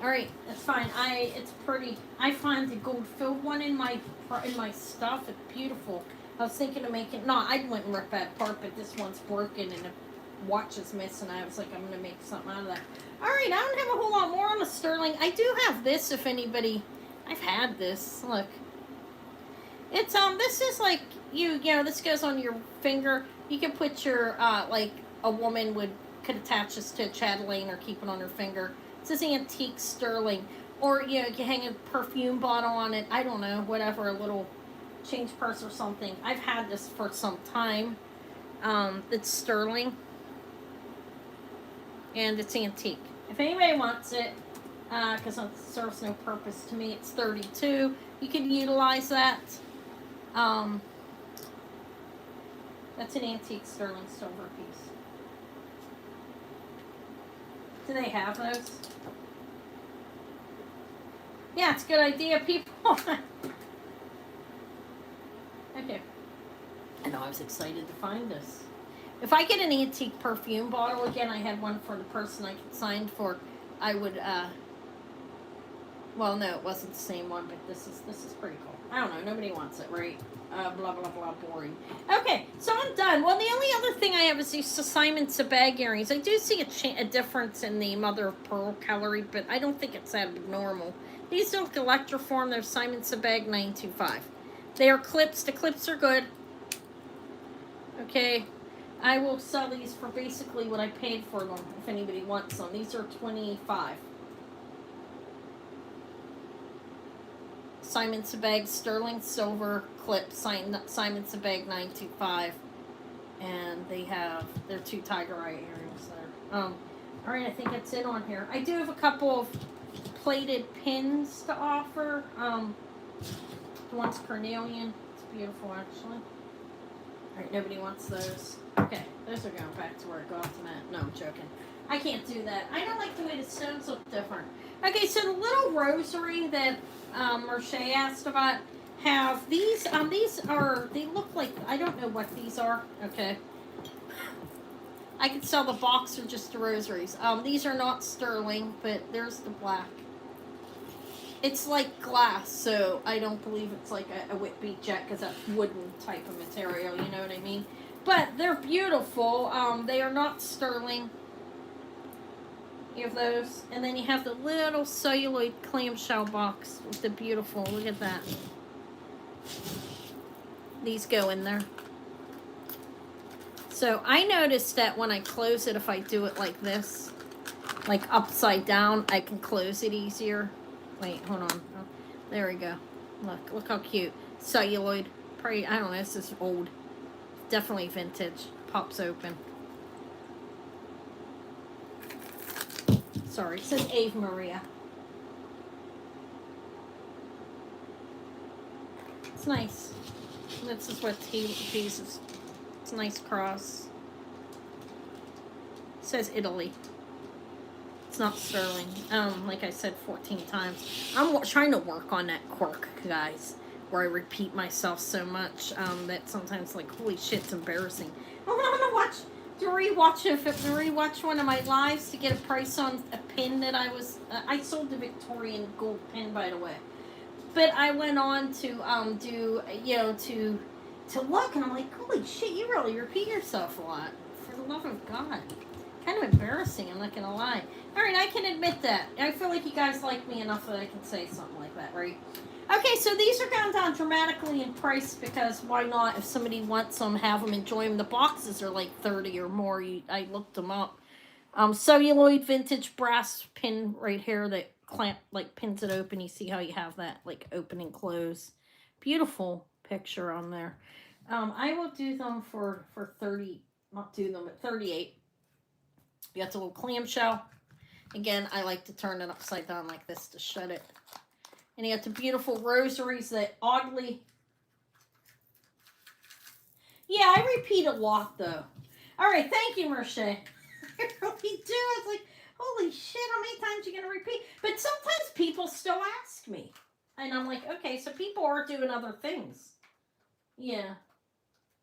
Alright, that's fine. It's pretty. I find the gold filled one in my stuff. It's beautiful. I was thinking of making, no, I wouldn't rip that apart, but this one's broken and the watch is missing. I was like, I'm going to make something out of that. Alright, I don't have a whole lot more on the sterling. I do have this if anybody, I've had this. Look. It's, this is like, you know, this goes on your finger. You can put your, like, a woman could attach this to a chatelaine or keep it on her finger. This is antique sterling. Or, you know, you can hang a perfume bottle on it. I don't know, whatever, a little change purse or something. I've had this for some time. It's sterling. And it's antique. If anybody wants it, because it serves no purpose to me, it's $32. You can utilize that. That's an antique sterling silver piece. Do they have those? Yeah, it's a good idea, people. Okay. I know, I was excited to find this. If I get an antique perfume bottle again, I had one for the person I signed for, I would, well, no, it wasn't the same one, but this is pretty cool. I don't know, nobody wants it, right? Blah, blah, blah, boring. Okay, so I'm done. Well, the only other thing I have is these Simon Sebag earrings. I do see a difference in the mother of pearl coloring, but I don't think it's abnormal. These don't collector form. They're Simon Sebag 925. They are clips. The clips are good. Okay. I will sell these for basically what I paid for them, if anybody wants them. These are $25. Simon Sebag sterling silver clip, Simon Sebag 925. And they're two tiger eye earrings there. Alright, I think that's it on here. I do have a couple of plated pins to offer. The one's carnelian. It's beautiful, actually. Alright, nobody wants those. Okay, those are going back to where I got them at. No, I'm joking. I can't do that. I don't like the way the stones look different. Okay, so the little rosary that Merche asked about have these. These are, they look like, I don't know what these are. Okay. I could sell the box or just the rosaries. These are not sterling, but there's the black. It's like glass, so I don't believe it's like a whip bead jet because that's wooden type of material, you know what I mean? But they're beautiful. They are not sterling. You have those. And then you have the little celluloid clamshell box with the beautiful, look at that. These go in there. So I noticed that when I close it, if I do it like this, like upside down, I can close it easier. Wait, hold on. Oh, there we go. Look how cute. Celluloid. Probably, I don't know, this is old. Definitely vintage. Pops open. Sorry, it says Ave Maria. It's nice. This is what Jesus. It's a nice cross. It says Italy. It's not sterling. Like I said 14 times. I'm trying to work on that quirk, guys, where I repeat myself so much that sometimes, like, holy shit, it's embarrassing. I'm gonna rewatch one of my lives to get a price on a pin that I sold the Victorian gold pin, by the way. But I went on to do, you know, to look, and I'm like, holy shit, you really repeat yourself a lot. For the love of God. Kind of embarrassing, I'm not gonna lie. Alright, I can admit that. I feel like you guys like me enough that I can say something like that, right? Okay, so these are going down dramatically in price because why not? If somebody wants them, have them, enjoy them. The boxes are like 30 or more. I looked them up. Celluloid vintage brass pin right here that pins it open. You see how you have that like open and close. Beautiful picture on there. I will do them for 30, not do them at 38. You got the little clamshell. Again, I like to turn it upside down like this to shut it. And you got the beautiful rosaries that oddly... Yeah, I repeat a lot, though. All right, thank you, Merche. I really do. It's like, holy shit, how many times are you going to repeat? But sometimes people still ask me. And I'm like, okay, so people are doing other things. Yeah.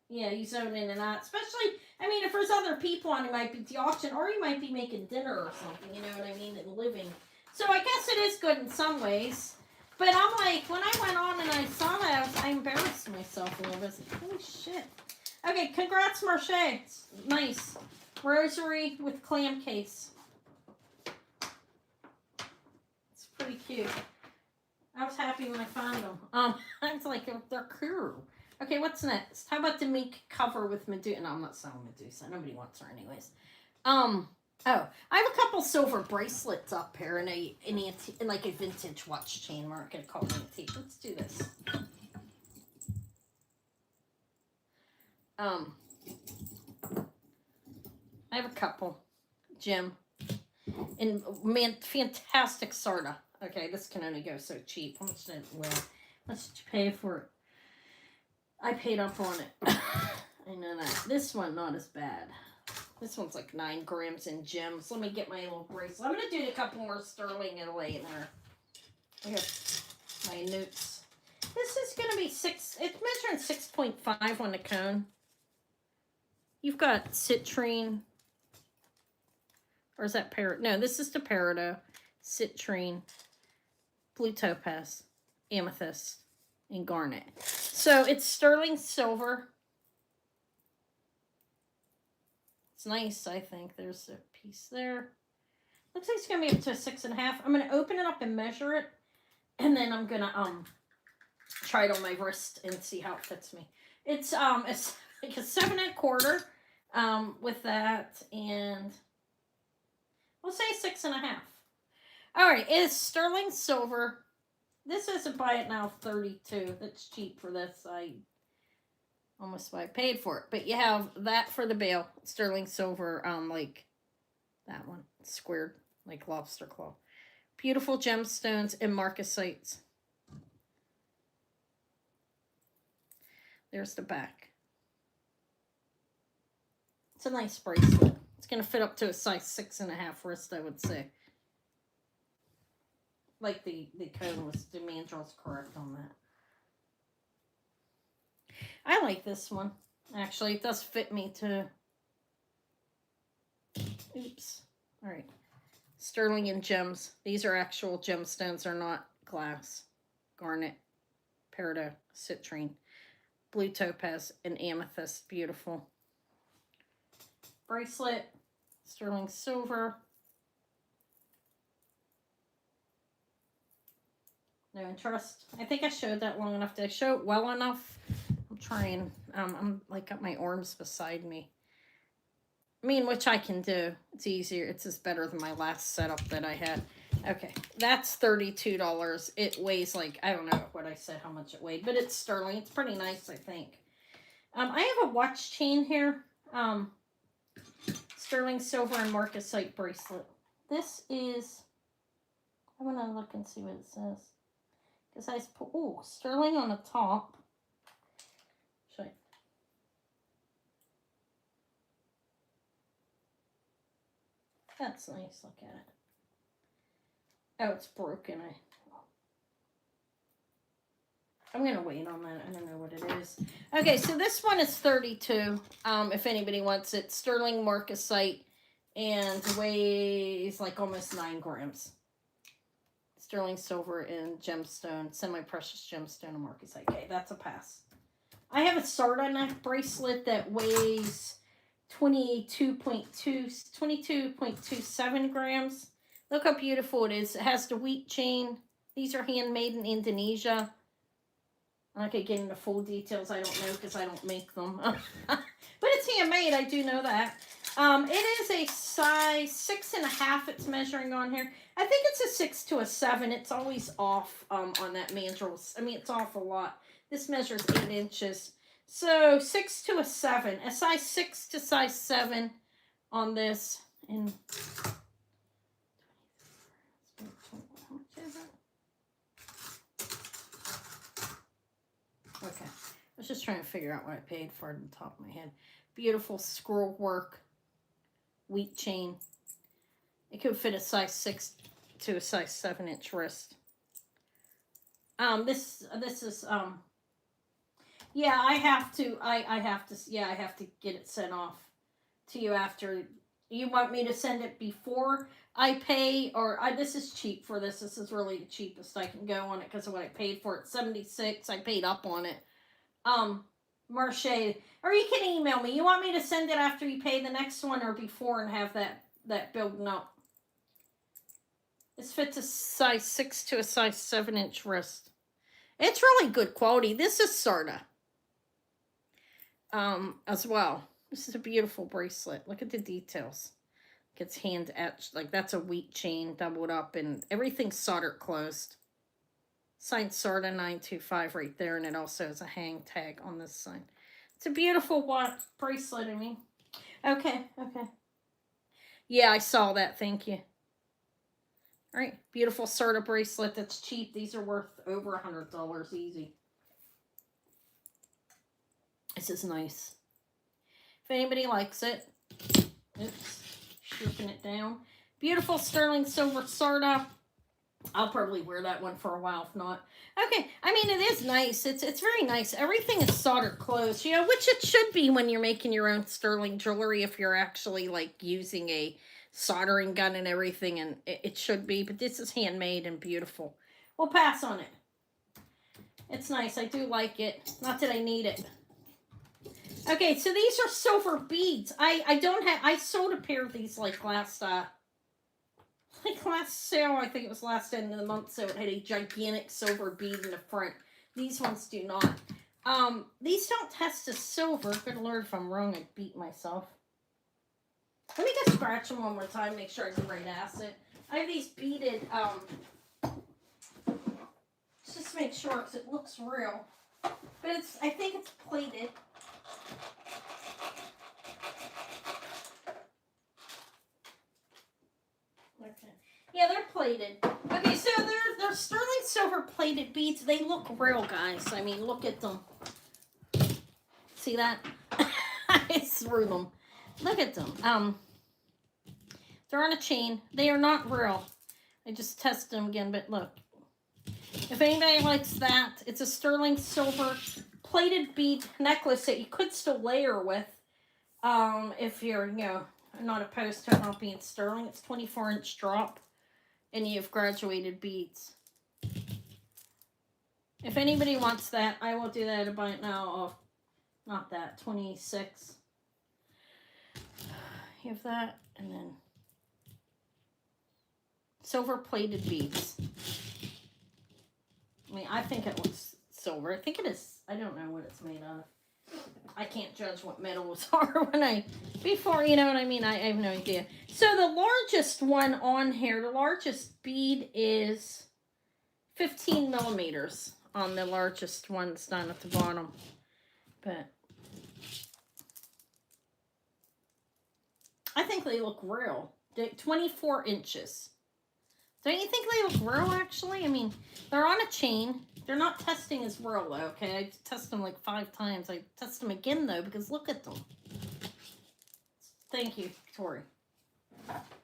Yeah, you zone in and out. Especially, I mean, if there's other people on, it might be the auction, or you might be making dinner or something, you know what I mean, and living. So I guess it is good in some ways. But I'm like, when I went on and I saw that, I embarrassed myself a little bit. Like, holy shit. Okay, congrats, Marche. It's nice. Rosary with clam case. It's pretty cute. I was happy when I found them. I was like, they're cool. Okay, what's next? How about the mink cover with Medusa? No, I'm not selling Medusa. Nobody wants her anyways. Oh, I have a couple silver bracelets up here in like a vintage watch chain. We're not gonna call it antique. Let's do this. I have a couple. Gem. And man, fantastic Sarda. Okay, this can only go so cheap. How much did you pay for it? I paid up on it. I know that. This one, not as bad. This one's like 9 grams in gems. Let me get my little bracelet. I'm going to do a couple more sterling and lay in there. I have my notes. This is going to be 6. It's measuring 6.5 on the cone. You've got citrine. Or is that peridot? No, this is the peridot. Citrine. Blue topaz. Amethyst. And garnet. So it's sterling silver. It's nice, I think. There's a piece there. Looks like it's gonna be up to a 6.5. I'm gonna open it up and measure it, and then I'm gonna try it on my wrist and see how it fits me. It's like a 7.25 with that, and we'll say 6.5. All right, it's sterling silver. This is a buy it now 32. That's cheap for this. I almost what I paid for it. But you have that for the bail. Sterling silver, like that one. Squared, like lobster claw. Beautiful gemstones and marcasites. There's the back. It's a nice bracelet. It's going to fit up to a size 6.5 wrist, I would say. Like the cone was, the mandrel's correct on that. I like this one. Actually, it does fit me too. Oops. All right. Sterling and gems. These are actual gemstones. They're not glass. Garnet, peridot, citrine, blue topaz, and amethyst. Beautiful. Bracelet. Sterling silver. No interest. I think I showed that long enough. Did I show it well enough? I'm trying. I'm like got my arms beside me. I mean, which I can do. It's easier. It's just better than my last setup that I had. Okay, that's $32. It weighs like, I don't know what I said, how much it weighed, but it's sterling. It's pretty nice, I think. I have a watch chain here. Sterling silver and marcasite bracelet. This is, I want to look and see what it says. Because I put, ooh, sterling on the top. Should I? That's nice. Look at it. Oh, it's broken. I'm going to wait on that. I don't know what it is. Okay, so this one is 32. If anybody wants it. Sterling marcasite and weighs like almost 9 grams. Sterling silver and gemstone, semi-precious gemstone and marcasite. Okay, that's a pass. I have a Sarda neck bracelet that weighs 22.27 grams. Look how beautiful it is. It has the wheat chain. These are handmade in Indonesia. I'm not going to get into full details. I don't know because I don't make them. But it's handmade. I do know that. It is a size 6.5 it's measuring on here. I think it's a 6 to a 7. It's always off on that mandrel. I mean, it's off a lot. This measures 8 inches. So 6 to a 7. A size 6 to size 7 on this. And how much is it? Okay. I was just trying to figure out what I paid for it on the top of my head. Beautiful scroll work. Wheat chain. It could fit a size 6 to a size 7 inch wrist. This is yeah, I have to get it sent off to you after. You want me to send it before I pay, or this is cheap for this. This is really the cheapest I can go on it because of what I paid for it. $76. I paid up on it. Marche, or you can email me. You want me to send it after you pay the next one or before and have that building up? This fits a size 6 to a size 7 inch wrist. It's really good quality. This is Sarda. As well. This is a beautiful bracelet. Look at the details. It's hand etched. Like that's a wheat chain doubled up and everything's soldered closed. Signed Sarda 925 right there, and it also has a hang tag on this side. It's a beautiful watch bracelet, I mean. Okay. Yeah, I saw that. Thank you. All right, beautiful Sarda bracelet that's cheap. These are worth over $100 easy. This is nice. If anybody likes it, oops, stripping it down. Beautiful sterling silver Sarda. I'll probably wear that one for a while, if not. Okay, I mean, it is nice. It's very nice. Everything is soldered closed, you know, which it should be when you're making your own sterling jewelry if you're actually, like, using a soldering gun and everything, and it should be. But this is handmade and beautiful. We'll pass on it. It's nice. I do like it. Not that I need it. Okay, so these are silver beads. I sold a pair of these like last sale. I think it was last end of the month, so it had a gigantic silver bead in the front. These ones do not. These don't test as silver. Good Lord, if I'm wrong, I beat myself. Let me just scratch them one more time, make sure I can right acid. I have these beaded, just make sure because it looks real. But I think it's plated. Okay. Yeah, they're plated. Okay, so they're sterling silver plated beads. They look real, guys. I mean, look at them. See that? I threw them. Look at them. They're on a chain. They are not real. I just tested them again, but look. If anybody likes that, it's a sterling silver plated bead necklace that you could still layer with. If you're, not opposed to it not being sterling. It's 24-inch drop, and you have graduated beads. If anybody wants that, I will do that about now. Oh, not that, 26. You have that, and then silver plated beads. I mean, I think it looks silver. I think it is. I don't know what it's made of. I can't judge what metals are before, you know what I mean? I have no idea. So the largest one on here, the largest bead is 15 millimeters on the largest ones down at the bottom. But I think they look real. 24 inches. Don't you think they look real, actually? I mean, they're on a chain. They're not testing as real, though, okay? I test them like 5 times. I test them again, though, because look at them. Thank you, Tori.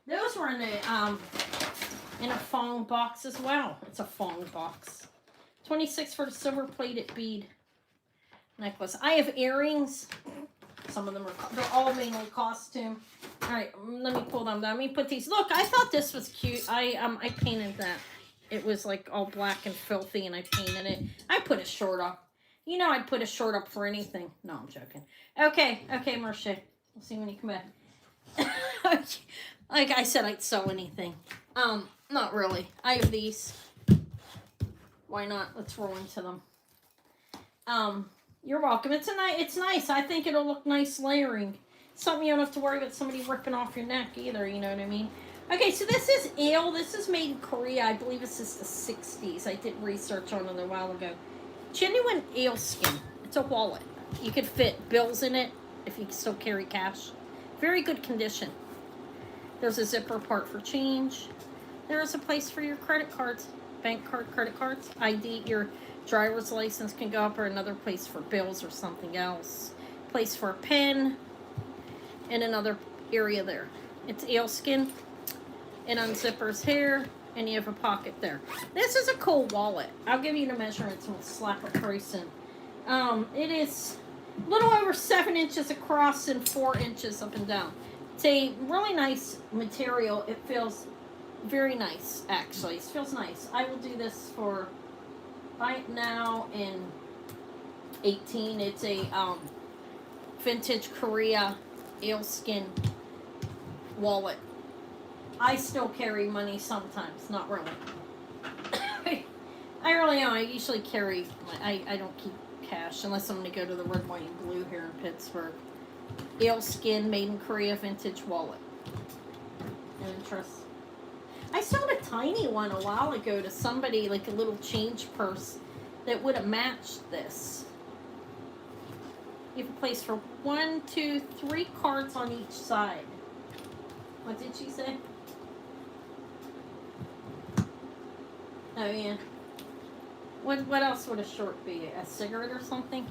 Those were in a fong box as well. It's a fong box. 26 for the silver plated bead necklace. I have earrings. Some of them they're all mainly costume. All right, let me pull them down. Let me put these. Look, I thought this was cute. I painted that. It was like all black and filthy, and I painted it. I put a short up. You know I'd put a short up for anything. No, I'm joking. Okay, Marche. We'll see when you come back. Like I said, I'd sew anything. Not really. I have these. Why not? Let's roll into them. You're welcome. It's nice. I think it'll look nice layering. Something you don't have to worry about somebody ripping off your neck either, you know what I mean? Okay, so this is ale. This is made in Korea. I believe this is the 60s. I did research on it a while ago. Genuine ale skin. It's a wallet. You could fit bills in it if you still carry cash. Very good condition. There's a zipper part for change. There is a place for your credit cards. Bank card, credit cards. ID, your driver's license can go up, or another place for bills or something else. Place for a pen. And another area there. It's ale skin. It unzippers here, and you have a pocket there. This is a cool wallet. I'll give you the measurements and we'll slap a price in. It is a little over 7 inches across and 4 inches up and down. It's a really nice material. It feels very nice, actually. It feels nice. I will do this for right now in 18. It's a vintage Korea ale skin wallet. I still carry money sometimes, not really. I really don't. I usually carry, I don't keep cash unless I'm going to go to the red, white, and blue here in Pittsburgh. Ale skin, made in Korea, vintage wallet. Interest. I sold a tiny one a while ago to somebody, like a little change purse that would have matched this. You have a place for 1, 2, 3 cards on each side. What did she say? Oh, yeah. What else would a short be? A cigarette or something?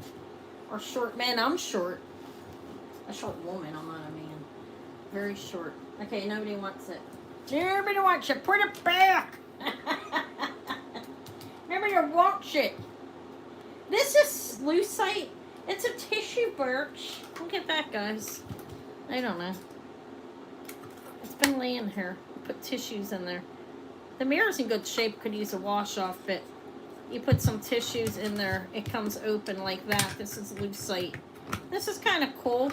Or short man? I'm short. A short woman. I'm not a man. Very short. Okay, nobody wants it. Nobody wants it. Put it back. Nobody wants it. This is lucite. It's a tissue birch. Look at that, guys. I don't know. It's been laying here. Put tissues in there. The mirror's in good shape. Could use a wash off, but you put some tissues in there. It comes open like that. This is lucite. This is kind of cool.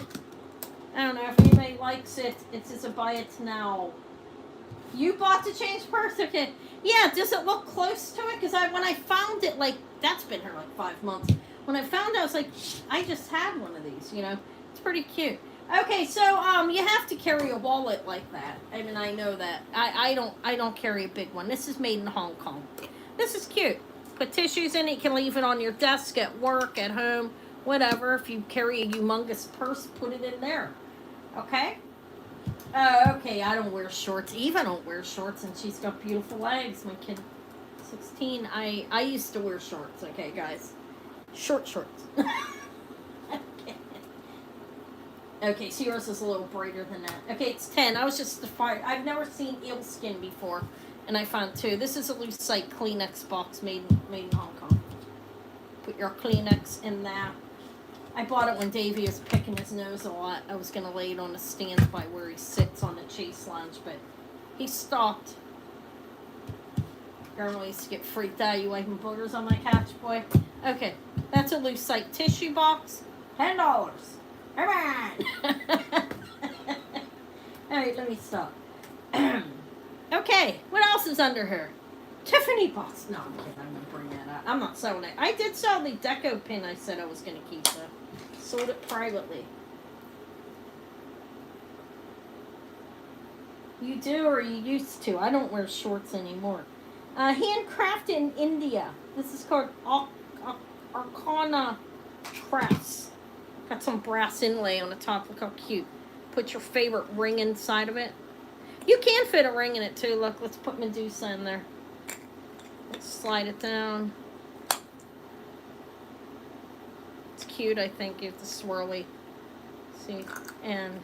I don't know if anybody likes it. It's just a buy it now. You bought the change purse? Okay. Yeah, does it look close to it? Because when I found it, like, that's been here like 5 months. When I found it, I was like, I just had one of these, you know. It's pretty cute. Okay, so you have to carry a wallet like that. I mean, I know that. I don't carry a big one. This is made in Hong Kong. This is cute. Put tissues in it. You can leave it on your desk at work, at home, whatever. If you carry a humongous purse, put it in there. Okay? Okay, I don't wear shorts. Eva don't wear shorts, and she's got beautiful legs. My kid, 16. I used to wear shorts. Okay, guys. Short shorts. Okay, so yours is a little brighter than that. Okay, it's 10. I was just defiant. I've never seen eel skin before, and I found 2. This is a lucite Kleenex box made in Hong Kong. Put put your Kleenex in that. I bought it when Davey was picking his nose a lot. I was going to lay it on the stand by where he sits on the chase lounge, but he stopped. Normally used to get freaked out. You wiping boogers on my couch, boy? Okay, that's a Lucite tissue box. $10. Come on! Alright, let me stop. Okay, what else is under here? Tiffany box. No, I'm kidding. I'm going to bring that up. I'm not selling it. I did sell the deco pin I said I was going to keep, though. Sold it privately. You do or you used to. I don't wear shorts anymore. Handcrafted in India. This is called Arcana Crafts. Got some brass inlay on the top. Look how cute. Put your favorite ring inside of it. You can fit a ring in it too. Look, let's put Medusa in there. Let's slide it down. It's cute, I think. It's a swirly. See? And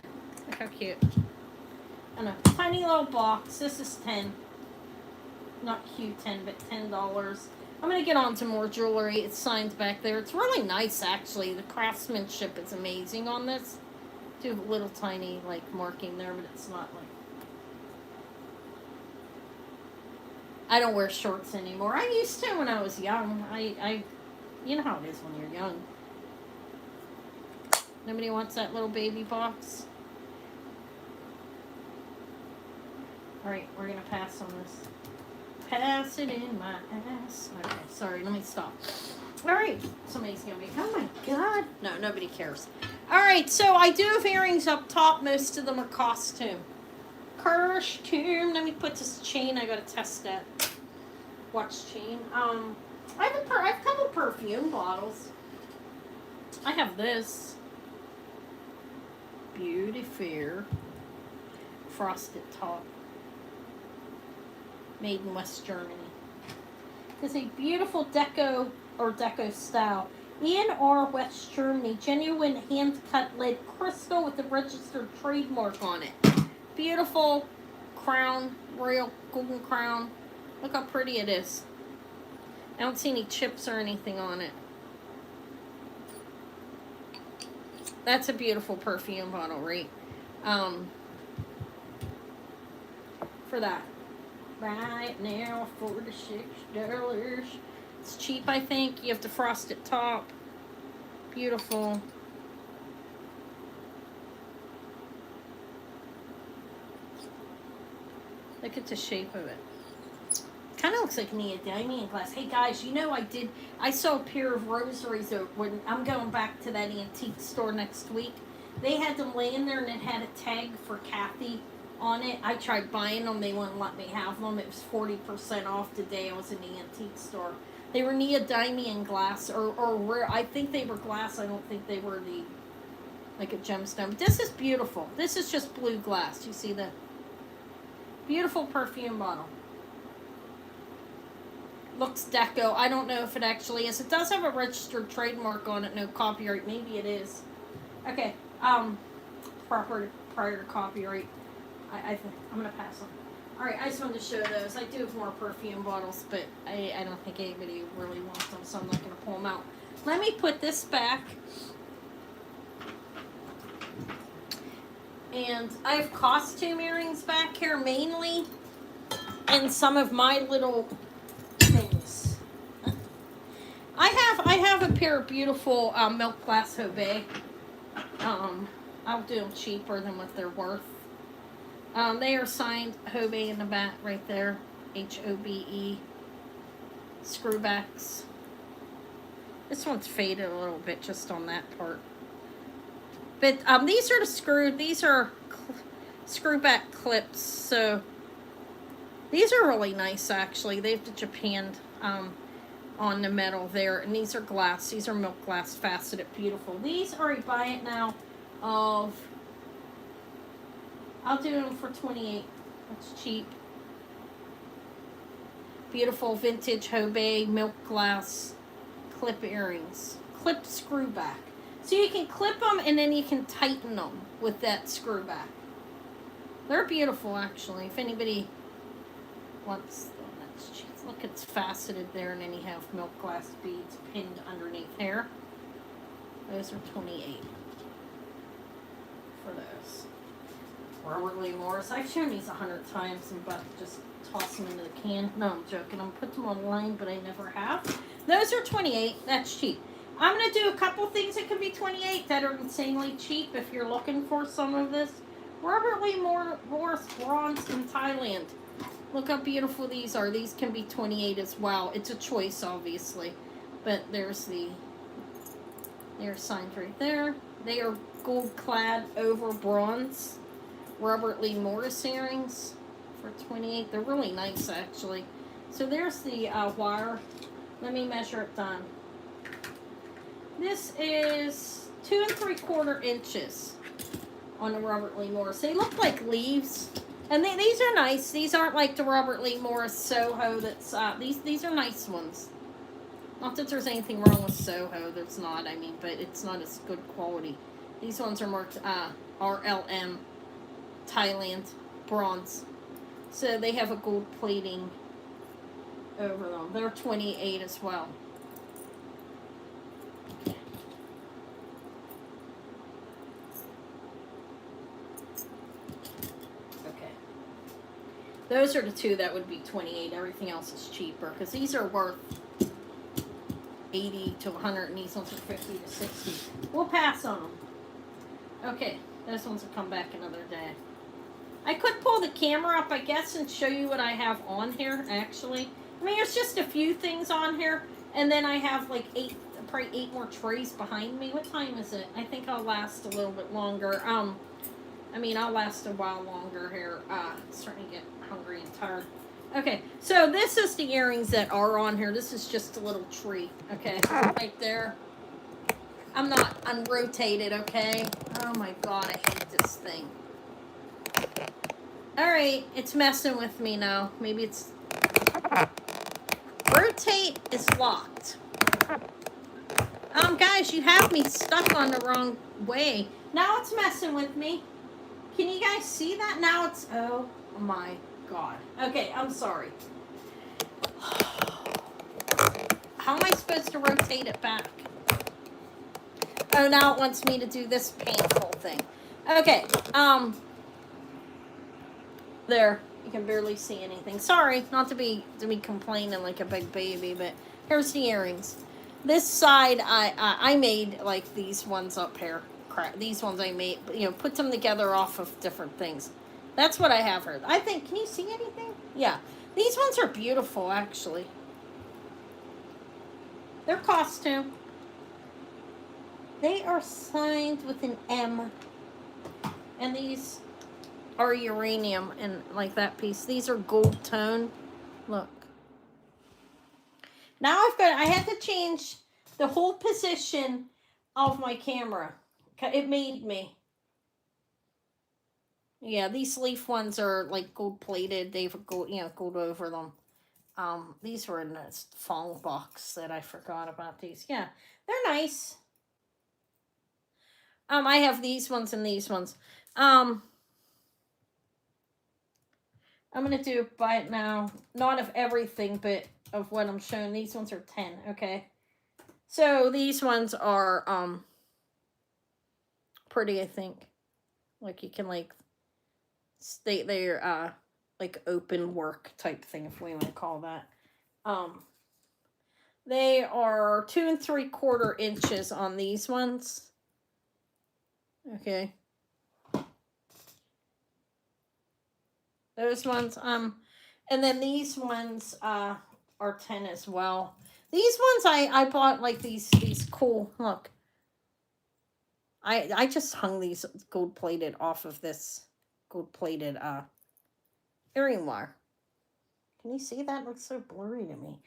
look how cute. And a tiny little box. This is 10. Not cute 10, but $10. I'm going to get on to more jewelry. It's signed back there. It's really nice, actually. The craftsmanship is amazing on this. Do have a little tiny, like, marking there, but it's not, like... I don't wear shorts anymore. I used to when I was young. You know how it is when you're young. Nobody wants that little baby box? Alright, we're going to pass on this. Pass it in my ass. Okay, sorry, let me stop. Alright, somebody's going to be, oh my god. No, nobody cares. Alright, so I do have earrings up top. Most of them are costume. Costume. Let me put this chain. I got to test that. Watch chain. I have a couple perfume bottles. I have this. Beauty Fair. Frosted top. Made in West Germany. It's a beautiful deco style. E&R West Germany. Genuine hand-cut lead crystal with a registered trademark on it. Beautiful crown. Royal golden crown. Look how pretty it is. I don't see any chips or anything on it. That's a beautiful perfume bottle, right? For that. Right now, $46. It's cheap, I think. You have the frosted top. Beautiful. Look at the shape of it. Kind of looks like neodymium glass. Hey guys, you know I saw a pair of rosaries when I'm going back to that antique store next week. They had them laying there and it had a tag for Kathy on it. I tried buying them. They wouldn't let me have them. It was 40% off the day I was in the antique store. They were neodymium glass or rare. I think they were glass. I don't think they were like a gemstone. But this is beautiful. This is just blue glass. You see the beautiful perfume bottle. Looks deco. I don't know if it actually is. It does have a registered trademark on it. No copyright. Maybe it is. Okay. Prior to copyright. I think I'm gonna pass on. All right. I just wanted to show those. I do have more perfume bottles, but I don't think anybody really wants them, so I'm not gonna pull them out. Let me put this back. And I have costume earrings back here mainly, and some of my little things. I have a pair of beautiful milk glass Hobe. I'll do them cheaper than what they're worth. They are signed Hobe in the back right there. Hobe. Screwbacks. This one's faded a little bit just on that part. But these are these are screwback clips, so these are really nice actually. They have the Japan on the metal there, and these are glass. These are milk glass faceted, beautiful. These are a buy it now of, I'll do them for $28. That's cheap. Beautiful vintage Hobe milk glass clip earrings. Clip screw back. So you can clip them and then you can tighten them with that screw back. They're beautiful actually. If anybody wants them, that's cheap. Look, it's faceted there, and then you have milk glass beads pinned underneath here. Those are 28 for those. Robert Lee Morris. I've shown these 100 times. I'm about to just toss them into the can. No, I'm joking. I'm put them online, but I never have. Those are 28. That's cheap. I'm going to do a couple things that could be 28 that are insanely cheap if you're looking for some of this. Robert Lee Morris bronze in Thailand. Look how beautiful these are. These can be 28 as well. It's a choice, obviously. But there's they're signed right there. They are gold clad over bronze. Robert Lee Morris earrings for 28. They're really nice, actually. So there's the wire. Let me measure it down. This is 2 3/4 inches on the Robert Lee Morris. They look like leaves. And these are nice. These aren't like the Robert Lee Morris Soho that's, these are nice ones. Not that there's anything wrong with Soho, there's not, I mean, but it's not as good quality. These ones are marked, RLM, Thailand, bronze. So they have a gold plating over them. They're 28 as well. Those are the two that would be 28. Everything else is cheaper because these are worth 80 to 100 and these ones are 50 to 60. We'll pass on them. Okay, those ones will come back another day. I could pull the camera up, I guess, and show you what I have on here, actually. I mean, there's just a few things on here, and then I have like probably 8 more trays behind me. What time is it? I think I'll last a little bit longer. I mean, I'll last a while longer here. It's starting to get hungry and tired. Okay, so this is the earrings that are on here. This is just a little tree, okay? Right there. I'm rotated, okay? Oh my god, I hate this thing. Alright, it's messing with me now. Maybe it's... Rotate is locked. Guys, you have me stuck on the wrong way. Now it's messing with me. Can you guys see that? Now it's... Oh my god. Okay, I'm sorry. How am I supposed to rotate it back? Oh, now it wants me to do this painful thing. Okay, there. You can barely see anything. Sorry, not to be complaining like a big baby, but here's the earrings. This side, I made like these ones up here. These ones I made, you know, put them together off of different things. That's what I have here. I think, can you see anything? Yeah. These ones are beautiful, actually. They're costume. They are signed with an M. And these are uranium and like that piece. These are gold tone. Look. Now I had to change the whole position of my camera. It made me. Yeah, these leaf ones are like gold plated. They've gold, gold over them. These were in this Fong box that I forgot about these. Yeah, they're nice. I have these ones and these ones. I'm gonna do buy it now. Not of everything, but of what I'm showing. These ones are 10. Okay. So these ones are pretty, I think. Like you can like they're like open work type thing, if we want to call that. They are 2 3/4 inches on these ones. Okay. Those ones, and then these ones are 10 as well. These ones I bought like these cool, look. I just hung these gold plated off of this gold plated earring wire. Can you see that? It looks so blurry to me.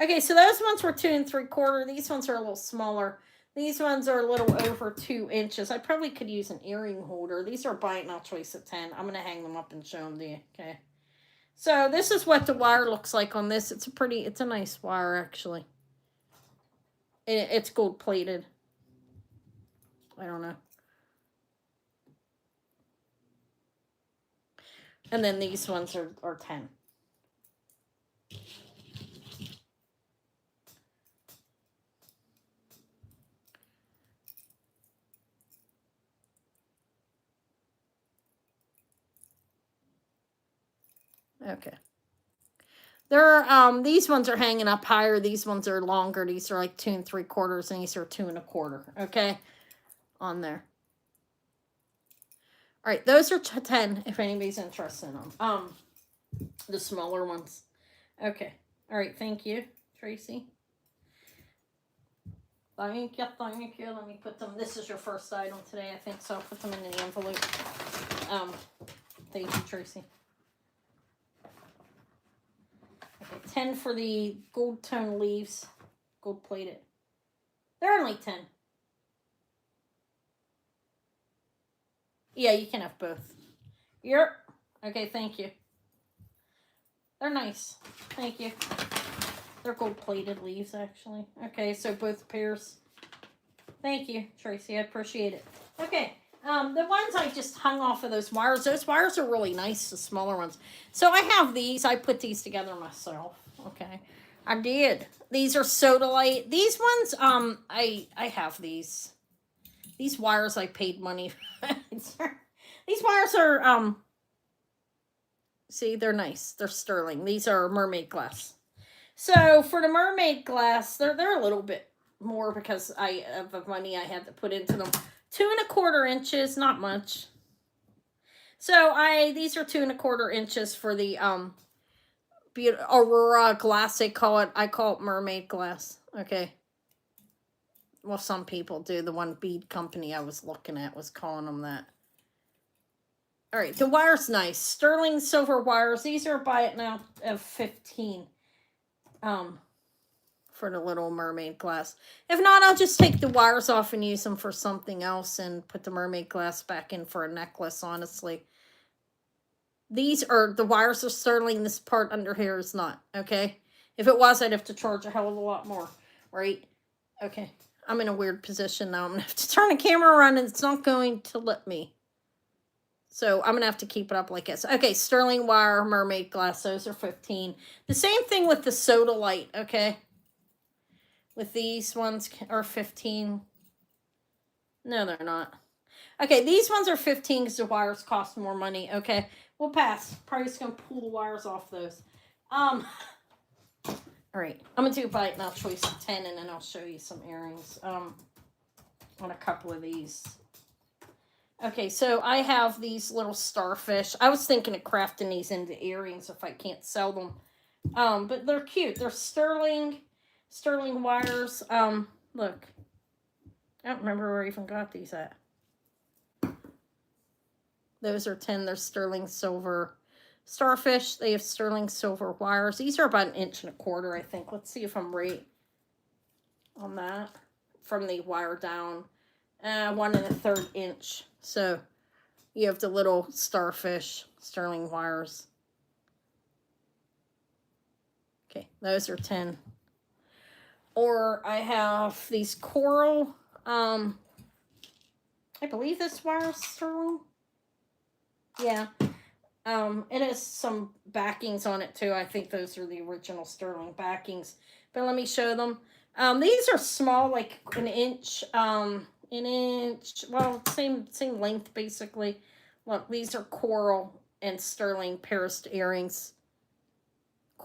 Okay, so those ones were 2 3/4. These ones are a little smaller. These ones are a little over 2 inches. I probably could use an earring holder. These are buy it now choice of 10. I'm going to hang them up and show them to you. Okay. So this is what the wire looks like on this. It's a nice wire, actually. It's gold plated. I don't know. And then these ones are 10. Okay. These ones are hanging up higher. These ones are longer. These are like 2 3/4, and these are 2 1/4. Okay, on there. All right, those are 10. If anybody's interested in them, the smaller ones. Okay. All right. Thank you, Tracy. Thank you. Thank you. Let me put them. This is your first item today, I think. So I'll put them in the envelope. Thank you, Tracy. Okay, 10 for the gold tone leaves, gold plated. They're only 10. Yeah, you can have both. Yep. Okay, thank you. They're nice. Thank you. They're gold plated leaves, actually. Okay, so both pairs. Thank you, Tracy. I appreciate it. Okay. The ones I just hung off of those wires are really nice, the smaller ones. So I have these. I put these together myself. Okay. I did. These are Sodalite. These ones, I have these. These wires I paid money. These wires are, see, they're nice. They're sterling. These are mermaid glass. So for the mermaid glass, they're a little bit more because of the money I had to put into them. 2 1/4 inches, not much. So these are 2 1/4 inches for the Aurora glass. They call it. I call it mermaid glass. Okay. Well, some people do. The one bead company I was looking at was calling them that. All right, the wire's nice. Sterling silver wires. These are buy it now of 15. For the little mermaid glass. If not, I'll just take the wires off and use them for something else and put the mermaid glass back in for a necklace, honestly. These are, the wires are sterling. This part under here is not, okay? If it was, I'd have to charge a hell of a lot more, right? Okay, I'm in a weird position now. I'm going to have to turn the camera around and it's not going to let me. So I'm going to have to keep it up like this. Okay, sterling wire, mermaid glass, those are 15. The same thing with the Sodalite, okay? With these ones are 15. No, they're not. Okay, these ones are 15 because the wires cost more money. Okay, we'll pass. Probably just going to pull the wires off those. All right, I'm going to do buy it now choice of 10, and then I'll show you some earrings on a couple of these. Okay, so I have these little starfish. I was thinking of crafting these into earrings if I can't sell them. But they're cute. They're sterling wires. Look. I don't remember where I even got these at. Those are 10. They're sterling silver starfish. They have sterling silver wires. These are about 1 1/4 inches, I think. Let's see if I'm right on that. From the wire down. 1 1/3 inch. So you have the little starfish sterling wires. Okay, those are 10. Or I have these coral. I believe this wire is sterling. Yeah. It has some backings on it too. I think those are the original sterling backings. But let me show them. These are small, like 1 inch. Well, same length basically. Look, these are coral and sterling pierced earrings.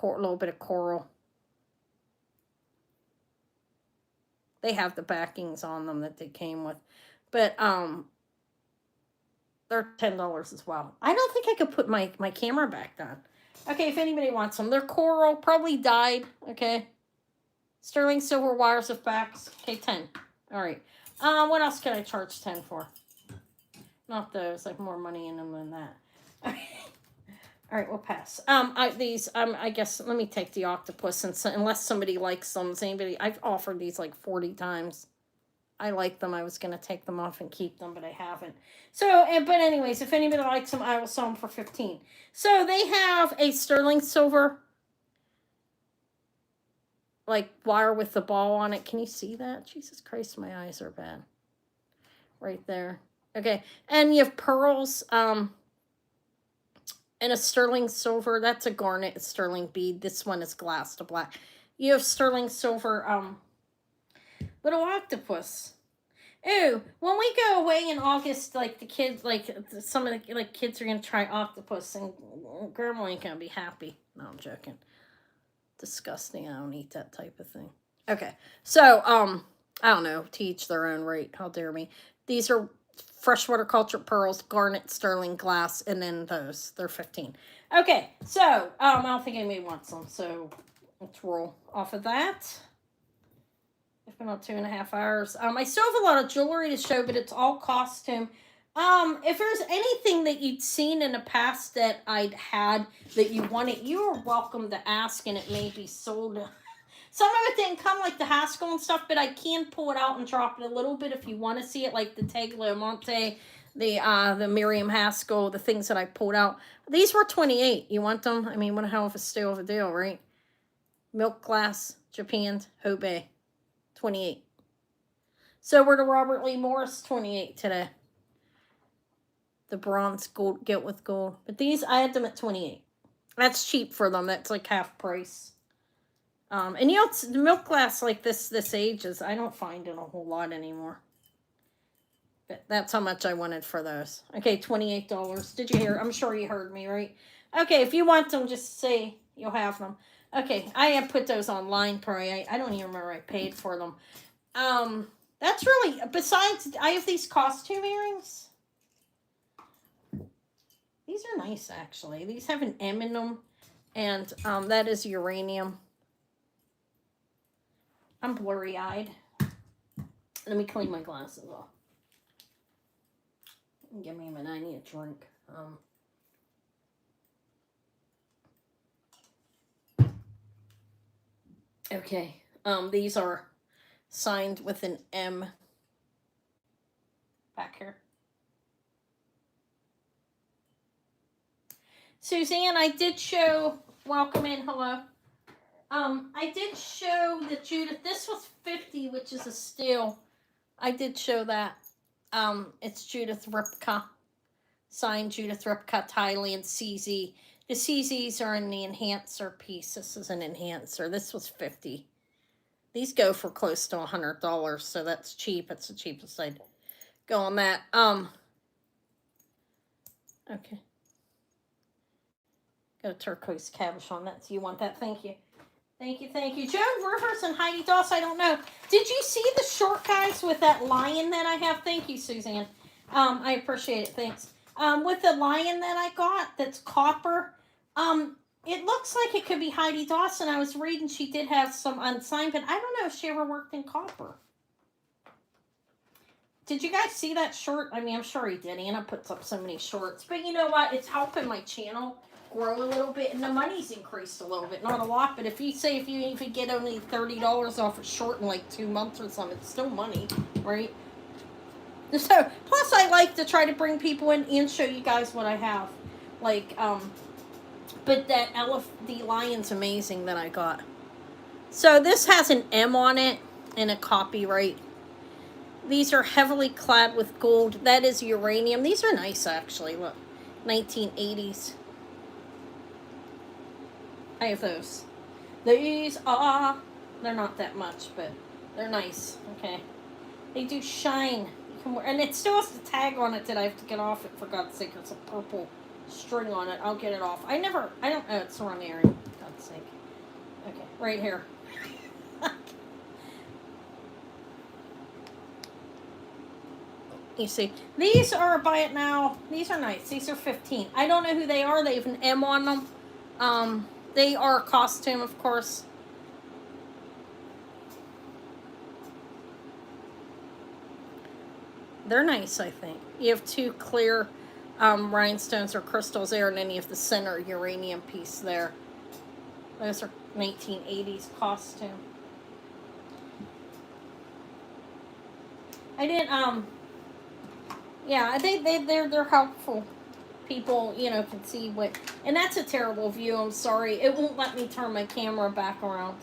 A little bit of coral. They have the backings on them that they came with. But they're $10 as well. I don't think I could put my camera back down. Okay, if anybody wants them. They're coral, probably dyed, okay? Sterling silver wires with backs. Okay, 10. All right. What else can I charge 10 for? Not those. I have more money in them than that. All right, we'll pass. I guess, let me take the octopus, unless somebody likes them. I've offered these like 40 times. I like them. I was going to take them off and keep them, but I haven't. So, but anyways, if anybody likes them, I will sell them for 15. So they have a sterling silver, like wire with the ball on it. Can you see that? Jesus Christ, my eyes are bad. Right there. Okay, and you have pearls, and a sterling silver. That's a garnet sterling bead. This one is glass to black. You have sterling silver, little octopus. Ooh, when we go away in August, like the kids, like some of the like kids are gonna try octopus, and Grandma ain't gonna be happy. No, I'm joking. Disgusting. I don't eat that type of thing. Okay, so I don't know. To each their own, right? How dare me? These are freshwater cultured pearls, garnet, sterling, glass, and then those. They're 15. Okay, so I don't think anybody wants them, so let's roll off of that. It's been on 2.5 hours. I still have a lot of jewelry to show, but it's all costume. If there's anything that you'd seen in the past that I'd had that you wanted, you are welcome to ask, and it may be sold. Some of it didn't come, like the Haskell and stuff, but I can pull it out and drop it a little bit if you want to see it, like the Tagliamonte, the Miriam Haskell, the things that I pulled out. These were 28. You want them? I mean, what a hell of a steal of a deal, right? Milk glass, Japan, Hobei, 28. So we're to Robert Lee Morris, 28 today. The bronze gold, get with gold. But these, I had them at 28. That's cheap for them. That's like half price. And you know, the milk glass like this ages. I don't find it a whole lot anymore. But that's how much I wanted for those. Okay, $28. Did you hear? I'm sure you heard me, right? Okay, if you want them, just say you'll have them. Okay, I have put those online probably. I don't even remember I paid for them. That's really, besides, I have these costume earrings. These are nice, actually. These have an M in them, and that is uranium. I'm blurry-eyed. Let me clean my glasses off. Give me a minute. I need a drink. Okay. These are signed with an M back here. Suzanne, I did show. Welcome in. Hello. I did show that Judith. This was 50, which is a steal. I did show that. It's Judith Ripka. Signed Judith Ripka, Thailand, CZ. The CZs are in the enhancer piece. This is an enhancer. This was 50. These go for close to $100, so that's cheap. It's the cheapest I'd go on that. Okay. Go turquoise cabochon. That's, you want that? Thank you. Thank you, thank you. Joan Rivers and Heidi Doss, I don't know. Did you see the short guys with that lion that I have? Thank you, Suzanne. I appreciate it. Thanks. With the lion that I got that's copper, it looks like it could be Heidi Dawson. I was reading she did have some unsigned, but I don't know if she ever worked in copper. Did you guys see that short? I mean, I'm sure he did. Anna puts up so many shorts. But you know what? It's helping my channel grow a little bit, and the money's increased a little bit. Not a lot, but if you even get only $30 off a short in like 2 months or something, it's still money, right? So, plus I like to try to bring people in and show you guys what I have. Like, but that the lion's amazing that I got. So this has an M on it and a copyright. These are heavily clad with gold. That is uranium. These are nice, actually. Look, 1980s. I have those. These are, they're not that much, but they're nice. Okay. They do shine. You can wear, and it still has the tag on it that I have to get off it, for God's sake. It's a purple string on it. I'll get it off. I don't know. It's around the area. For God's sake. Okay. Right here. You see, these are, buy it now. These are nice. These are 15. I don't know who they are. They have an M on them. They are a costume, of course. They're nice, I think. You have 2 clear rhinestones or crystals there, and then you have the center uranium piece there. Those are 1980s costume. I didn't, yeah, they're helpful. People, can see what, and that's a terrible view. I'm sorry. It won't let me turn my camera back around.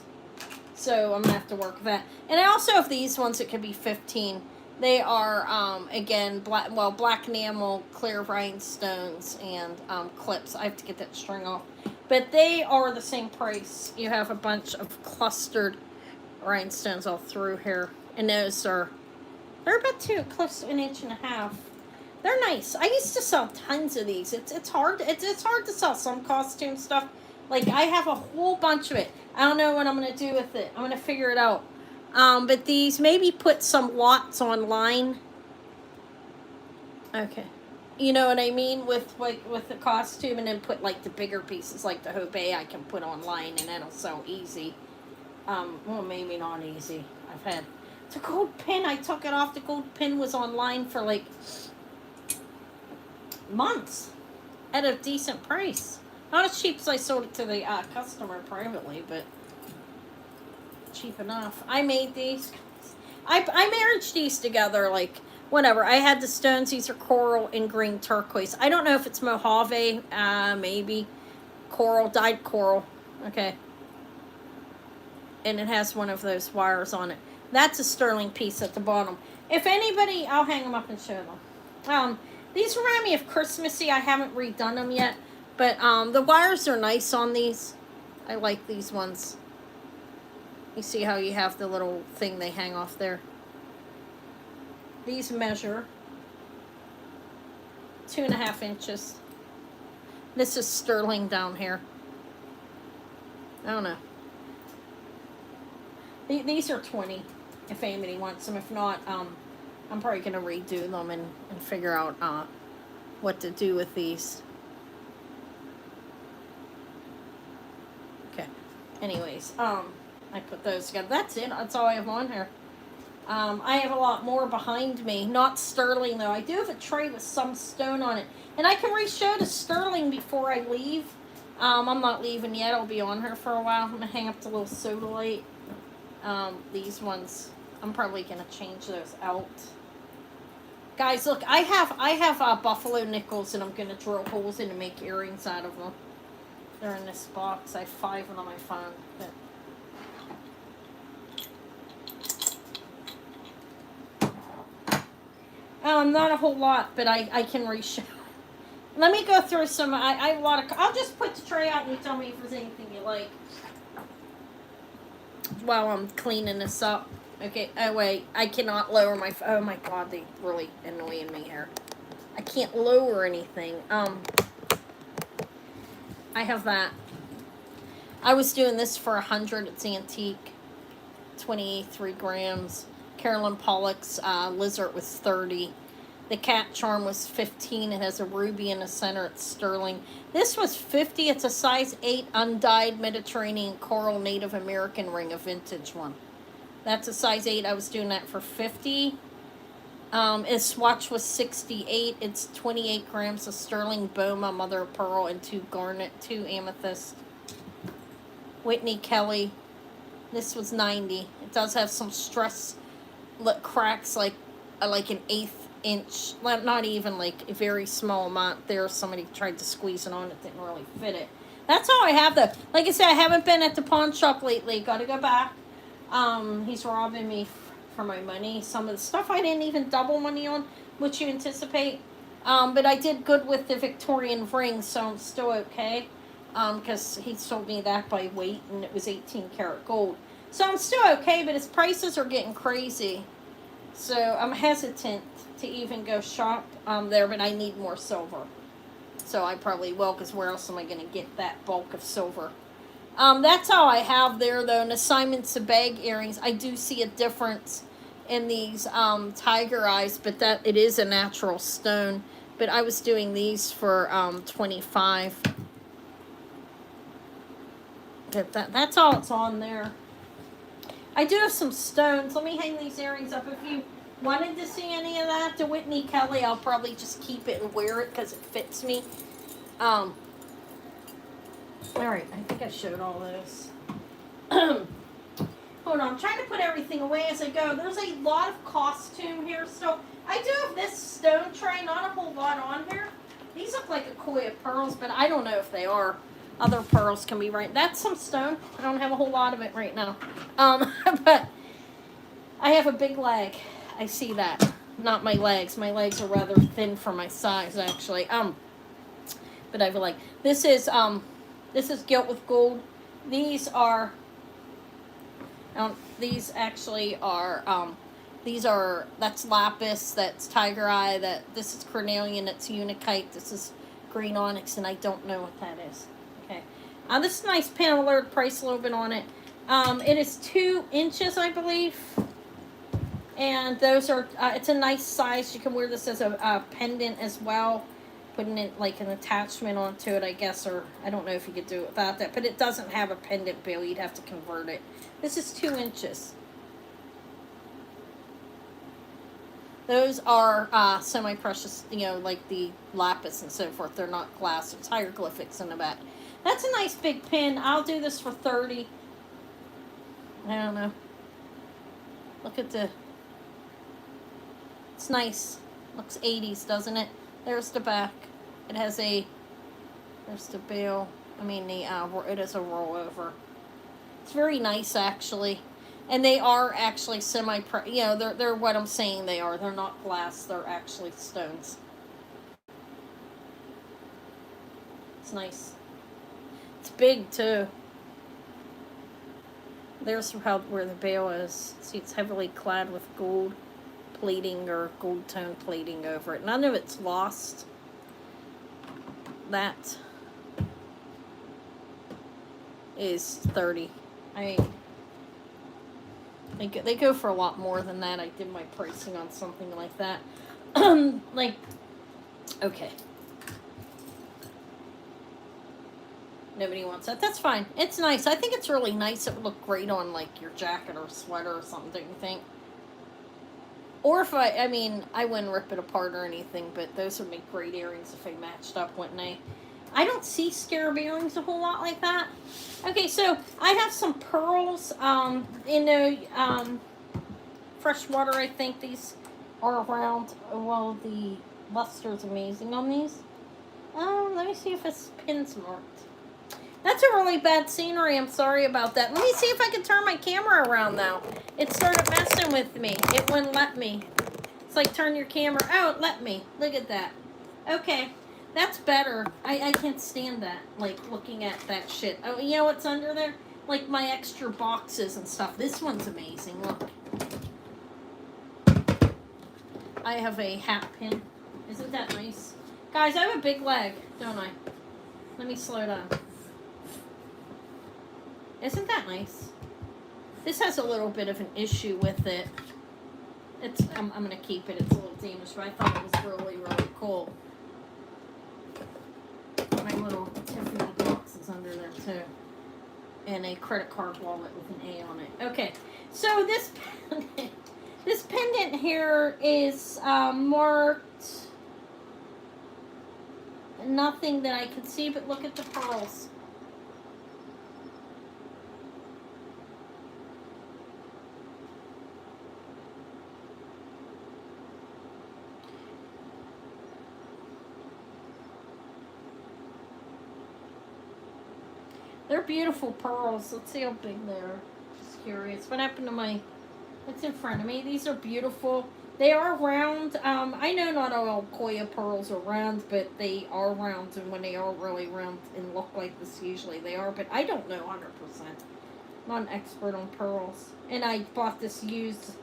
So I'm going to have to work with that. And I also have these ones that could be 15. They are, again, black enamel, clear rhinestones, and clips. I have to get that string off. But they are the same price. You have a bunch of clustered rhinestones all through here. And those are They're about close to 1.5 inches. They're nice. I used to sell tons of these. It's hard. It's hard to sell some costume stuff. Like I have a whole bunch of it. I don't know what I'm gonna do with it. I'm gonna figure it out. But these, maybe put some lots online. Okay. You know what I mean, with the costume, and then put like the bigger pieces, like the Hobey, I can put online, and that'll sell easy. Well, maybe not easy. I've had the gold pin. I took it off. The gold pin was online for like months at a decent price. Not as cheap as I sold it to the customer privately, but cheap enough. I made these. I married these together, like, whatever. I had the stones. These are coral and green turquoise. I don't know if it's Mojave, maybe. Coral, dyed coral. Okay. And it has one of those wires on it. That's a sterling piece at the bottom. If anybody, I'll hang them up and show them. These remind me of Christmassy. I haven't redone them yet. But the wires are nice on these. I like these ones. You see how you have the little thing they hang off there. These measure 2.5 inches. This is sterling down here. I don't know. These are 20 if anybody wants them. If not, I'm probably going to redo them and figure out what to do with these. Okay. Anyways, I put those together. That's it. That's all I have on here. I have a lot more behind me. Not sterling, though. I do have a tray with some stone on it. And I can re-show the sterling before I leave. I'm not leaving yet. I'll be on her for a while. I'm going to hang up the little soda light. These ones, I'm probably going to change those out. Guys, look, I have buffalo nickels, and I'm going to drill holes in to make earrings out of them. They're in this box. I have 5 of them I found. But not a whole lot, but I can re-show. Let me go through some. I have a lot of. I'll just put the tray out and you tell me if there's anything you like while I'm cleaning this up. Okay. Oh wait, I cannot lower my. Oh my God, they really annoying me here. I can't lower anything. I have that. I was doing this for 100. It's antique. 23 grams. Carolyn Pollock's lizard was 30. The cat charm was 15. It has a ruby in the center. It's sterling. This was 50. It's a size 8 undyed Mediterranean coral Native American ring, a vintage one. That's a size 8. I was doing that for 50. Its swatch was 68. It's 28 grams of sterling Boma, mother of pearl, and 2 garnet, 2 amethyst. Whitney Kelly. This was 90. It does have some stress cracks, like an 1/8 inch, not even, like a very small amount there. Somebody tried to squeeze it on, it didn't really fit it. That's all I have, though. Like I said, I haven't been at the pawn shop lately. Gotta go back. He's robbing me for my money. Some of the stuff I didn't even double money on, which you anticipate. But I did good with the Victorian ring, so I'm still okay. Because he sold me that by weight, and it was 18 karat gold. So I'm still okay, but his prices are getting crazy. So I'm hesitant to even go shop there, but I need more silver. So I probably will, because where else am I going to get that bulk of silver? That's all I have there, though. And the Simon Sebag earrings, I do see a difference in these tiger eyes, but that it is a natural stone. But I was doing these for 25. That's all it's on there. I do have some stones. Let me hang these earrings up. If you wanted to see any of that, to Whitney Kelly, I'll probably just keep it and wear it because it fits me. All right, I think I showed all those. Hold on, I'm trying to put everything away as I go. There's a lot of costume here, so I do have this stone tray, not a whole lot on here. These look like a koi of pearls, but I don't know if they are. Other pearls can be right. That's some stone. I don't have a whole lot of it right now. But I have a big leg. I see that. Not my legs. My legs are rather thin for my size, actually. But I feel like this is gilt with gold. These are these actually are That's lapis, that's tiger eye, this is cornelian, that's unikite, this is green onyx, and I don't know what that is. Okay. This is a nice pin. I'll lower the price a little bit on it. It is 2 inches, I believe. And those are, it's a nice size. You can wear this as a pendant as well. Putting it like an attachment onto it, I guess, or I don't know if you could do it without that. But it doesn't have a pendant bill. You'd have to convert it. This is 2 inches. Those are semi-precious, like the lapis and so forth. They're not glass. It's hieroglyphics in the back. That's a nice big pin. I'll do this for $30. I don't know. Look at it's nice. Looks 80s, doesn't it? There's the back. It has there's the bill. It is a rollover. It's very nice, actually. And they are actually they're what I'm saying they are. They're not glass. They're actually stones. It's nice. It's big, too. There's where the bail is. See, it's heavily clad with gold plating or gold tone plating over it. None of it's lost. That is $30. They go for a lot more than that. I did my pricing on something like that. Okay. Nobody wants that. That's fine. It's nice. I think it's really nice. It would look great on, like, your jacket or sweater or something, don't you think? Or if I wouldn't rip it apart or anything, but those would make great earrings if they matched up, wouldn't they? I don't see scarab earrings a whole lot like that. Okay, so I have some pearls. Freshwater, I think these are around. Well, the luster is amazing on these. Let me see if this pin's marked. That's a really bad scenery. I'm sorry about that. Let me see if I can turn my camera around now. It started messing with me. It wouldn't let me. It's like turn your camera. Oh, it let me. Look at that. Okay. That's better. I can't stand that. Like, looking at that shit. Oh, you know what's under there? Like, my extra boxes and stuff. This one's amazing. Look. I have a hat pin. Isn't that nice? Guys, I have a big leg, don't I? Let me slow down. Isn't that nice? This has a little bit of an issue with it. I'm going to keep it. It's a little damaged, but I thought it was really, really cool. My little Tiffany box is under there, too. And a credit card wallet with an A on it. Okay, so this pendant here is marked. Nothing that I can see, but look at the pearls. They're beautiful pearls. Let's see how big they are. Just curious. What happened to my... What's in front of me? These are beautiful. They are round. I know not all Koya pearls are round, but they are round. And when they are really round and look like this, usually they are. But I don't know 100%. I'm not an expert on pearls. And I bought this used,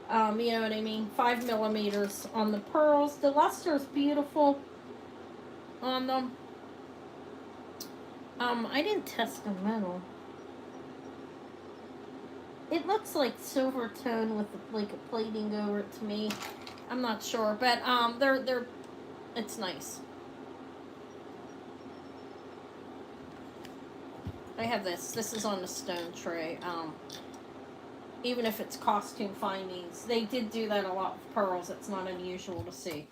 you know what I mean? 5 millimeters on the pearls. The luster is beautiful on them. I didn't test the metal. It looks like silver tone with like a plating over it to me. I'm not sure, but it's nice. I have this. This is on the stone tray. Even if it's costume findings, they did do that a lot with pearls. It's not unusual to see.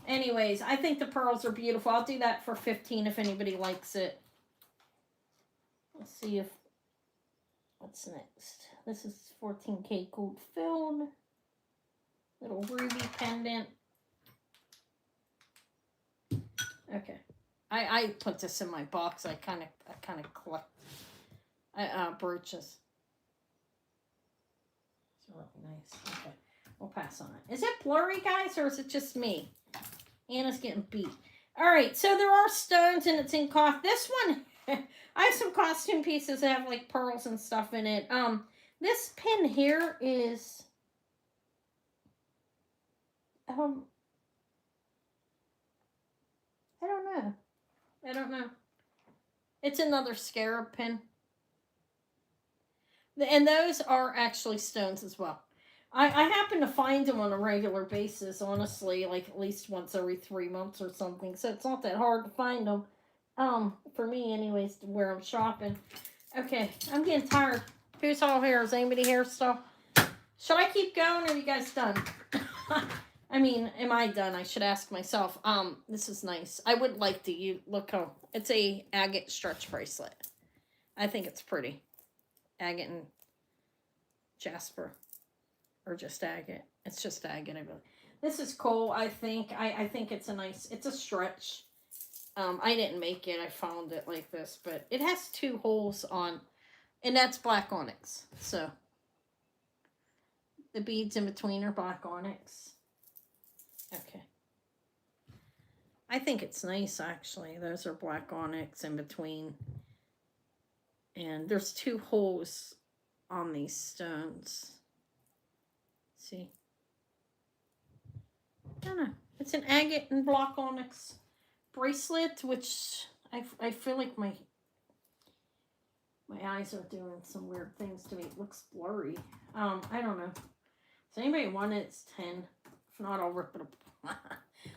Anyways, I think the pearls are beautiful. I'll do that for $15 if anybody likes it. Let's see if what's next. This is 14K gold filled. Little ruby pendant. Okay. I put this in my box. I kind of collect brooches. It's really nice. Okay. We'll pass on it. Is it blurry, guys, or is it just me? Anna's getting beat. All right, so there are stones and it's in cost. This one, I have some costume pieces that have like pearls and stuff in it. This pin here is Um, I don't know. I don't know. It's another scarab pin. And those are actually stones as well. I happen to find them on a regular basis, honestly, like at least once every 3 months or something. So it's not that hard to find them. For me, anyways, to where I'm shopping. Okay, I'm getting tired. Who's all here? Is anybody here still? Should I keep going or are you guys done? I mean, am I done? I should ask myself. This is nice. I would like to look how it's a agate stretch bracelet. I think it's pretty. Agate and jasper. Or just agate. It's just agate, I believe. This is cool, I think. I think it's it's a stretch. I didn't make it. I found it like this, but it has 2 holes on, and that's black onyx. So the beads in between are black onyx. Okay. I think it's nice, actually. Those are black onyx in between. And there's 2 holes on these stones. See? I don't know. It's an agate and black onyx bracelet, which I feel like my eyes are doing some weird things to me. It looks blurry. I don't know. Does anybody want it? It's 10. If not, I'll rip it apart.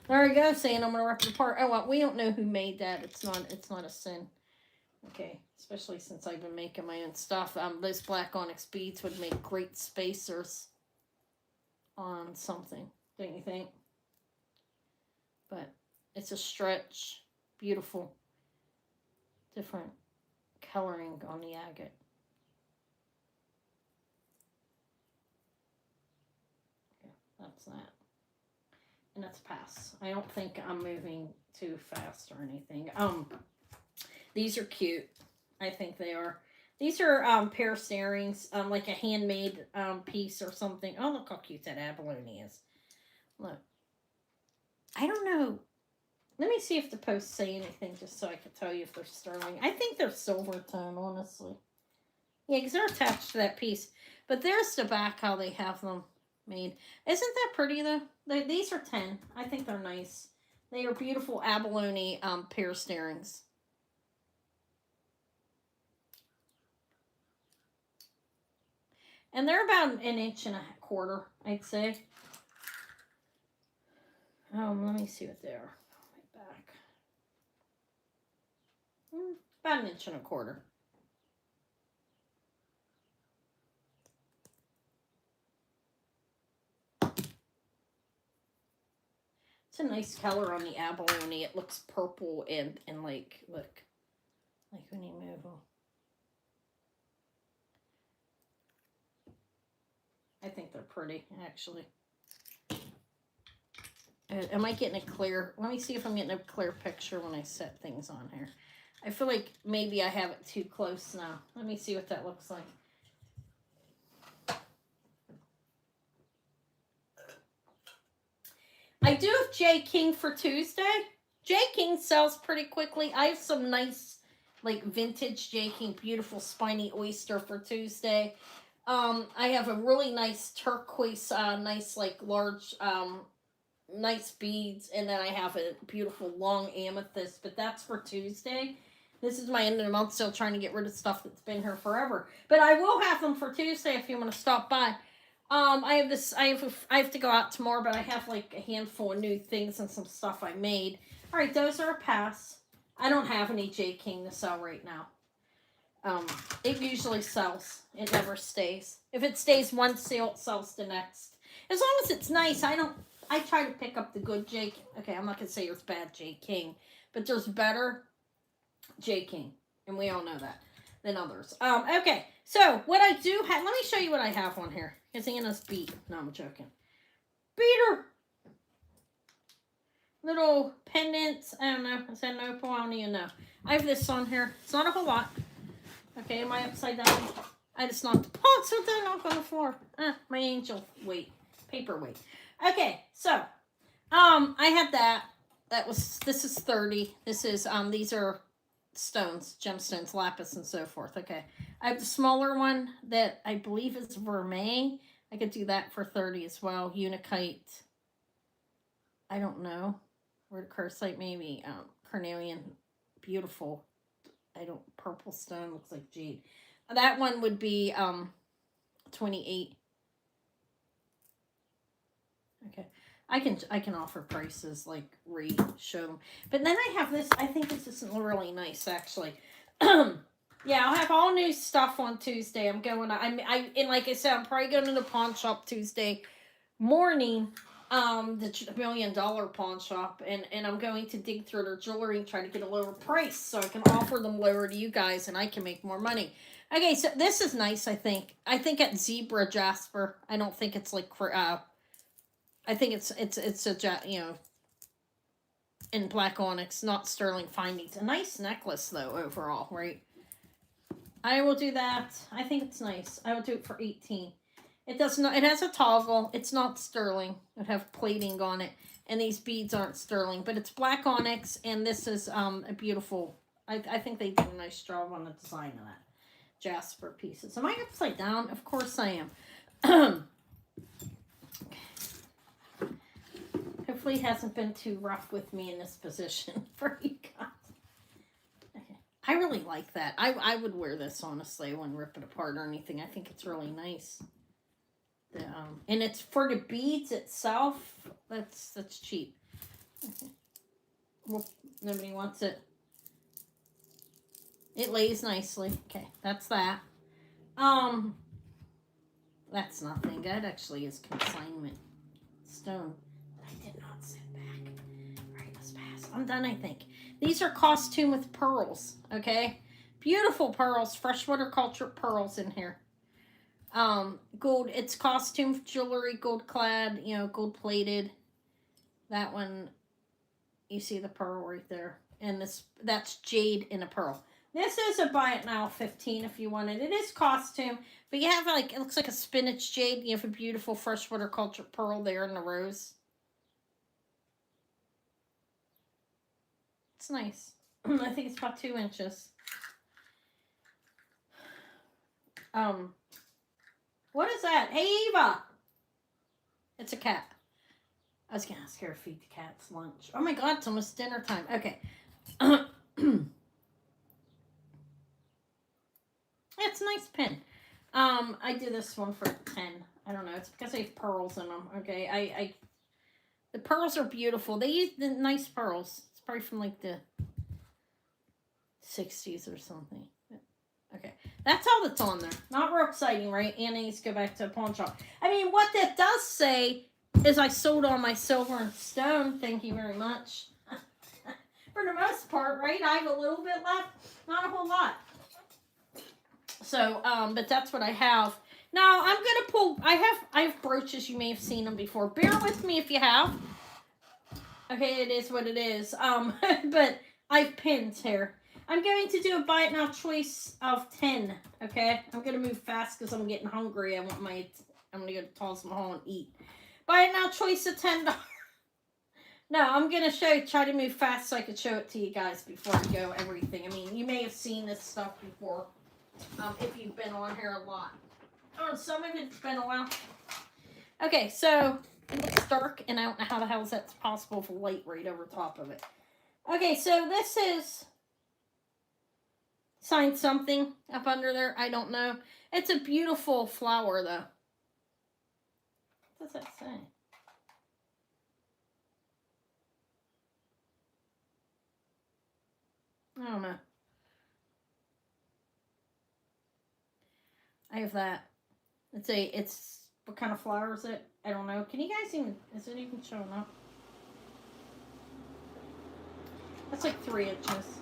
There we go, saying I'm gonna rip it apart. Oh well, we don't know who made that. It's not a sin. Okay, especially since I've been making my own stuff. Those black onyx beads would make great spacers on something, don't you think? But it's a stretch, beautiful, different coloring on the agate. Okay, that's that. And that's pass. I don't think I'm moving too fast or anything. These are cute. I think they are. These are Paris earrings, like a handmade piece or something. Oh, look how cute that abalone is. Look. I don't know. Let me see if the posts say anything just so I can tell you if they're sterling. I think they're silver tone, honestly. Yeah, because they're attached to that piece. But there's the back how they have them made. Isn't that pretty, though? These are 10. I think they're nice. They are beautiful abalone Paris earrings. And they're about 1.25 inches, I'd say. Let me see what they are. My back. About 1.25 inches. It's a nice color on the abalone. It looks purple and like, look. Like when you move them. I think they're pretty, actually. Am I getting a clear? Let me see if I'm getting a clear picture when I set things on here. I feel like maybe I have it too close now. Let me see what that looks like. I do have J. King for Tuesday. J. King sells pretty quickly. I have some nice, like, vintage J. King, beautiful spiny oyster for Tuesday. I have a really nice turquoise, nice, like, large, nice beads, and then I have a beautiful long amethyst, but that's for Tuesday. This is my end of the month, still trying to get rid of stuff that's been here forever. But I will have them for Tuesday if you want to stop by. I have to go out tomorrow, but I have like a handful of new things and some stuff I made. All right, those are a pass. I don't have any J. King to sell right now. It usually sells. It never stays. If it stays one sale, it sells the next. As long as it's nice, I try to pick up the good J. Okay, I'm not going to say there's bad J. King, but there's better J. King, and we all know that, than others. Okay, so what I do have, let me show you what I have on here. It's Anna's beat. No, I'm joking. Beater. Little pendants. I don't know. Is that an opal? I don't even know. I have this on here. It's not a whole lot. Okay, am I upside down? I just knocked. Oh, it's something off on the floor. My angel weight. Paperweight. Okay, so, I had that. This is 30. This is, these are stones, gemstones, lapis, and so forth. Okay. I have the smaller one that I believe is vermeil. I could do that for 30 as well. Unakite. I don't know. Word Cursite, maybe. Carnelian. Beautiful. I don't, purple stone looks like jade. That one would be 28. Okay. I can offer prices like show them. But then I have this, I think this is really nice actually. Yeah, I'll have all new stuff on Tuesday. I'm going and like I said, I'm probably going to the pawn shop Tuesday morning, the $1 million pawn shop, and I'm going to dig through their jewelry and try to get a lower price so I can offer them lower to you guys and I can make more money. Okay, so this is nice. I think at Zebra Jasper. I don't think it's like for I think it's a in black onyx, not sterling findings. A nice necklace though overall, right? I will do that. I think it's nice. I will do it for 18. It does not. It has a toggle. It's not sterling. It have plating on it, and these beads aren't sterling, but it's black onyx, and this is a beautiful. I think they did a nice job on the design of that jasper pieces. Am I upside down? Of course I am. Hopefully it hasn't been too rough with me in this position for you guys. Okay. I really like that. I would wear this, honestly. I wouldn't rip it apart or anything. I think it's really nice. And it's for the beads itself. That's cheap. Okay. Well, nobody wants it. It lays nicely. Okay, that's that. That's nothing. That actually is consignment stone. I did not sit back. All right, let's pass. I'm done, I think. These are costume with pearls, okay? Beautiful pearls, freshwater cultured pearls in here. Gold, it's costume jewelry, gold clad, gold plated. That one, you see the pearl right there. And that's jade in a pearl. This is a buy it now 15 if you want it. It is costume, but you have it looks like a spinach jade. You have a beautiful freshwater cultured pearl there in the rose. It's nice. I think it's about 2 inches. What is that? Hey, Eva! It's a cat. I was gonna ask her to feed the cats lunch. Oh my god, it's almost dinner time. Okay. It's a nice pin. I do this one for 10. I don't know. It's because they have pearls in them. Okay. The pearls are beautiful. They use the nice pearls. It's probably from like the 60s or something. Okay. That's all that's on there. Not real exciting, right? And I need to go back to a pawn shop. I mean, what that does say is I sold all my silver and stone. Thank you very much. For the most part, right? I have a little bit left. Not a whole lot. So, but that's what I have. Now, I'm going to pull, I have brooches. You may have seen them before. Bear with me if you have. Okay, it is what it is. But I have pins here. I'm going to do a buy it now choice of 10. Okay, I'm going to move fast because I'm getting hungry. I'm going to go to Taj Mahal and eat. Buy it now choice of $10. No, I'm going to try to move fast so I can show it to you guys before I go everything. I mean, you may have seen this stuff before. If you've been on here a lot. Oh, some of it's been a while. Okay, so it's dark, and I don't know how the hell that's possible with light right over top of it. Okay, so this is sign something up under there. I don't know. It's a beautiful flower, though. What does that say? I don't know. I have that. It's what kind of flower is it? I don't know. Can you guys is it even showing up? That's like 3 inches.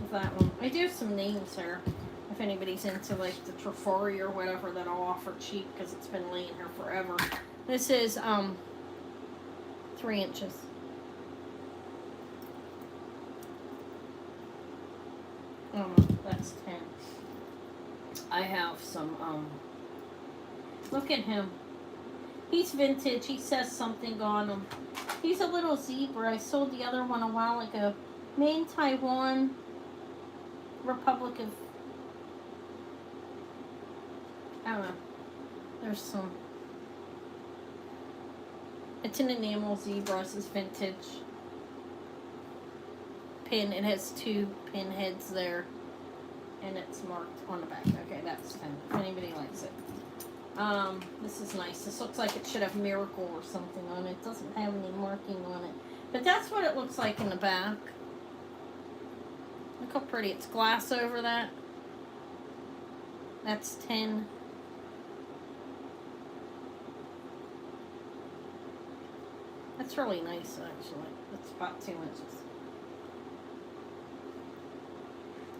With that one. I do have some names here. If anybody's into like the Trifori or whatever that I'll offer cheap because it's been laying here forever. This is 3 inches. Oh, that's 10. I have some, look at him. He's vintage. He says something on him. He's a little zebra. I sold the other one a while ago. Main Taiwan, Republic of, I don't know. There's some. It's an enamel zebra. This is vintage. Pin. It has 2 pin heads there. And it's marked on the back. Okay, that's 10. If anybody likes it. This is nice. This looks like it should have Miracle or something on it. It doesn't have any marking on it. But that's what it looks like in the back. Look how pretty. It's glass over that. That's 10. That's really nice, actually. It's about 2 inches.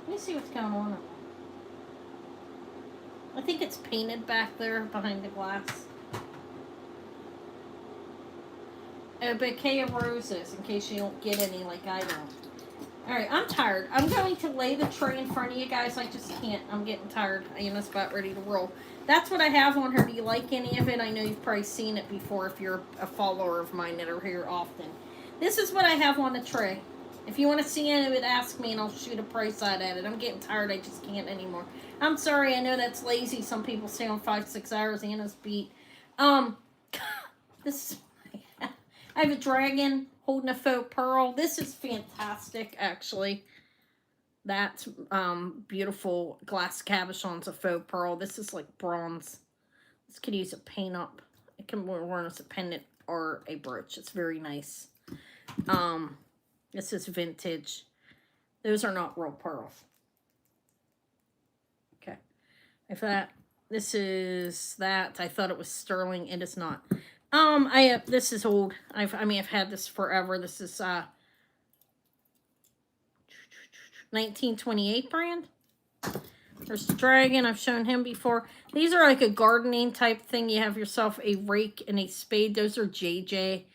Let me see what's going on. I think it's painted back there behind the glass. A bouquet of roses, in case you don't get any like I don't. Alright, I'm tired. I'm going to lay the tray in front of you guys. I just can't. I'm getting tired. I am just about ready to roll. That's what I have on her. Do you like any of it? I know you've probably seen it before if you're a follower of mine that are here often. This is what I have on the tray. If you want to see any of it, ask me and I'll shoot a price out at it. I'm getting tired. I just can't anymore. I'm sorry. I know that's lazy. Some people stay on 5-6 hours. Anna's beat. This is... I have a dragon holding a faux pearl. This is fantastic, actually. That's beautiful glass cabochon's a faux pearl. This is like bronze. This could use a paint up. It can be worn as a pendant or a brooch. It's very nice. This is vintage. Those are not real pearls. Okay. If that, this is that. I thought it was sterling. It is not. This is old. I've had this forever. This is 1928 brand. There's the dragon. I've shown him before. These are like a gardening type thing. You have yourself a rake and a spade. Those are JJ.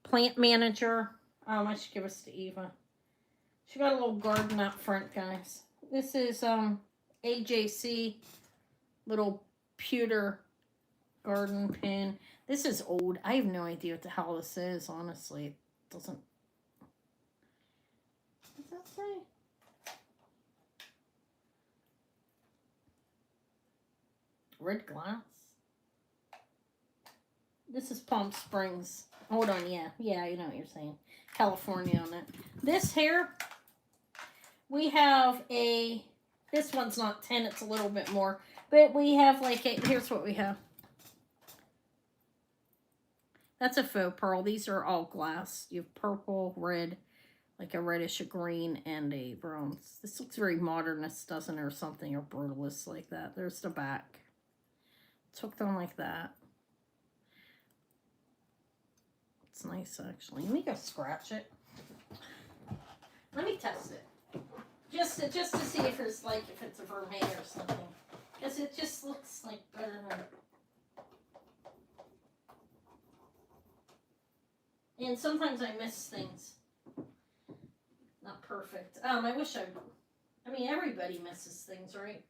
Plant manager. I should give this to Eva. She got a little garden out front, guys. This is AJC. Little pewter garden pin. This is old. I have no idea what the hell this is, honestly. It doesn't... What does that say? Red glass? This is Palm Springs. Hold on, yeah. Yeah, you know what you're saying. California on it. This here, we have a... This one's not 10, it's a little bit more. But we have like a... Here's what we have. That's a faux pearl. These are all glass. You have purple, red, like a reddish, a green, and a bronze. This looks very modernist, doesn't it, or something, or brutalist like that. There's the back. It's hooked on like that. It's nice, actually. Let me go scratch it. Let me test it. Just to see if it's like, if it's a vermeil or something. Because it just looks like better than... And sometimes I miss things. Not perfect. I wish I mean, everybody misses things, right?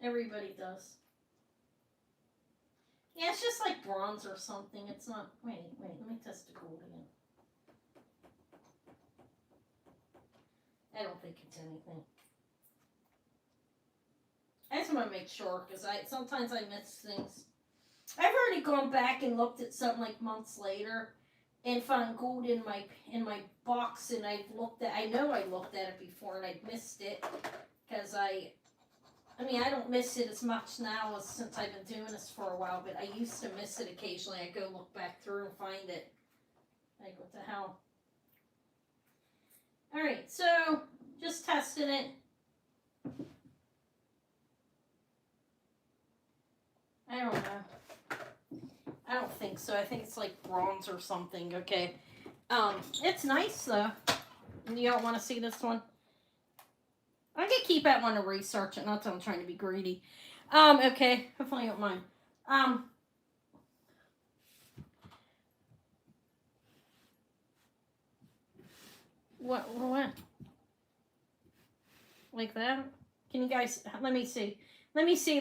Everybody does. Yeah, it's just like bronze or something. It's not... Wait. Let me test the gold again. I don't think it's anything. I just want to make sure, because sometimes I miss things. I've already gone back and looked at something like months later and found gold in my box, and I know I looked at it before and I'd missed it, because I I don't miss it as much now as since I've been doing this for a while, but I used to miss it occasionally. I go look back through and find it. Like, what the hell? Alright, so just testing it. I don't know. I don't think so. I think it's like bronze or something, okay? It's nice though. You don't want to see this one? I can keep that one to research it, not that I'm trying to be greedy. Okay. Hopefully you don't mind. What? Like that? Can you guys, let me see. Let me see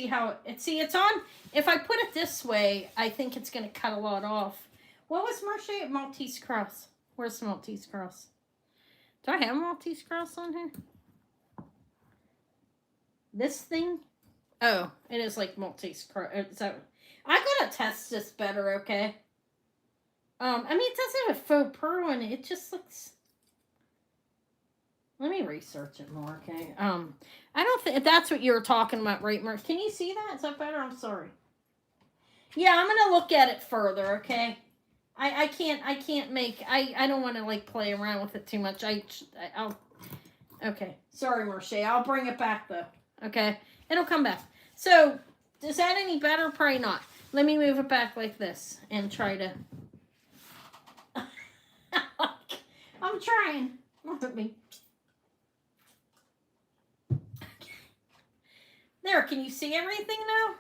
how it's on. If I put it this way, I think it's going to cut a lot off. What was Marche? Maltese Cross. Where's the Maltese Cross? Do I have Maltese Cross on here? This thing? Oh, it is like Maltese Cross. So I gotta test this better, okay? I mean, it doesn't have a faux pearl in it. It just looks. Let me research it more, okay? I don't think that's what you were talking about, right, Mark? Can you see that? Is that better? I'm sorry. Yeah, I'm gonna look at it further, okay? I can't make I don't want to like play around with it too much. I'll okay. Sorry, Marche. I'll bring it back though. Okay, it'll come back. So, is that any better? Probably not. Let me move it back like this and try to. I'm trying. Look at me. There, can you see everything now?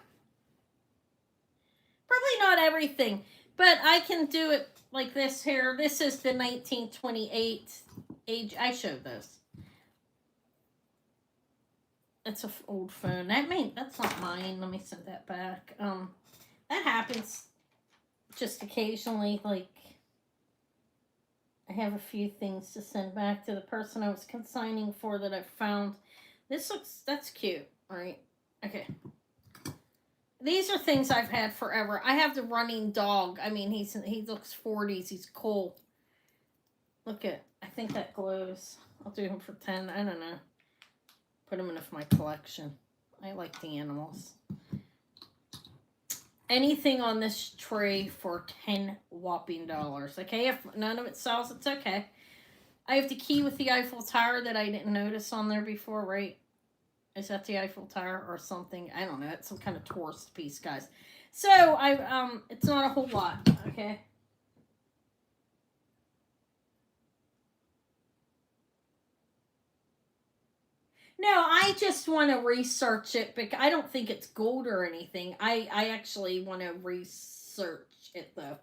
Probably not everything, but I can do it like this here. This is the 1928 age. I showed this. It's an old phone. That's not mine. Let me send that back. That happens just occasionally. Like, I have a few things to send back to the person I was consigning for that I found. That's cute. All right. Okay. These are things I've had forever. I have the running dog. I mean, he looks 40s. He's cool. Look at, I think that glows. I'll do him for 10. I don't know. Put him in my collection. I like the animals. Anything on this tray for $10 whopping. Okay, if none of it sells, it's okay. I have the key with the Eiffel Tower that I didn't notice on there before, right? Is that the Eiffel Tower or something? I don't know. It's some kind of tourist piece, guys. So it's not a whole lot, okay? No, I just want to research it because I don't think it's gold or anything. I actually want to research it though.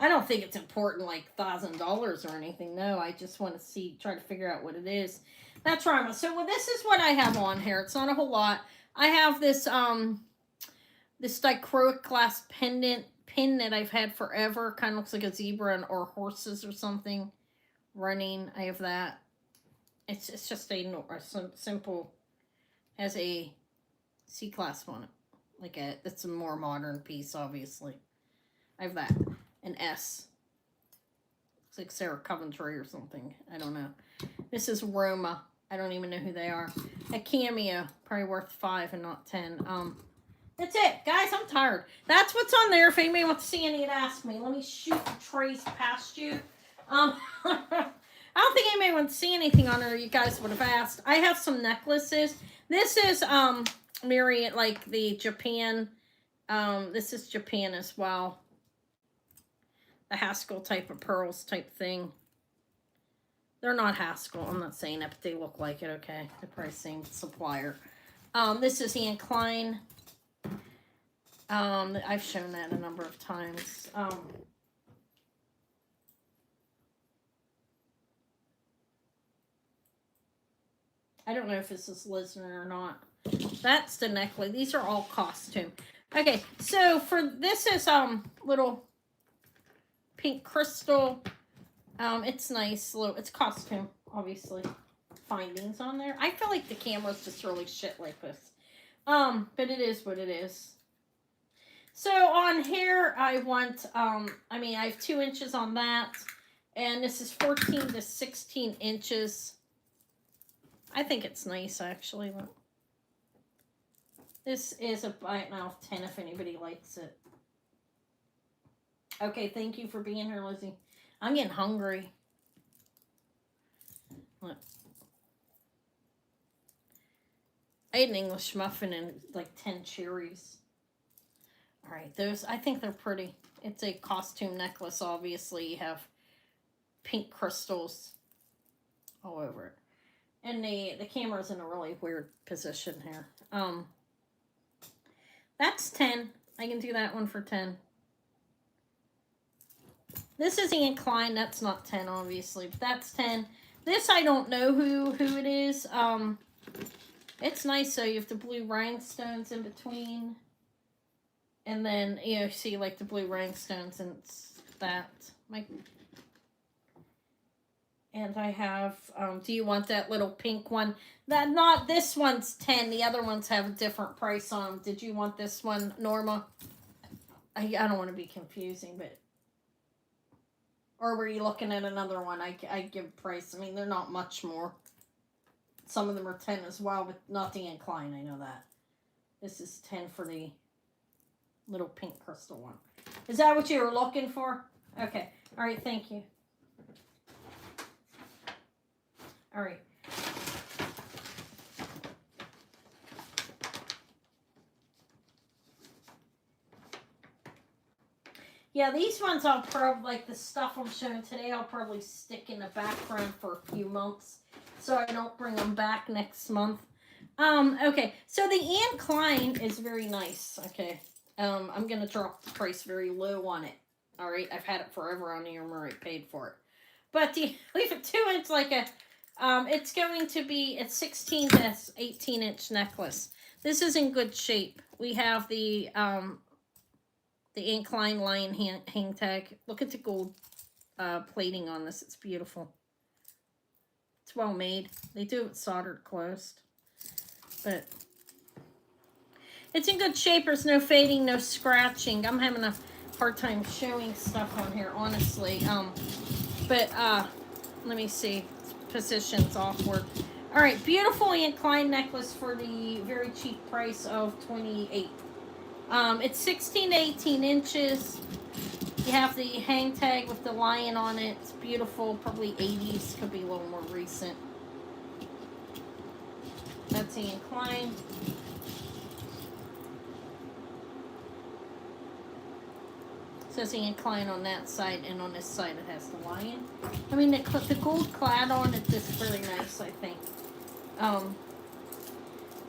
I don't think it's important like $1,000 or anything. No, I just want to try to figure out what it is. That's right. So well, this is what I have on here. It's not a whole lot. I have this this dichroic glass pin that I've had forever. Kind of looks like a zebra or horses or something running. I have that. It's just a simple, has a C clasp on it. It's a more modern piece, obviously. I have that. An S. Looks like Sarah Coventry or something. I don't know. This is Roma. I don't even know who they are. A Cameo. Probably worth 5 and not 10. That's it. Guys, I'm tired. That's what's on there. If anybody wants to see any, ask me. Let me shoot the trays past you. I don't think anybody wants to see anything on there you guys would have asked. I have some necklaces. This is Myriad, like the Japan. This is Japan as well. The Haskell type of pearls type thing. They're not Haskell. I'm not saying that, but they look like it, okay? They're probably the same supplier. This is Anne Klein. I've shown that a number of times. I don't know if this is Lisner or not. That's the necklace. These are all costume. Okay, so for this is little pink crystal. It's nice. It's costume, obviously. Findings on there. I feel like the camera's just really shit like this. But it is what it is. So on here, I want I have 2 inches on that, and this is 14 to 16 inches. I think it's nice, actually. This is a bite mouth 10 if anybody likes it. Okay, thank you for being here, Lizzie. I'm getting hungry. Look. I ate an English muffin and like 10 cherries. All right, those, I think they're pretty. It's a costume necklace, obviously. You have pink crystals all over it. And the camera's in a really weird position here. That's 10. I can do that one for 10. This is Anne Klein. That's not 10, obviously, but that's 10. This, I don't know who it is. It's nice, so you have the blue rhinestones in between. And then, see, like, the blue rhinestones, and it's that. And I have, do you want that little pink one? This one's 10. The other ones have a different price on them. Did you want this one, Norma? I don't want to be confusing, but Or were you looking at another one? I give price. I mean, they're not much more. Some of them are 10 as well, but not the incline. I know that. This is 10 for the little pink crystal one. Is that what you were looking for? Okay. All right. Thank you. All right. Yeah, these ones I'll probably, like the stuff I'm showing today, I'll probably stick in the background for a few months so I don't bring them back next month. Okay, so the incline is very nice, okay. I'm going to drop the price very low on it, all right? I've had it forever on here, I'm already paid for it. But the leave it 2 inch like a, it's going to be a 16 to 18 inch necklace. This is in good shape. We have the incline lion hang tag. Look at the gold plating on this. It's beautiful. It's well made. They do it soldered closed. But it's in good shape. There's no fading, no scratching. I'm having a hard time showing stuff on here, honestly. But let me see. Position's awkward. All right, beautiful incline necklace for the very cheap price of $28. It's 16 to 18 inches. You have the hang tag with the lion on it. It's beautiful. Probably 80s. Could be a little more recent. That's the incline. It says the incline on that side, and on this side it has the lion. I mean, the gold clad on it is very nice, I think.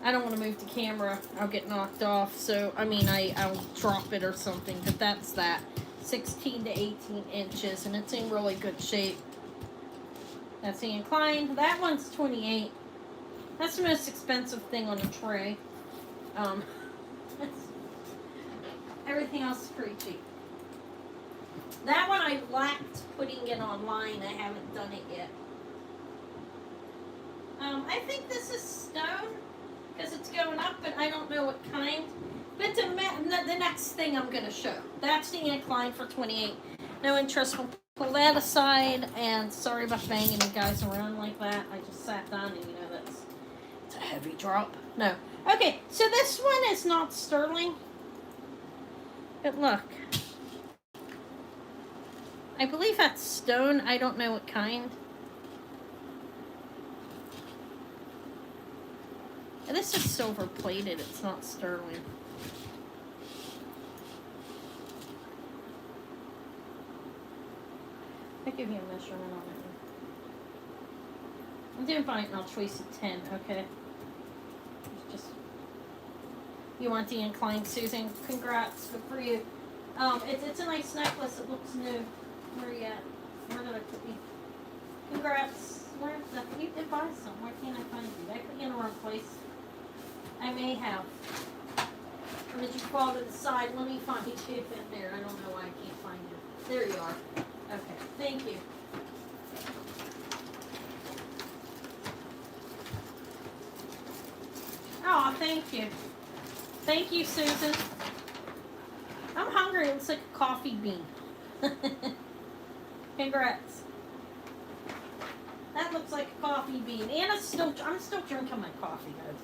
I don't want to move the camera. I'll get knocked off. So, I mean, I'll drop it or something. But that's that. 16 to 18 inches. And it's in really good shape. That's the incline. That one's $28. That's the most expensive thing on the tray. Everything else is pretty cheap. That one I lacked putting it online. I haven't done it yet. I think this is stone. Because it's going up, but I don't know what kind. But the next thing I'm going to show. That's the incline for $28. No interest. We'll pull that aside. And sorry about banging you guys around like that. I just sat down and it's a heavy drop. No. Okay, so this one is not sterling. But look. I believe that's stone. I don't know what kind. This is silver plated, it's not sterling. I'll give you a measurement on it. I'm doing bite and I'll choice a 10, okay? Just you want the incline, Susan? Congrats, good for you. It's a nice necklace, it looks new. Where are you at? Where did I put you? Congrats. Where the you did buy some. Where can't I find you? Did I put you in the wrong place? I may have. Or did you fall to the side? Let me find you in there. I don't know why I can't find you. There you are. Okay. Thank you. Oh, thank you. Thank you, Susan. I'm hungry. It looks like a coffee bean. Congrats. That looks like a coffee bean. And I'm still drinking my coffee, guys.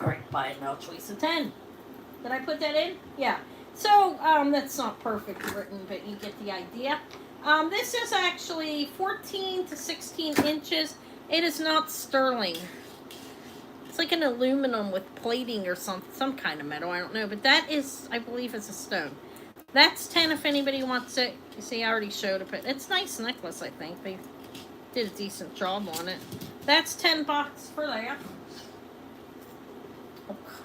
Alright, buy it now, choice of 10. Did I put that in? Yeah. So, that's not perfect written, but you get the idea. This is actually 14 to 16 inches. It is not sterling. It's like an aluminum with plating or some kind of metal. I don't know. But that is, I believe, is a stone. That's 10 if anybody wants it. You see, I already showed it. But it's a nice necklace, I think. They did a decent job on it. That's $10 for that.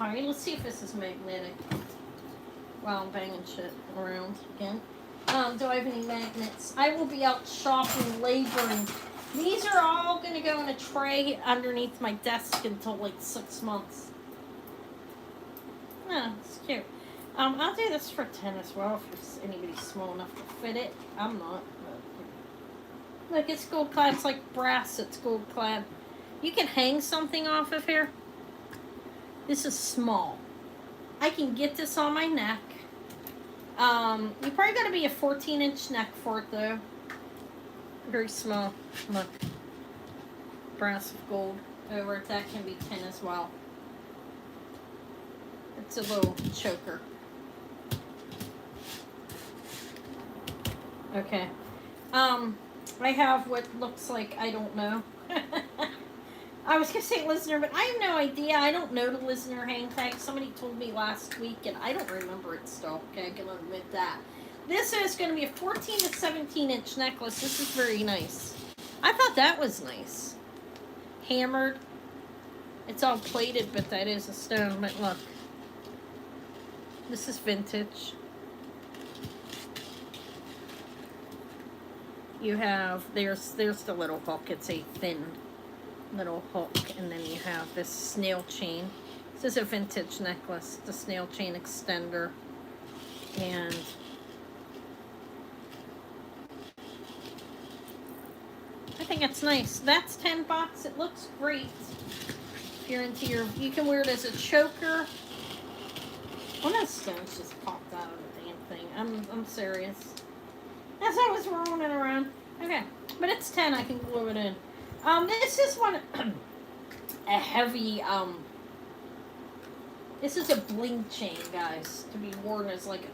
Okay, let's see if this is magnetic. Wow, I'm banging shit around again. Do I have any magnets? I will be out shopping, laboring. These are all going to go in a tray underneath my desk until like 6 months. Oh, it's cute. I'll do this for 10 as well if anybody's small enough to fit it. I'm not. But look, it's gold clad. It's like brass. It's gold clad. You can hang something off of here. This is small. I can get this on my neck. You probably got to be a 14-inch neck for it though. Very small. Look, brass of gold over it. That can be 10 as well. It's a little choker. Okay. I have what looks like, I don't know. I was going to say listener, but I have no idea. I don't know the listener hang tag. Somebody told me last week, and I don't remember it still. Okay, I can admit that. This is going to be a 14 to 17-inch necklace. This is very nice. I thought that was nice. Hammered. It's all plated, but that is a stone. But look. This is vintage. You have, there's the little hook. It's a thin little hook. And then you have this snail chain. This is a vintage necklace. The snail chain extender. And I think it's nice. That's $10. It looks great. If you're into your, you can wear it as a choker. One of those stones just popped out of the damn thing. I'm serious. As I was rolling it around. Okay. But it's 10. I can glue it in. This is one a heavy this is a bling chain, guys, to be worn as like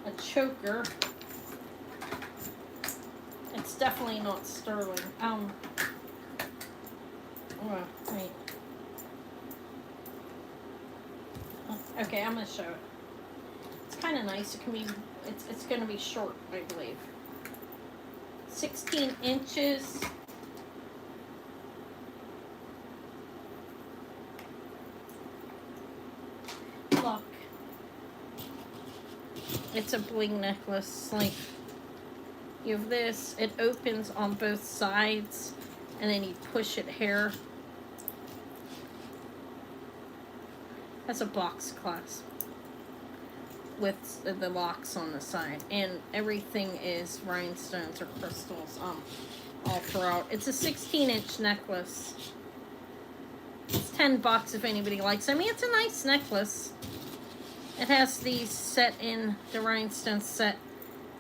a choker. It's definitely not sterling. Oh, wait. Okay, I'm gonna show it. It's kind of nice. It can be. It's gonna be short, I believe. 16 inches. Look, it's a bling necklace. Like you have this. It opens on both sides, and then you push it here. Has a box clasp with the locks on the side, and everything is rhinestones or crystals all throughout. It's a 16-inch necklace. It's $10 if anybody likes it. I mean, it's a nice necklace. It has these set in the rhinestones set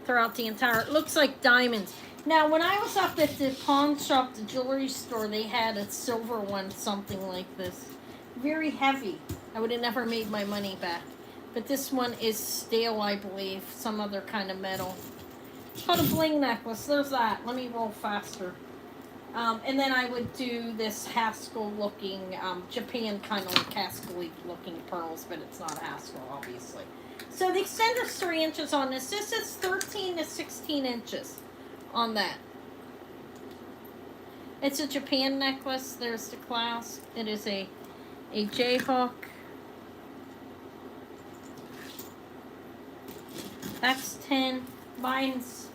throughout the entire. It looks like diamonds. Now, when I was up at the pawn shop, the jewelry store, they had a silver one, something like this. Very heavy. I would have never made my money back. But this one is steel, I believe. Some other kind of metal. It's called a bling necklace. There's that. Let me roll faster. And then I would do this Haskell looking, Japan kind of like Haskell looking pearls, but it's not Haskell, obviously. So the extender's 3 inches on this. This is 13 to 16 inches on that. It's a Japan necklace. There's the clasp. It is a J-hook. That's 10. Mine's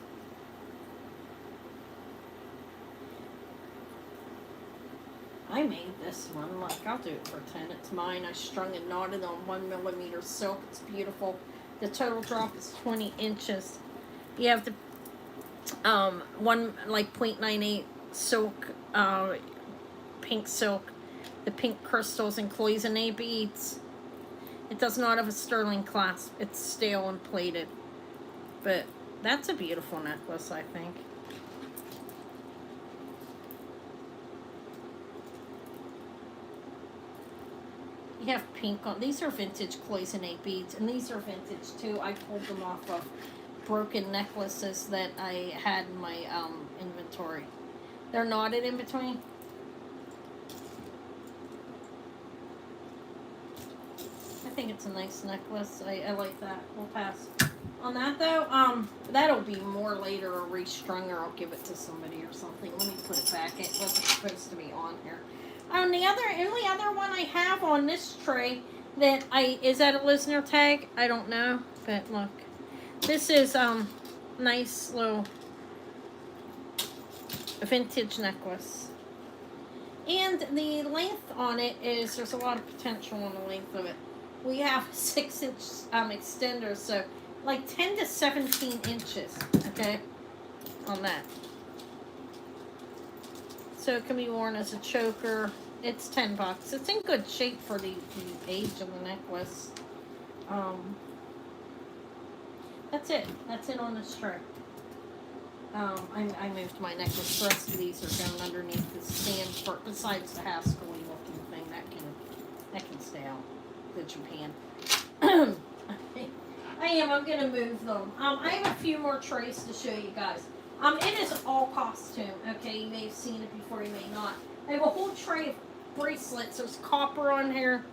I made this one. Like, I'll do it for 10. It's mine. I strung and knotted on 1mm silk. It's beautiful. The total drop is 20 inches. You have the 0.98 silk, pink silk, the pink crystals and cloisonne beads. It does not have a sterling clasp. It's stale and plated. But that's a beautiful necklace, I think. You have pink on. These are vintage cloisonne beads, and these are vintage too. I pulled them off of broken necklaces that I had in my inventory. They're knotted in between. I think it's a nice necklace. I like that. We'll pass on that though. That'll be more later or restrung, or I'll give it to somebody or something. Let me put it back. It wasn't supposed to be on here. The only other one I have on this tray that is that a listener tag? I don't know, but look, this is nice little vintage necklace, and the length on it is there's a lot of potential on the length of it. We have 6-inch extenders, so like 10 to 17 inches, okay, on that. So it can be worn as a choker. It's $10. It's in good shape for the age of the necklace. That's it. That's it on this tray. I moved my necklace. The rest of these are down underneath the stand for, besides the Haskell looking thing that can stay out. The Japan. I'm gonna move them. I have a few more trays to show you guys. It is all costume. Okay, you may have seen it before, you may not. I have a whole tray of bracelets. There's copper on here.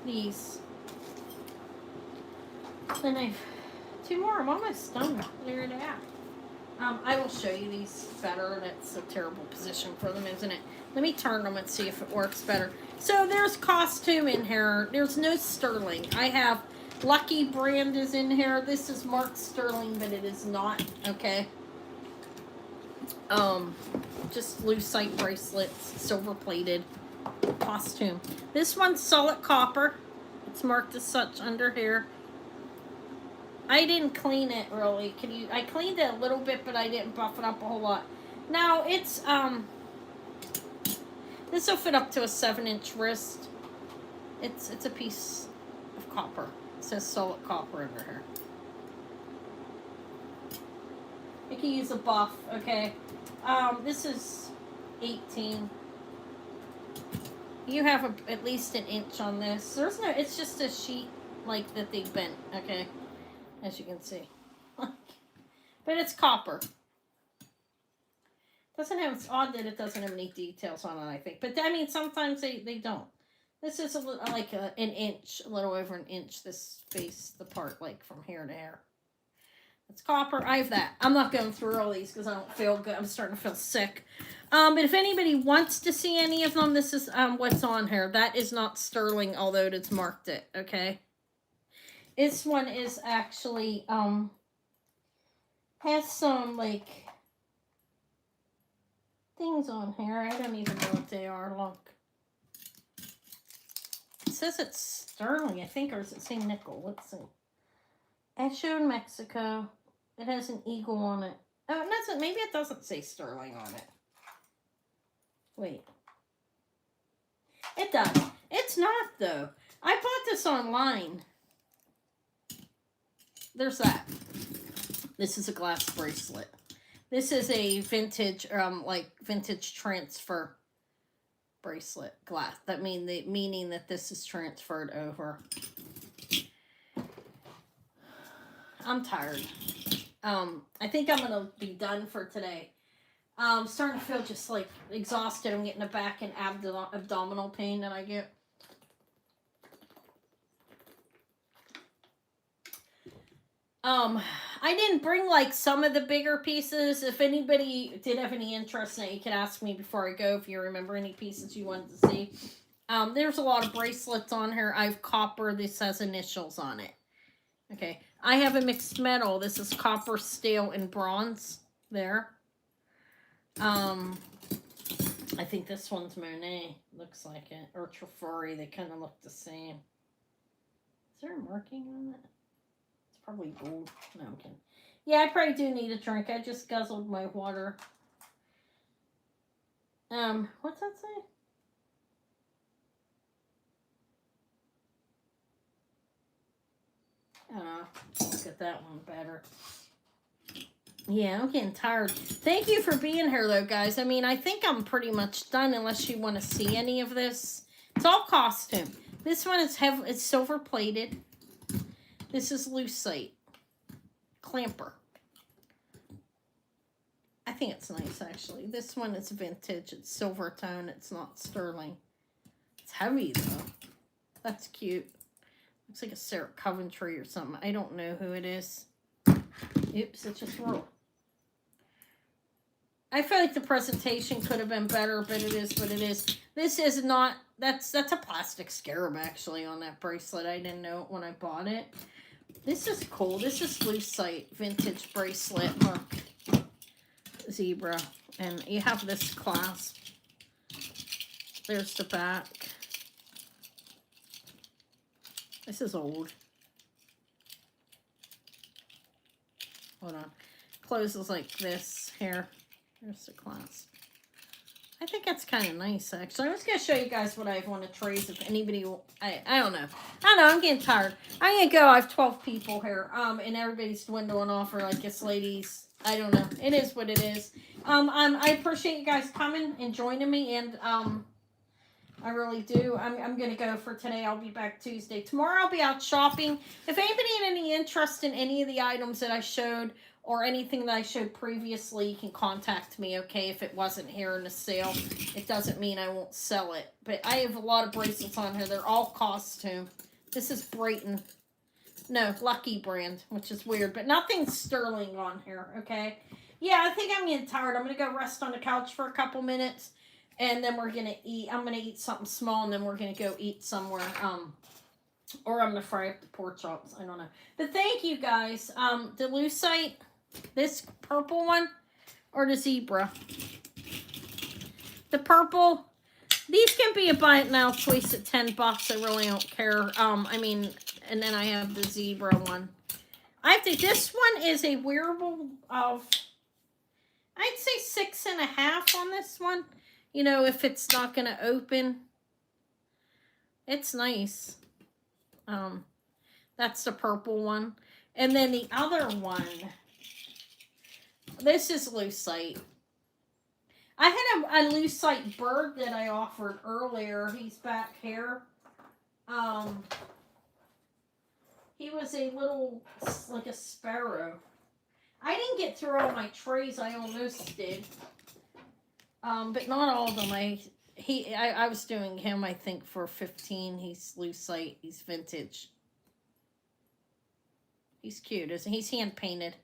These. Then I've two more. I'm almost done. Cleared it out. I will show you these better. That's a terrible position for them, isn't it? Let me turn them and see if it works better. So there's costume in here. There's no sterling. I have Lucky brand is in here. This is marked sterling, but it is not. Okay. Just lucite bracelets, silver plated costume. This one's solid copper. It's marked as such under here. I didn't clean it really. I cleaned it a little bit, but I didn't buff it up a whole lot. Now it's this will fit up to a 7-inch wrist. It's a piece of copper. It says solid copper under here. You can use a buff, okay? This is 18. You have at least an inch on this. There's no, it's just a sheet like that they bent, okay? As you can see. But it's copper. Doesn't have, it's odd that it doesn't have any details on it, I think. But I mean, sometimes they don't. This is like an inch, a little over an inch, this face, the part like from here to here. It's copper. I have that. I'm not going through all these because I don't feel good. I'm starting to feel sick. But if anybody wants to see any of them, this is what's on here. That is not sterling, although it's marked it, okay? This one is actually, has some, like, things on here. I don't even know what they are. Look. It says it's sterling, I think, or does it say nickel? Let's see. Echo in Mexico. It has an eagle on it. Oh, it doesn't. Maybe it doesn't say sterling on it. Wait. It does. It's not, though. I bought this online. There's that. This is a glass bracelet. This is a vintage, like vintage transfer bracelet glass. That meaning that this is transferred over. I'm tired. I think I'm gonna be done for today. I'm starting to feel just like exhausted. I'm getting a back and abdominal pain that I get. I didn't bring like some of the bigger pieces. If anybody did have any interest in it, you could ask me before I go if you remember any pieces you wanted to see. There's a lot of bracelets on here. I have copper. This has initials on it. Okay. I have a mixed metal. This is copper, steel, and bronze. There. I think this one's Monet. Looks like it. Or Trifari. They kind of look the same. Is there a marking on it? Probably gold. No, I'm kidding. Yeah, I probably do need a drink. I just guzzled my water. What's that say? I don't know. Look at that one better. Yeah, I'm getting tired. Thank you for being here, though, guys. I mean, I think I'm pretty much done unless you want to see any of this. It's all costume. This one is heavy. It's silver plated. This is lucite. Clamper. I think it's nice, actually. This one is vintage. It's silver tone. It's not sterling. It's heavy, though. That's cute. Looks like a Sarah Coventry or something. I don't know who it is. Oops, it just rolled. I feel like the presentation could have been better, but it is what it is. This is not... That's a plastic scarab, actually, on that bracelet. I didn't know it when I bought it. This is cool. This is lucite vintage bracelet. Look. Zebra. And you have this clasp. There's the back. This is old. Hold on. Closes like this. Here. Here's the clasp. I think that's kind of nice, actually. I'm just going to show you guys what I have on the trays if anybody will. I don't know. I'm getting tired. I'm going to go. I have 12 people here, and everybody's dwindling off, or like this lady's. I don't know. It is what it is. I appreciate you guys coming and joining me, and I really do. I'm going to go for today. I'll be back Tuesday. Tomorrow I'll be out shopping. If anybody had any interest in any of the items that I showed or anything that I showed previously, you can contact me, okay? If it wasn't here in the sale, it doesn't mean I won't sell it. But I have a lot of bracelets on here. They're all costume. This is Brayton. No, Lucky brand, which is weird. But nothing sterling on here, okay? Yeah, I think I'm getting tired. I'm going to go rest on the couch for a couple minutes. And then we're going to eat. I'm going to eat something small, and then we're going to go eat somewhere. Or I'm going to fry up the pork chops. I don't know. But thank you, guys. The lucite, this purple one, or the zebra? The purple. These can be a buy it now choice at $10. I really don't care. I mean, and then I have the zebra one. I think this one is a wearable of, I'd say 6.5 on this one. You know, if it's not going to open, it's nice. That's the purple one. And then the other one, this is lucite. I had a lucite bird that I offered earlier. He's back here. He was a little, like a sparrow. I didn't get through all my trays. I almost did. But not all of them. I was doing him, I think, for 15. He's lucite. He's vintage. He's cute, isn't he? He's hand painted.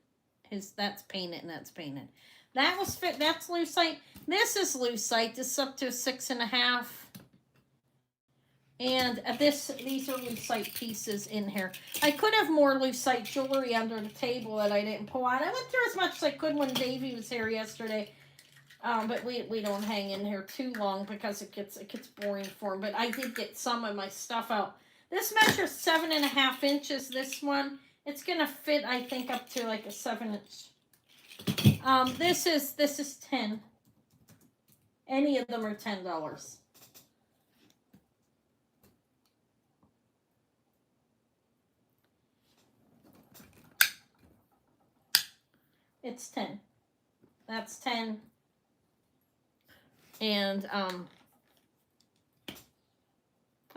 That's painted and that's painted. That was fit. That's lucite. This is lucite. This is up to 6.5. And these are lucite pieces in here. I could have more lucite jewelry under the table that I didn't pull out. I went through as much as I could when Davey was here yesterday. But we don't hang in here too long because it gets boring for him. But I did get some of my stuff out. This measures 7.5 inches. This one, it's gonna fit, I think, up to like a 7-inch. This is 10. Any of them are $10. It's 10. That's 10. And I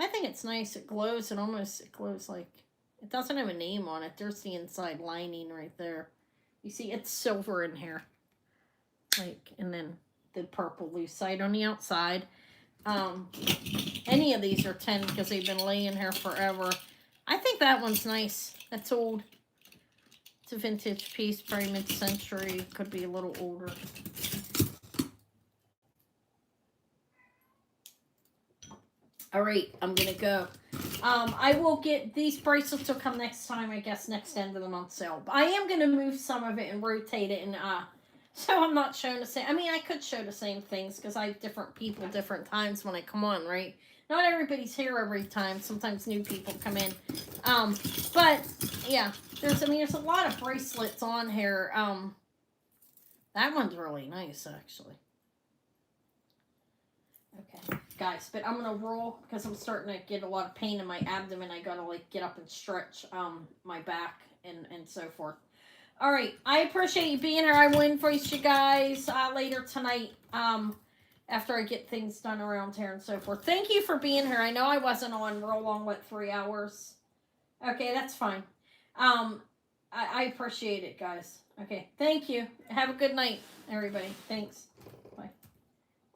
think it's nice. It glows. It glows like, it doesn't have a name on it. There's the inside lining right there. You see, it's silver in here. Like, and then the purple lucite on the outside. Any of these are 10 because they've been laying here forever. I think that one's nice. That's old. It's a vintage piece, probably mid-century. Could be a little older. All right, I'm going to go. I will get, these bracelets will come next time, I guess, next end of the month sale. But I am going to move some of it and rotate it. And so I'm not showing the same. I mean, I could show the same things because I have different people, different times when I come on, right? Not everybody's here every time. Sometimes new people come in. But, yeah, there's a lot of bracelets on here. That one's really nice, actually. Okay, guys, but I'm going to roll because I'm starting to get a lot of pain in my abdomen. I got to, like, get up and stretch my back and so forth. All right, I appreciate you being here. I will invoice you guys later tonight after I get things done around here and so forth. Thank you for being here. I know I wasn't on real long, 3 hours? Okay, that's fine. I appreciate it, guys. Okay, thank you. Have a good night, everybody. Thanks. Bye.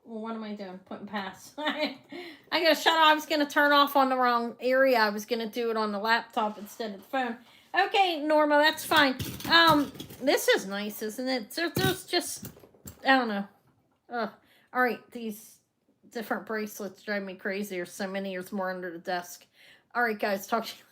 Well, what am I doing? Putting pass. I gotta shut off. I was gonna turn off on the wrong area. I was gonna do it on the laptop instead of the phone. Okay, Norma, that's fine. This is nice, isn't it? There's just, I don't know. All right, these different bracelets drive me crazy. There's so many. There's more under the desk. All right, guys, talk to you later.